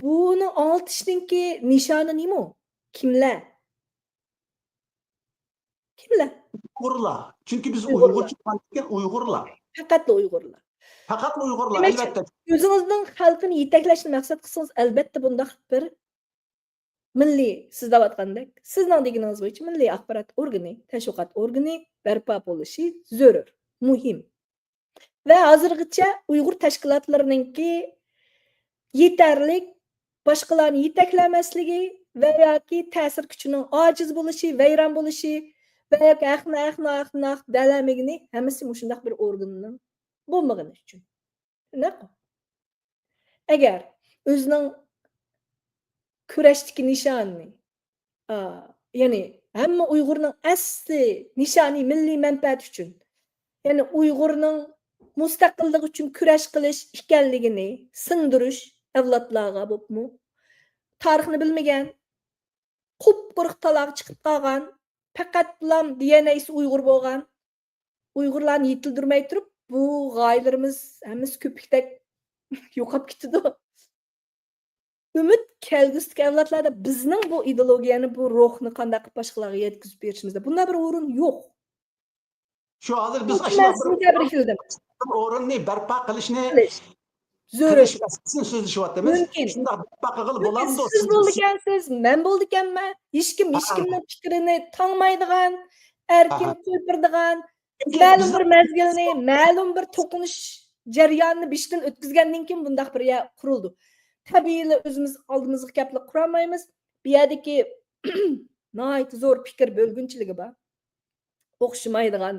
buni oltishningki nishoni nima? Kimlar? Kimlar? Uyg'urlar. Çünkü biz Uyg'urlar. Uyg'urcha konuşurken Uyg'urlar. Faqat Uyg'urlar. Fakat Uyg'urlar Demek elbette. o'zingizning xalqini yetaklashni maqsad qilsangiz, albatta bundaq bir milliy siz deyotgandek, sizning deganingiz bo'yicha milliy axborot organi, tashviqot organi barpo bo'lishi zarur, muhim. Va hozirgacha Uyg'ur tashkilotlarininki yetarlik boshqalarni yetaklamasligi va yoki ta'sir kuchining ojiz bo'lishi, vayron bo'lishi va yoki aqna dalamigini hammasi shundoq bir organning bo'lmagani uchun. Naqo? Agar o'zining kurashdagi nishonni, ya'ni hamma Uyg'urning asli nishoni milliy manfaat uchun, ya'ni Uyg'urning mustaqillik uchun kurash qilish ekanligini singdirish avlodlarga bo'pmi? Tarixni bilmagan, qup-quruq taloq chiqib qolgan, faqat bilan DNA'si Uyg'ur bo'lgan Uyg'urlarni yetildirmay turib, bu g'oyalarimiz hammasi ko'pikdek yo'qolib ketdi. Ümid kelgusidagi avlodlarda bizning bu ideologiyani, bu ruhni qanday qilib boshqalarga yetkazib berishimizda bunday bir o'rin yo'q. Şu hazır biz Ben sizni tabriklaydim. o'rinni barpo qilishni Zo'r. so'zlashyapmiz. Mumkin. Shunday barpo qilib bo'ladimi? Siz bo'lgansiz, men bo'ldikanman. Hech kim hech kimning fikrini tangmaydigan, erkin ko'pirdigan, ma'lum bir mezgilni, ma'lum bir to'qinish jarayonini bishdan o'tkazgandan keyin bunday bir qurildi. Tabiiyli o'zimiz oldimizga gaplar qurolmaymiz. Bu yerdagi nihoyat zo'r fikr bo'lgunchiligi bor. O'xshamaydigan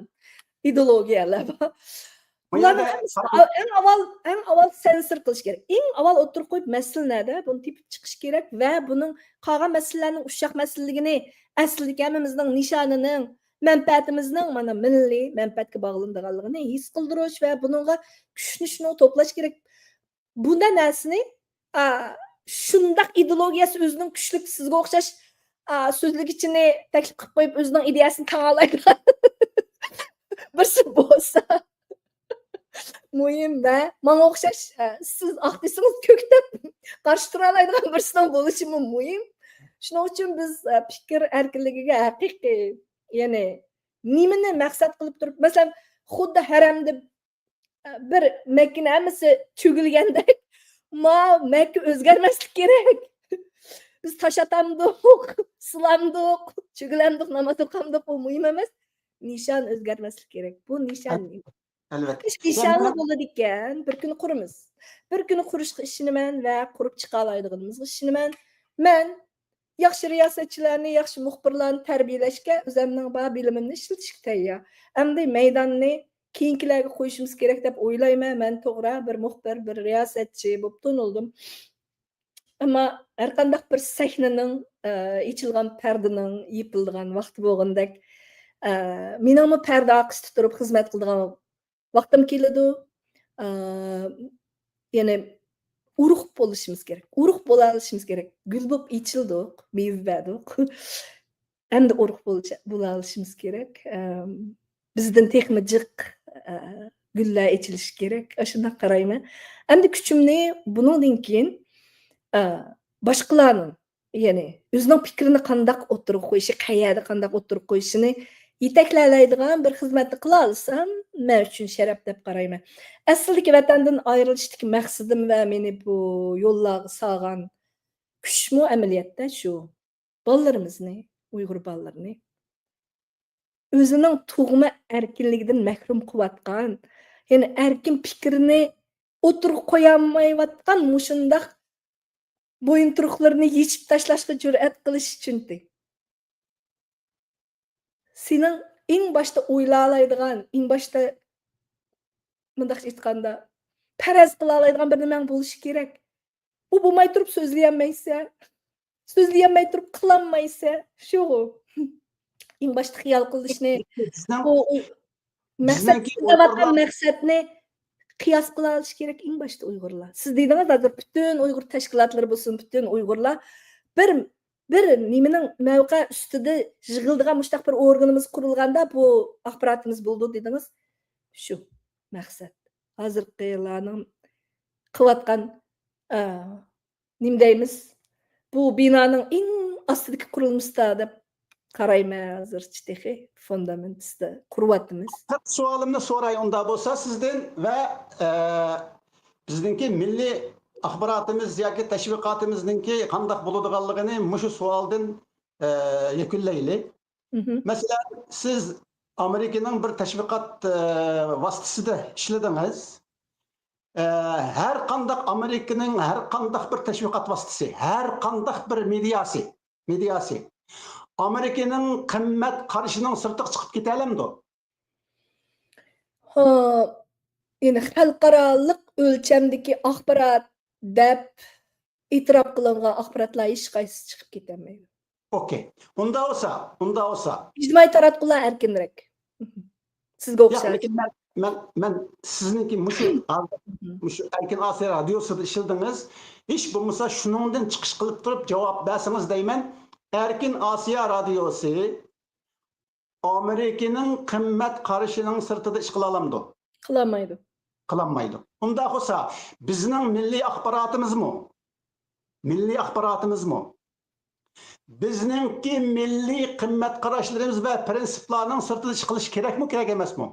ideologiyalar bor. Bularni eng avval sensor qilish kerak. Eng avval o'tirib qo'yib masala nada? Buni tepib chiqish kerak va buning qolgan masalalarning ushaq masalaligini aslida hammamizning nishonining, manfaatimizning mana milliy manfaatga bog'langanligini his qildirish va buningga kuchni shuni to'plash kerak. Bunda narsani shundaq ideologiyasi o'zining kuchli sizga o'xshash so'zligichini taklif qilib qo'yib o'zining ideyasini tanlaydigan birsi bo'lsa muhim va menga o'xshash siz desangiz ko'ktab qarshi tura oladigan birsidan bo'lishi muhim. Shuning uchun biz fikr erkinligiga haqiqiy, ya'ni nimani maqsad qilib turib, masalan, xuddi haramda bir Makka hammasi cho'gilgandek, Makka o'zgarmaslik kerak. Biz tosh atamdik, silamdik, cho'gilamdik, namoz o'qamdik, bu muhim emas. Nishon o'zgarmaslik kerak. Bu nishon. Albatta. Nishonli bo'ladi ekan, bir kuni quramiz. Bir kuni qurishga ishinaman va qurib chiqa oladiganimizga ishinaman. Men yaxshi riyosatchilarni, yaxshi muxbirlarni tarbiyalashga o'zimning bor bilimimni ishlatishga tayyor. Endi maydonni keyingilarga qo'yishimiz kerak deb o'ylayman. Men to'g'ri bir muxbir, bir riyosatchi bo'lib tunildim. Ammo har qanday bir sahnaning ichilgan pardaning yipilgan vaqti bo'lgandek, menimi parda oqishda turib xizmat qiladigan vaqtim keladi. Ya'ni urug' bo'lishimiz kerak. Urug' bo'la olishimiz kerak. Gul bo'lib ichildik, meva berdik. Endi urug' bo'la olishimiz kerak. Bizdan texmi jiq gullar ichilishi kerak. Shunday qarayman. Endi kuchimni bundan keyin boshqalarning, ya'ni o'zining fikrini qanday o'tirib qo'yishi, qayerda qanday o'tirib qo'yishini yetaklaydigan bir xizmatni qila olsam, men uchun sharaf deb qarayman. Aslidagi vatandan ayrilishdagi maqsadim va meni bu yo'llarga solgan kuchmi amaliyotda shu. Bolalarimizni, Uyg'ur bolalarini o'zining tug'ma erkinligidan mahrum qilayotgan, ya'ni erkin fikrini o'tirib qo'yolmayotgan mushundaq bo'yinturuqlarini yechib tashlashga jur'at qilish uchun. Sening eng boshda o'ylaydigan, eng boshda mundaq aytganda faraz qila oladigan bir nimang bo'lishi kerak. U bo'lmay turib so'zlayolmaysa, so'zlayolmay turib qilolmaysa, shu. Eng boshda xiyol qilishni, Bizning bu maqsad bizningki qilayotgan maqsadni qiyos qila olish kerak eng boshda Uyg'urlar. Siz dedingiz, hozir butun Uyg'ur tashkilotlari bo'lsin, butun Uyg'urlar bir nimaning mavqe ustida yig'ildigan mushtaq bir organimiz qurilganda bu axborotimiz bo'ldi dedingiz. Shu maqsad. Hozirgilarning qilayotgan nima deymiz? Bu binoning eng ostidagi qurilmasida deb qarayman hozircha fundamentida quryapmiz. Sualimni so'ray unda bo'lsa sizdan va bizningki milliy axborotimiz yoki tashviqotimizninki qanday bo'ladiganligini mushu savoldan yakunlaylik. Masalan, siz Amerikaning bir tashviqot vositasida ishladingiz. Her qandaq Amerikaning her qandaq bir tashviqot vositasi, her qandaq bir mediasi Amerikaning qimmat qarashining sirtiga chiqib keta olamdi. Yani xalqaroliq o'lchamdagi axborot deb e'tirof qilingan axborotlar hech qaysi chiqib ketolmaydi. Okey. Unda olsa. İctimai taratqular erkinroq. Sizga o'xshash. Men sizniki mushu Erkin Asiya radiosida ishladingiz. Hech bo'lmasa shuningdan chiqish qilib turib javob bersangiz deyman. Erkin Asiya radiosi Amerikaning qimmat qarashining sirtida ish qila olamdi. Qilolmaydi. Unda bo'lsa bizning milliy axborotimizmi? Bizningki milliy qimmat qarashlarimiz va prinsiplarning sirtida ish qilish kerakmi, kerak emasmi?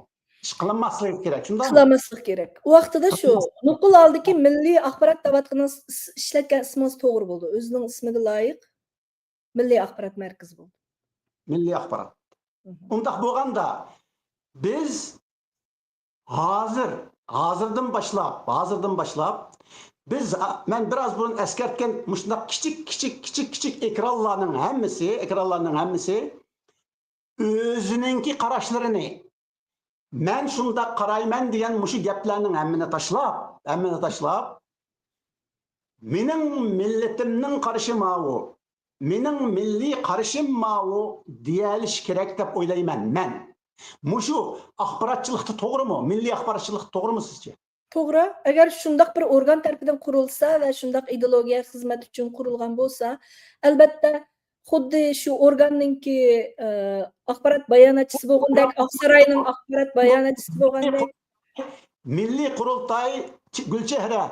Ish qilinmasligi kerak. Shundaymi? Qilinmasligi kerak. U vaqtida shu nuqul oldiki milliy axborot davatqining ishlatgan ismingiz to'g'ri bo'ldi. O'zining ismiga loyiq milliy axborot markazi bo'ldi. Milliy axborot. Undaq bo'lganda biz hozirdan boshlab biz men biraz burun eskertken muşundaq kichik ekranlarning hammasi o'zininki qarashlarini men shundaq qarayman degan mushu gaplarning hammini tashlab mening millatimning qarashi ma'u, mening milliy qarashim ma'u deyilish kerak deb o'ylayman men. Mushu axborotchilikda to'g'rimi? Milliy axborotchilik to'g'rimi sizcha? To'g'ri. Agar shundaq bir organ tarafidan qurilsa va shundaq ideologiya xizmat uchun qurilgan bo'lsa, albatta xuddi shu organningki axborot bayonotchisi bo'lgandek, Oqsaroyning axborot bayonotchisi bo'lgandek. Milliy qurultoy Gulchehra,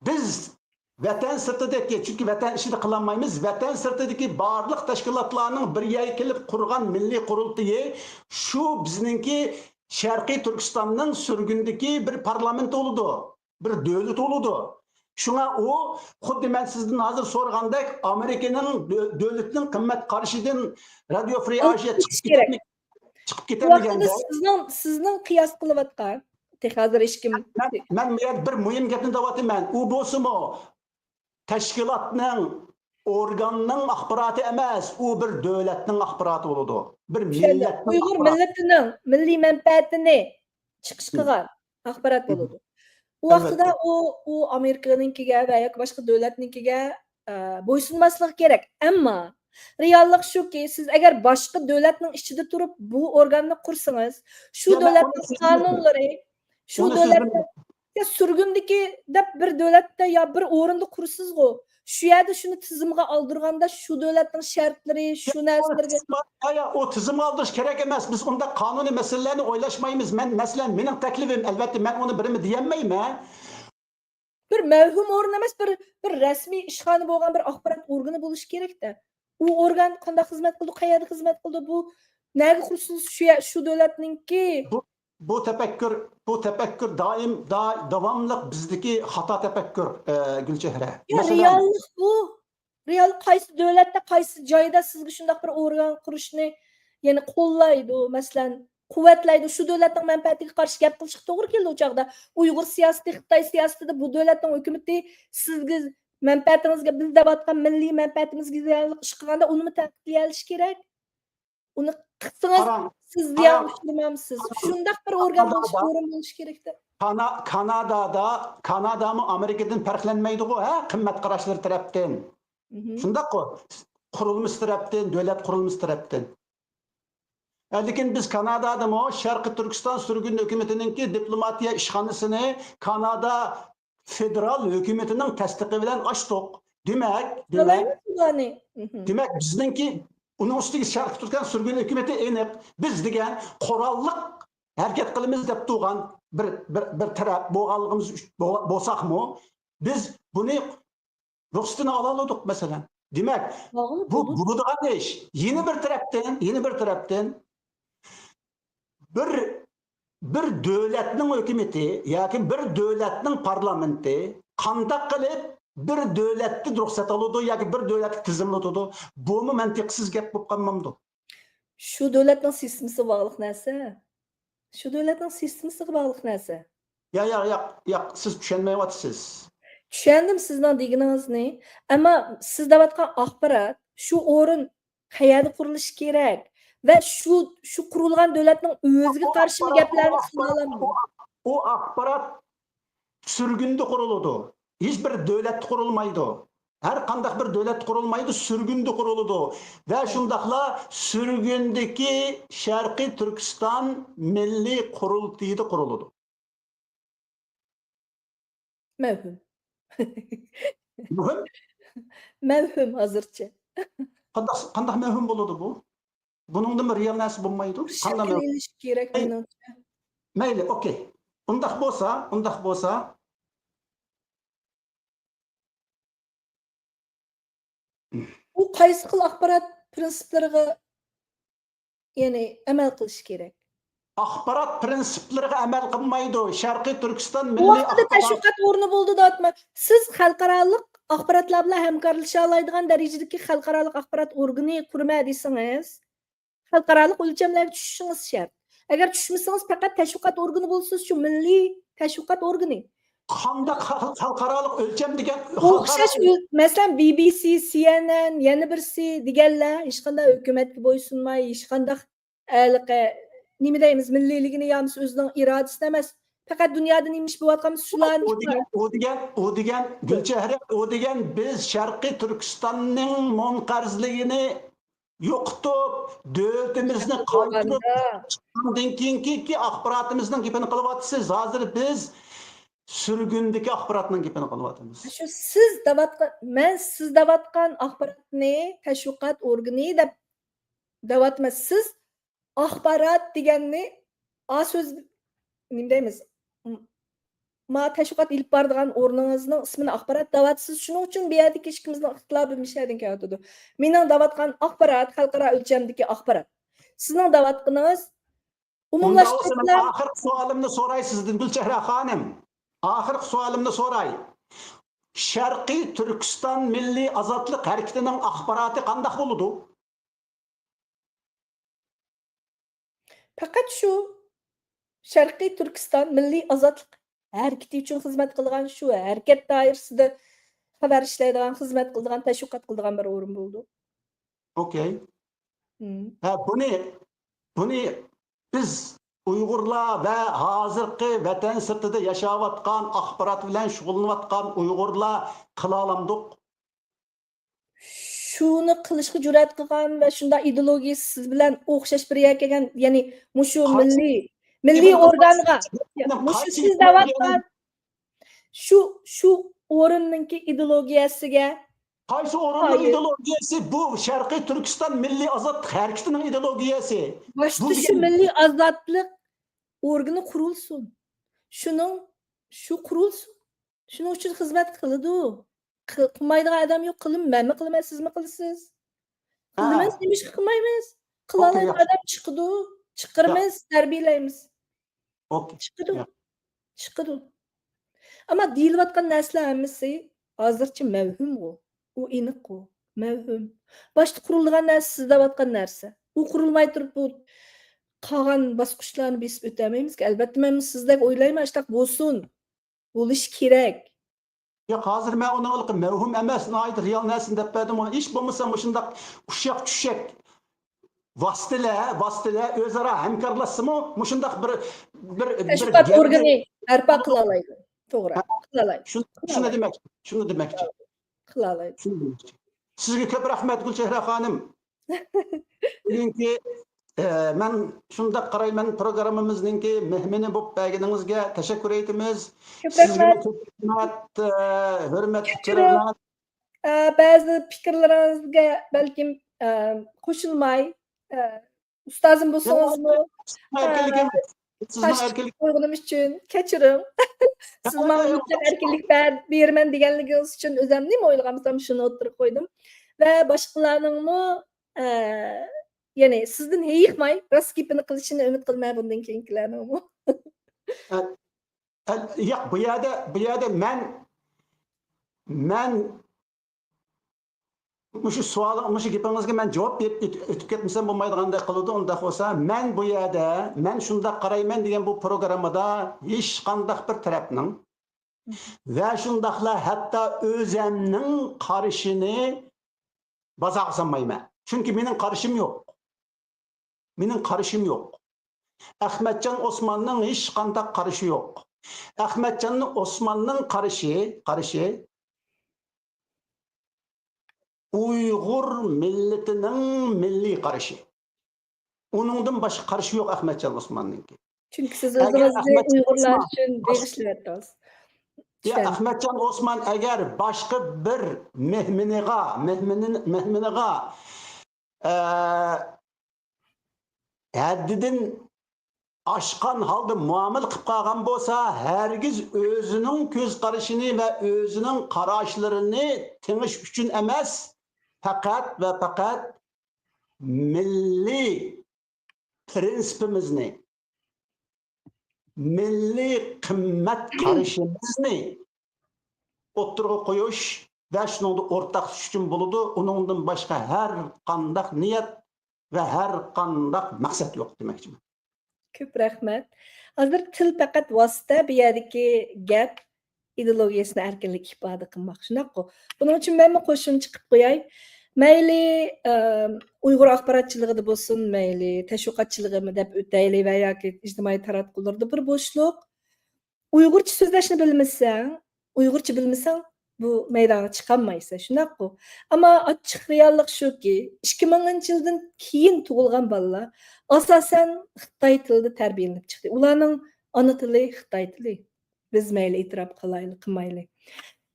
biz vatan sirtidagi, chunki vatan ishida qilolmaymiz, vatan sirtidagi barliq tashkilotlarning bir yerga kelib qurgan milliy qurultoyi shu bizningki Sharqiy Turkistonning surgundagi bir parlament bo'ldi, bir davlat bo'ldi. Shunga u xuddi men sizdan hozir so'ragandek Amerikaning davlatining qimmat qarashidan Radio Free Asia chiqib ketmaganda sizning qiyos qilayotgan hozir hech kim men bir muhim gapni deyapman. U bo'lsa-mu tashkilotning organning axboroti emas, u bir davlatning axboroti bo'ladi. Bir millatning Uyg'ur millatining milliy manfaatini chiqish qilgan axborot bo'ladi. U vaqtida u Amerikaninkiga va yoki boshqa davlatninkiga bo'ysunmasligi kerak. Ammo reallik shuki, siz agar boshqa davlatning ichida turib bu organni qursangiz, shu davlatning qonunlari, shu davlatning surgundagi deb bir davlatda yo bir o'rinda qursiz-ku. Shu yerda shuni tizimga oldirganda shu davlatning shartlari, shu narsalarga o tizim oldirish kerak emas. Biz unda qonuniy masalalarni o'ylashmaymiz. Masalan, mening taklifim albatta men uni birimi deyolmayman. Bir mavhum o'rin emas, bir rasmiy ishxona bo'lgan bir axborot organi bo'lishi kerak-da. U organ qanday xizmat qildi, qayerda xizmat qildi, bu nega xusus shu davlatningki bu tefekkür davamlı bizdeki hata tefekkür Gülchehra. Reallik bu. Real qaysi davlatda, qaysi joyda sizga shunday bir organ qurishni, ya'ni qo'llaydi, masalan, quvvatlaydi, shu davlatning manfaatiga qarshi gap qilish to'g'ri keldi o chaqda. Uyg'ur siyosati, Xitoy siyosatida bu davlatning hukumati sizga manfaatingizga biz deyotgan milliy manfaatimizga ziyonli ish qilganda uni tanqidlash kerak. Uni qilsangiz Qarang, siz qarang. ziyon uchirmamsiz. Shundaq bir organ bo'lishi Kanada- o'rin bo'lishi kerakda. Kanada mı Amerika'dan farklanmaydı o, ha? Kımmet qarashları taraftan. Şundaq o. Kurulmuş taraftan, devlet kurulmuş taraftan. Lekin biz Kanada'da mı Şarkı Türkistan sürgün hükümetininki diplomatiya işxanasını Kanada federal hükümetinin tasdiqi bilan açtık. Demek bizninki onun üstüge Şarkı Türkistan sürgün hükümeti eniq. Biz degan qoralliq hareket qilimiz deb turgan bir taraf bo'lganligimiz bo'lsaqmi, biz buni ruxsatini ola oldik masalan. Demek bu bo'ladigan ish. Yeni bir tarafdan bir devletning hükümeti yoki bir devletning parlamenti qandaq qilib bir devletni ruxsat oladi yoki bir devletni tizimlatadi. Bu mu mantiqsiz gap bo'lib qolmamdi? Shu davlatning sistemasiga bog'liq narsa. Shu davlatning sistemasiga bog'liq narsa. Yo'q, siz tushunmayapsiz. Tushundim sizning deganingizni, ammo siz deyotgan axborot shu o'rin qayerda qurilishi kerak va shu qurilgan davlatning o'ziga qarshi gaplarni qilolmaydi. O axborot sürgünde kuruldu. Hiçbir devlet kurulmaydı. Her kandak bir devlet kurulmaydı, sürgünde kuruldu. Ve şundakla sürgündeki Şarkı Türkistan Milli Kurultayı kuruldu. Mevhum. Mühim. Mevhum hazırcha. Kandak mevhum buludu bu. Bunun da bir real nasi bulmaydı. Şekilleniş kerak menimcha. Mayli, okey. Undaq bo'lsa, U qaysi xil axborot prinsiplariga ya'ni amal qilish kerak. axborot prinsiplariga amal qilmaydi. Sharqiy Turkiston Bu milliy vaqtda tashviqot o'rni bo'ldi deyapman. Siz xalqaroliq axborotlar bilan hamkorlasha oladigan darajadagi xalqaroliq axborot organi qurma desangiz, xalqaroliq o'lchamlarga tushishingiz shart. Agar tushmasangiz faqat tashviqot organi bo'lsangiz, shu milliy tashviqot organi. qandaq xalqaroliq o'lcham degan O'xshash masalan BBC, CNN, yana birsi deganlar hech qanday hukumatga bo'ysunmay, hech qanday nima deymiz, milliyligini yamiz o'zining irodasida emas, faqat dunyoda nima ish bo'layotganimiz shularni. O degan Gulchehra, o degan biz Sharqiy Turkistonning munqarzligini yo'qotib, davlatimizni qaytarib, undan keyingi axborotimizning gapini qilyapsiz. Hozir biz sürgündeki axborotning gapini qilyapmiz. Shu siz davatgan axborotni tashviqot organi deb davatmas. Siz axborot deganni so'z nima deymiz? Ma tashviqot ilib boradigan o'rningizning ismini axborot davatsiz. Shuning uchun bu yerdagi hech kimizning ixtilofi bo'lmaydi keladi. Mening davatgan axborot xalqaro o'lchamdagi axborot. Sizning davatganingiz umumlashtirilgan. Oxirgi savolimni so'ray sizdan Gulchehra xonim. Oxirgi savolimni so'ray. Sharqiy Turkiston Milliy Ozodlik harakatining axboroti qanday bo'ladi? Faqat shu Sharqiy Turkiston Milliy Ozodlik harakati uchun xizmat qilgan shu harakat doirasida xabar ishlaydigan, xizmat qiladigan, tashviqot qiladigan bir o'rin bo'ldi. Okey. Ha, buni biz Uyg'urlar va hozirgi vatan sirtida yashayotgan, axborot bilan shug'ullanayotgan Uyg'urlar qila olamiz. Shuni qilishga jur'at qilgan va shunda ideologiyasi siz bilan o'xshash bir yer kelgan, ya'ni mushu milliy organga mushu siz davatgan shu o'rinningki ideologiyasiga qaysi o'rinning ideologiyasi bu? Sharqiy Turkiston Milliy Ozodlik harakatining ideologiyasi. Boshda shu milliy ozodlik organi qurilsin. Shu qurilsin. Shuning uchun xizmat qiladi. Qilmaydigan odam yo'q. Qilmaymi, qilmaysiz, sizmi qilasiz? Qilmaymiz, nima ish qilmaymiz? Qiloladigan odam chiqdi. Chiqirmiz, tarbiyalaymiz. Chiqdi. Ammo deyilayotgan narsalar hammasi hozircha mavhum u. U aniq u. Mavhum. Boshda qurilgan narsa siz deyotgan narsa. U qurilmay turib bu qolgan bosqichlarni besib o'tamaymiz. Albatta men sizdek o'ylayman, shunaqa bo'lsin. Bo'lish kerak. Ya hazır ben onun ılıqı mevhum emas, naydı real nəsin dep verdim onu. İş bulmasa muşundaq uşaq düşək vasıtıyla özara hemkarlaşsın mı? Muşundaq bir Təşviqat gevde- orqanı bərpa qıla alaydı. To'g'ri. Qıla alaydı. Şunu demek, şunu demekçi. Qıla alaydı. Şunu demekçi. Sizge köp rahmet Gülçehre Hanım. Bugünkü ben şunda qarayman programımızninki mehmini bu belgenizge teşekkür etimiz. Köp Sizge rahmat. çok hürmet Kechirim. ko'raman. Ba'zi fikrlaringizga balkim qo'shilmay ustozim bo'lsangizmi Erkeğimiz. Sizin erkelik. qo'yganim uchun kechirim. Siz menga erkinlik berman deganligingiz uchun o'zim nima o'ylaganmisam shuni o'tirib qo'ydim va boshqalarningmi ya'ni sizdan heyikmay rost gapini qilishini umid qilmay bundan keyingilarningmi Yok bu yerde men Muşu sual, muşu gepingizge men cevap ötüp ketmesem bo'lmaydigandek qiluvdi. Unda bo'lsa, men bu yerda, men shunda qarayman degan bu programmada hech qanday bir tarafning va shundaqla hatto o'zimning qarishini baza qilmayman. Chunki mening qarishim yo'q. Mening qarishim yo'q. Ahmadjon Osmonning hech qanday qarishi yo'q. Ahmadjon Osmonning qarishi Uyghur milletinin milli qarışı. Onundan başka qarışı yok Ahmetcan Osman'ınki. Çünkü siz Eğer o'zingizni Ahmetcan Uyg'urlar Osman- uchun bag'ishlayapsiz. Ya Ahmetcan Osman eğer başka bir mehminiga haddidin aşkan halda muamele qilib qolgan bo'lsa, hergiz özünün göz qarashini ve özünün qarashlarini tingish uchun emas, fakat milli prinsipimizni, milli qimmat qarashimizni o'ttirg'a qo'yish va shuni o'rtaq tush uchun bo'ladi. Uningdan boshqa har qanday niyat va har qanday maqsad yo'q demoqchiman. Ko'p rahmat. Hozir til faqat vosita, bu yerdagi gap ideologiyasini erkinlik ifoda qilmoq. Shunaqa. Buning uchun men qo'shimcha qilib qo'yay. Mayli Uyg'ur axborotchiligida bo'lsin, mayli tashviqotchiligimi deb o'tayli va yoki ijtimoiy taratqularda bir bo'shliq. Uyg'urcha so'zlashni bilmasang, bu maydonga chiqolmaysan. Shunaqa. Ammo ochiq reallik shuki, 2000-yildan keyin tug'ilgan bolalar asosan Xitoy tilida tarbiyalanib chiqdi. Ularning ona tili Xitoy tili. Biz mayli e'tirof qilaylik, qilmaylik.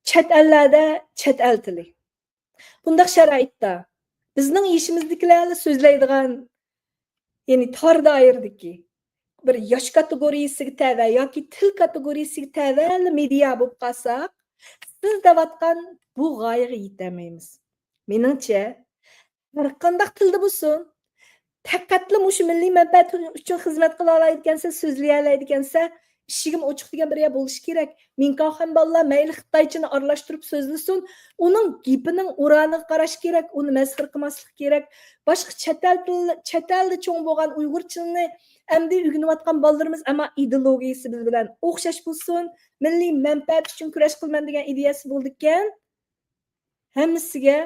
Chet ellarda chet el tili. Bundaq sharoitda bizning yishimizdagilarni so'zlaydigan, ya'ni tor doiradagi bir yosh kategoriyasiga tava yoki til kategoriyasiga tava media bo'lib qolsak, siz deyotgan bu g'oyaga yetolmaymiz. Meningcha, har qanday tilda bo'lsin, faqatli mushu milliy manfaat uchun xizmat qila oladigansa, so'zlay oladigansa, ishigim ochiq degan bir yer bo'lishi kerak. Minkoham bolalar mayli Xitoychani aralashtirib so'zlasin, uning gapining o'raniga qarash kerak, uni masxir qilmaslik kerak. Boshqa chet elda cho'ng bo'lgan Uyg'urchani endi o'rganayotgan bolalarimiz ammo ideologiyasi biz bilan o'xshash bo'lsin, milliy manfaat uchun kurash qilman degan ideyasi bo'ldi ekan, hammasiga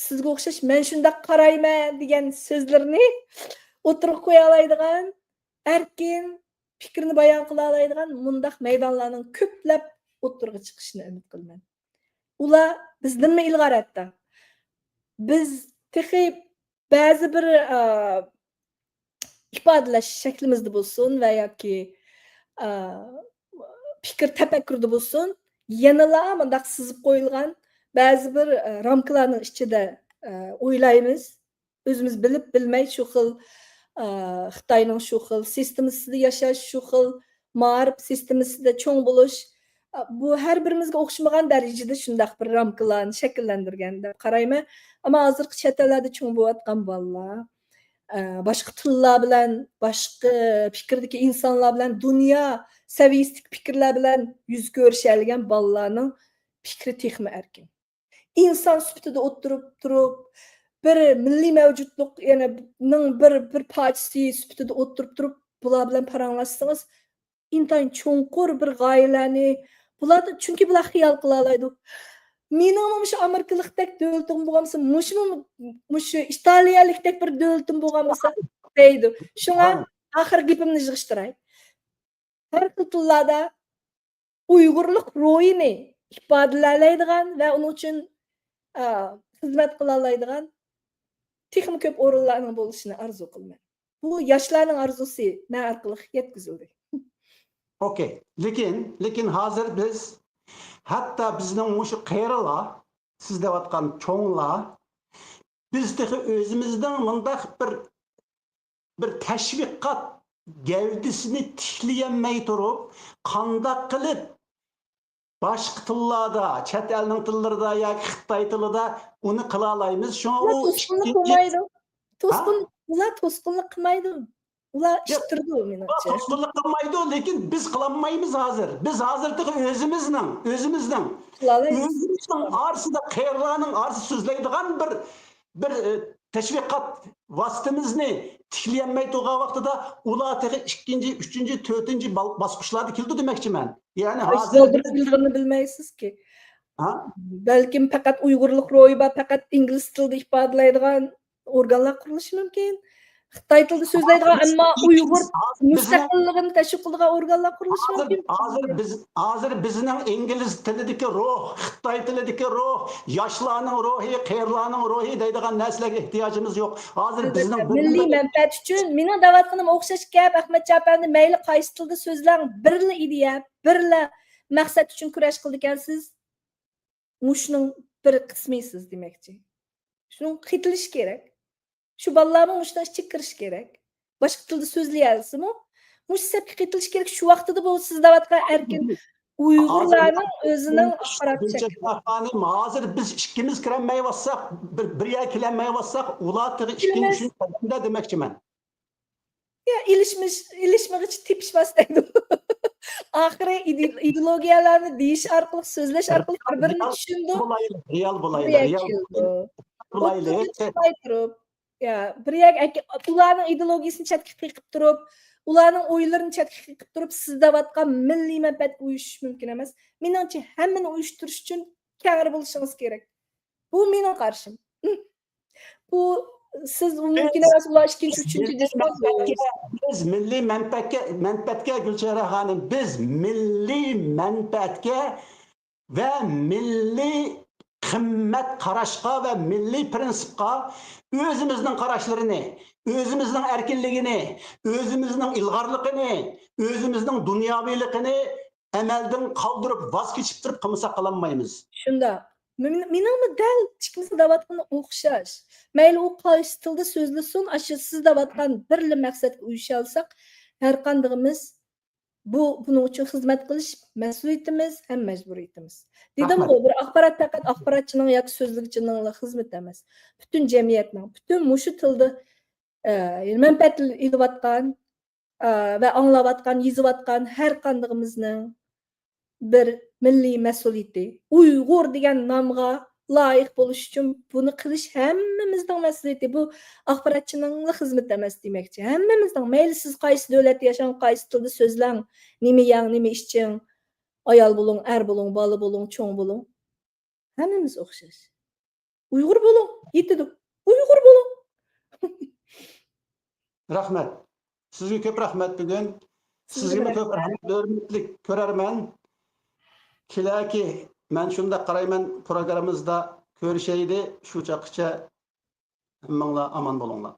sizga o'xshash men shunday qarayman degan so'zlarni o'tirib qo'ya oladigan, erkin fikrini bayon qila oladigan mundaq maydonlarning ko'plab o'tirg'i chiqishini umid qilaman. Ular bizdanmi ilg'oratda. Biz texi ba'zi bir ifodalash shaklimizda bo'lsin va yoki fikr tafakkurda bo'lsin, yanala mundaq sizib qo'yilgan ba'zi bir ramkalarning ichida o'ylaymiz. O'zimiz bilib bilmay shu xil Xitoyning shu xil sistemasida yashash, shu xil ma'rif sistemasida cho'ng bo'lish, bu har birimizga o'xshamagan darajada shundaq bir ramkalarni shakllantirgan deb qarayman. Ammo hozirgi chet ellarda cho'ng bo'layotgan bolalar, boshqa tillar bilan, boshqa fikrdagi insonlar bilan, dunyo saviyasidagi fikrlar bilan yuz ko'rishadigan bolalarning fikri texmi erkin. İnsan sifatida o'tirib turib, bir milliy mavjudlik, ya'ni bir parchasi sifatida o'tirib turib, bular bilan paranglashsangiz, intayin cho'nqur bir g'oyalarni, Bular çünkü bular xiyal qılalaydı. Mening şu Amerikalıkdek dövlətim bolğansa, muşu İtaliyalıkdek bir dövlətim bolğan bolsa deydi. Şuna axir gepimni yig'ishtiray. Har xil tillarda Uyg'urlik ro'yini ifodalaydigan va uning uchun xizmat qila oladigan texnik ko'p o'rinlarning bo'lishini arzu qilaman. Bu yoshlarning arzusi men orqali yetkazildi. Okey. Lekin hozir biz hatta bizning şu qeyrilar, siz deyotgan cho'nglar, biz o'zimizdan mundaq bir tashviqot gavdisini tikleyemmeyi turib, qandaq qilib başqa tillarda, chet elning tillarida yoki Xitoy tilida uni qila olamiz. To'sqinlik qilmaydi. Ular to'sqinlik qilmaydi. Ular ishtirdi menimcha. To'sqinlik qilmaydi, lekin biz qilolmaymiz hozir. Biz hozirda o'zimizning arsida qeyirlarning arsi so'zlaydigan bir teşviqat vasıtamizni tikleyemmeyi turgan vaqtida ular tehi 2, 3, 4 basqıçlarda keldi demekçimen. Yani hozir bildiğini bilmeysiz ki. Belki fakat Uygurluk ro'yi bor, fakat ingliz tilida ifodalaydigan organlar qurilishi mumkin. Xitoy tilida so'zlaydigan ammo Uyg'ur mustaqilligini tashkil qiladigan organlar qurilishi mumkin. Hozir bizning ingliz tilidagi ruh, Xitoy tilidagi ruh, yoshlarning ruhi, qeyirlarning ruhi deydigan narsalarga ehtiyojimiz yo'q. Hozir bizning milliy manfaat uchun mening da'vatlarim o'xshash gap Ahmadjon apandi mayli qaysi tilda so'zlang, birla ideya, birla maqsad uchun kurash qildi ekansiz. Mushuning bir qismisiz demakchi. Shuni qitilish kerak. Şu balalarning mushdan kirish kerak. Boshqa tilda so'zlayolsimi? Mush sabki qitilish kerak. Shu vaqtida bu siz davatga erkin Uyg'urlarning o'zining axborot chekli. Hozir biz ikkimiz kirolmayotsak, bir yer kelolmayotsak, ular 2-3 qadamda demakchiman. Ya ilishmag'ich tepishmas deydi. Oxiri ideologiyalarni deyish orqali, so'zlash orqali bir-birini tushundi. Real bo'laylik. Ya, bir ularning ideologiyasini chetga qilib turib, ularning o'ylarini chetga qilib turib, siz davatgan milliy manfaatga uyushish mumkin emas. Meningcha hammani uyushtirish uchun kangri bo'lishingiz kerak. Bu mening qarshim. Bu siz mumkin emas, ular 2-3 biz milliy manfaatga Gulchehra xonim, biz milliy manfaatga va milliy qimmat qarashqa va milliy prinsipqa o'zimizning qarashlarini, o'zimizning erkinligini, o'zimizning ilg'orligini, o'zimizning dunyoviyligini amaldan qoldirib voz kechib turib qilmasa qilolmaymiz. Shunda meningmi dal chiqmasa davatqani o'xshash. Mayli u qaysi tilda so'zlasin, shu siz davatgan birli maqsadga uyusha olsak, har qandig'imiz buning uchun xizmat qilish mas'uliyatimiz ham majburiyatimiz. Dedim-ku, bir axborot faqat axborotchining yoki so'zlikchining xizmati emas. Butun jamiyatning, butun mushu tilda manfaat ilayotgan va anglayotgan, yozayotgan har qandig'imizning bir milliy mas'uliyati. Uyg'ur degan nomga loyiq bo'lish uchun buni qilish hammamizning mas'uliyati. Bu axborotchining xizmati emas demakchi. Hammamizning, mayli siz qaysi davlatda yashang, qaysi tilda so'zlang, nima yang, nima ishching, ayol bo'ling, er bo'ling, bola bo'ling, cho'ng bo'ling. Hammamiz o'xshash. Uyg'ur bo'ling, yetadi. Uyg'ur bo'ling. Rahmat. Sizga ko'p rahmat bugun. Sizga ko'p rahmat, hurmatli ko'rarman. Kelaki men shunda qarayman programmamizda ko'rishaydi, shu chaqgacha hammanglar omon bo'linglar.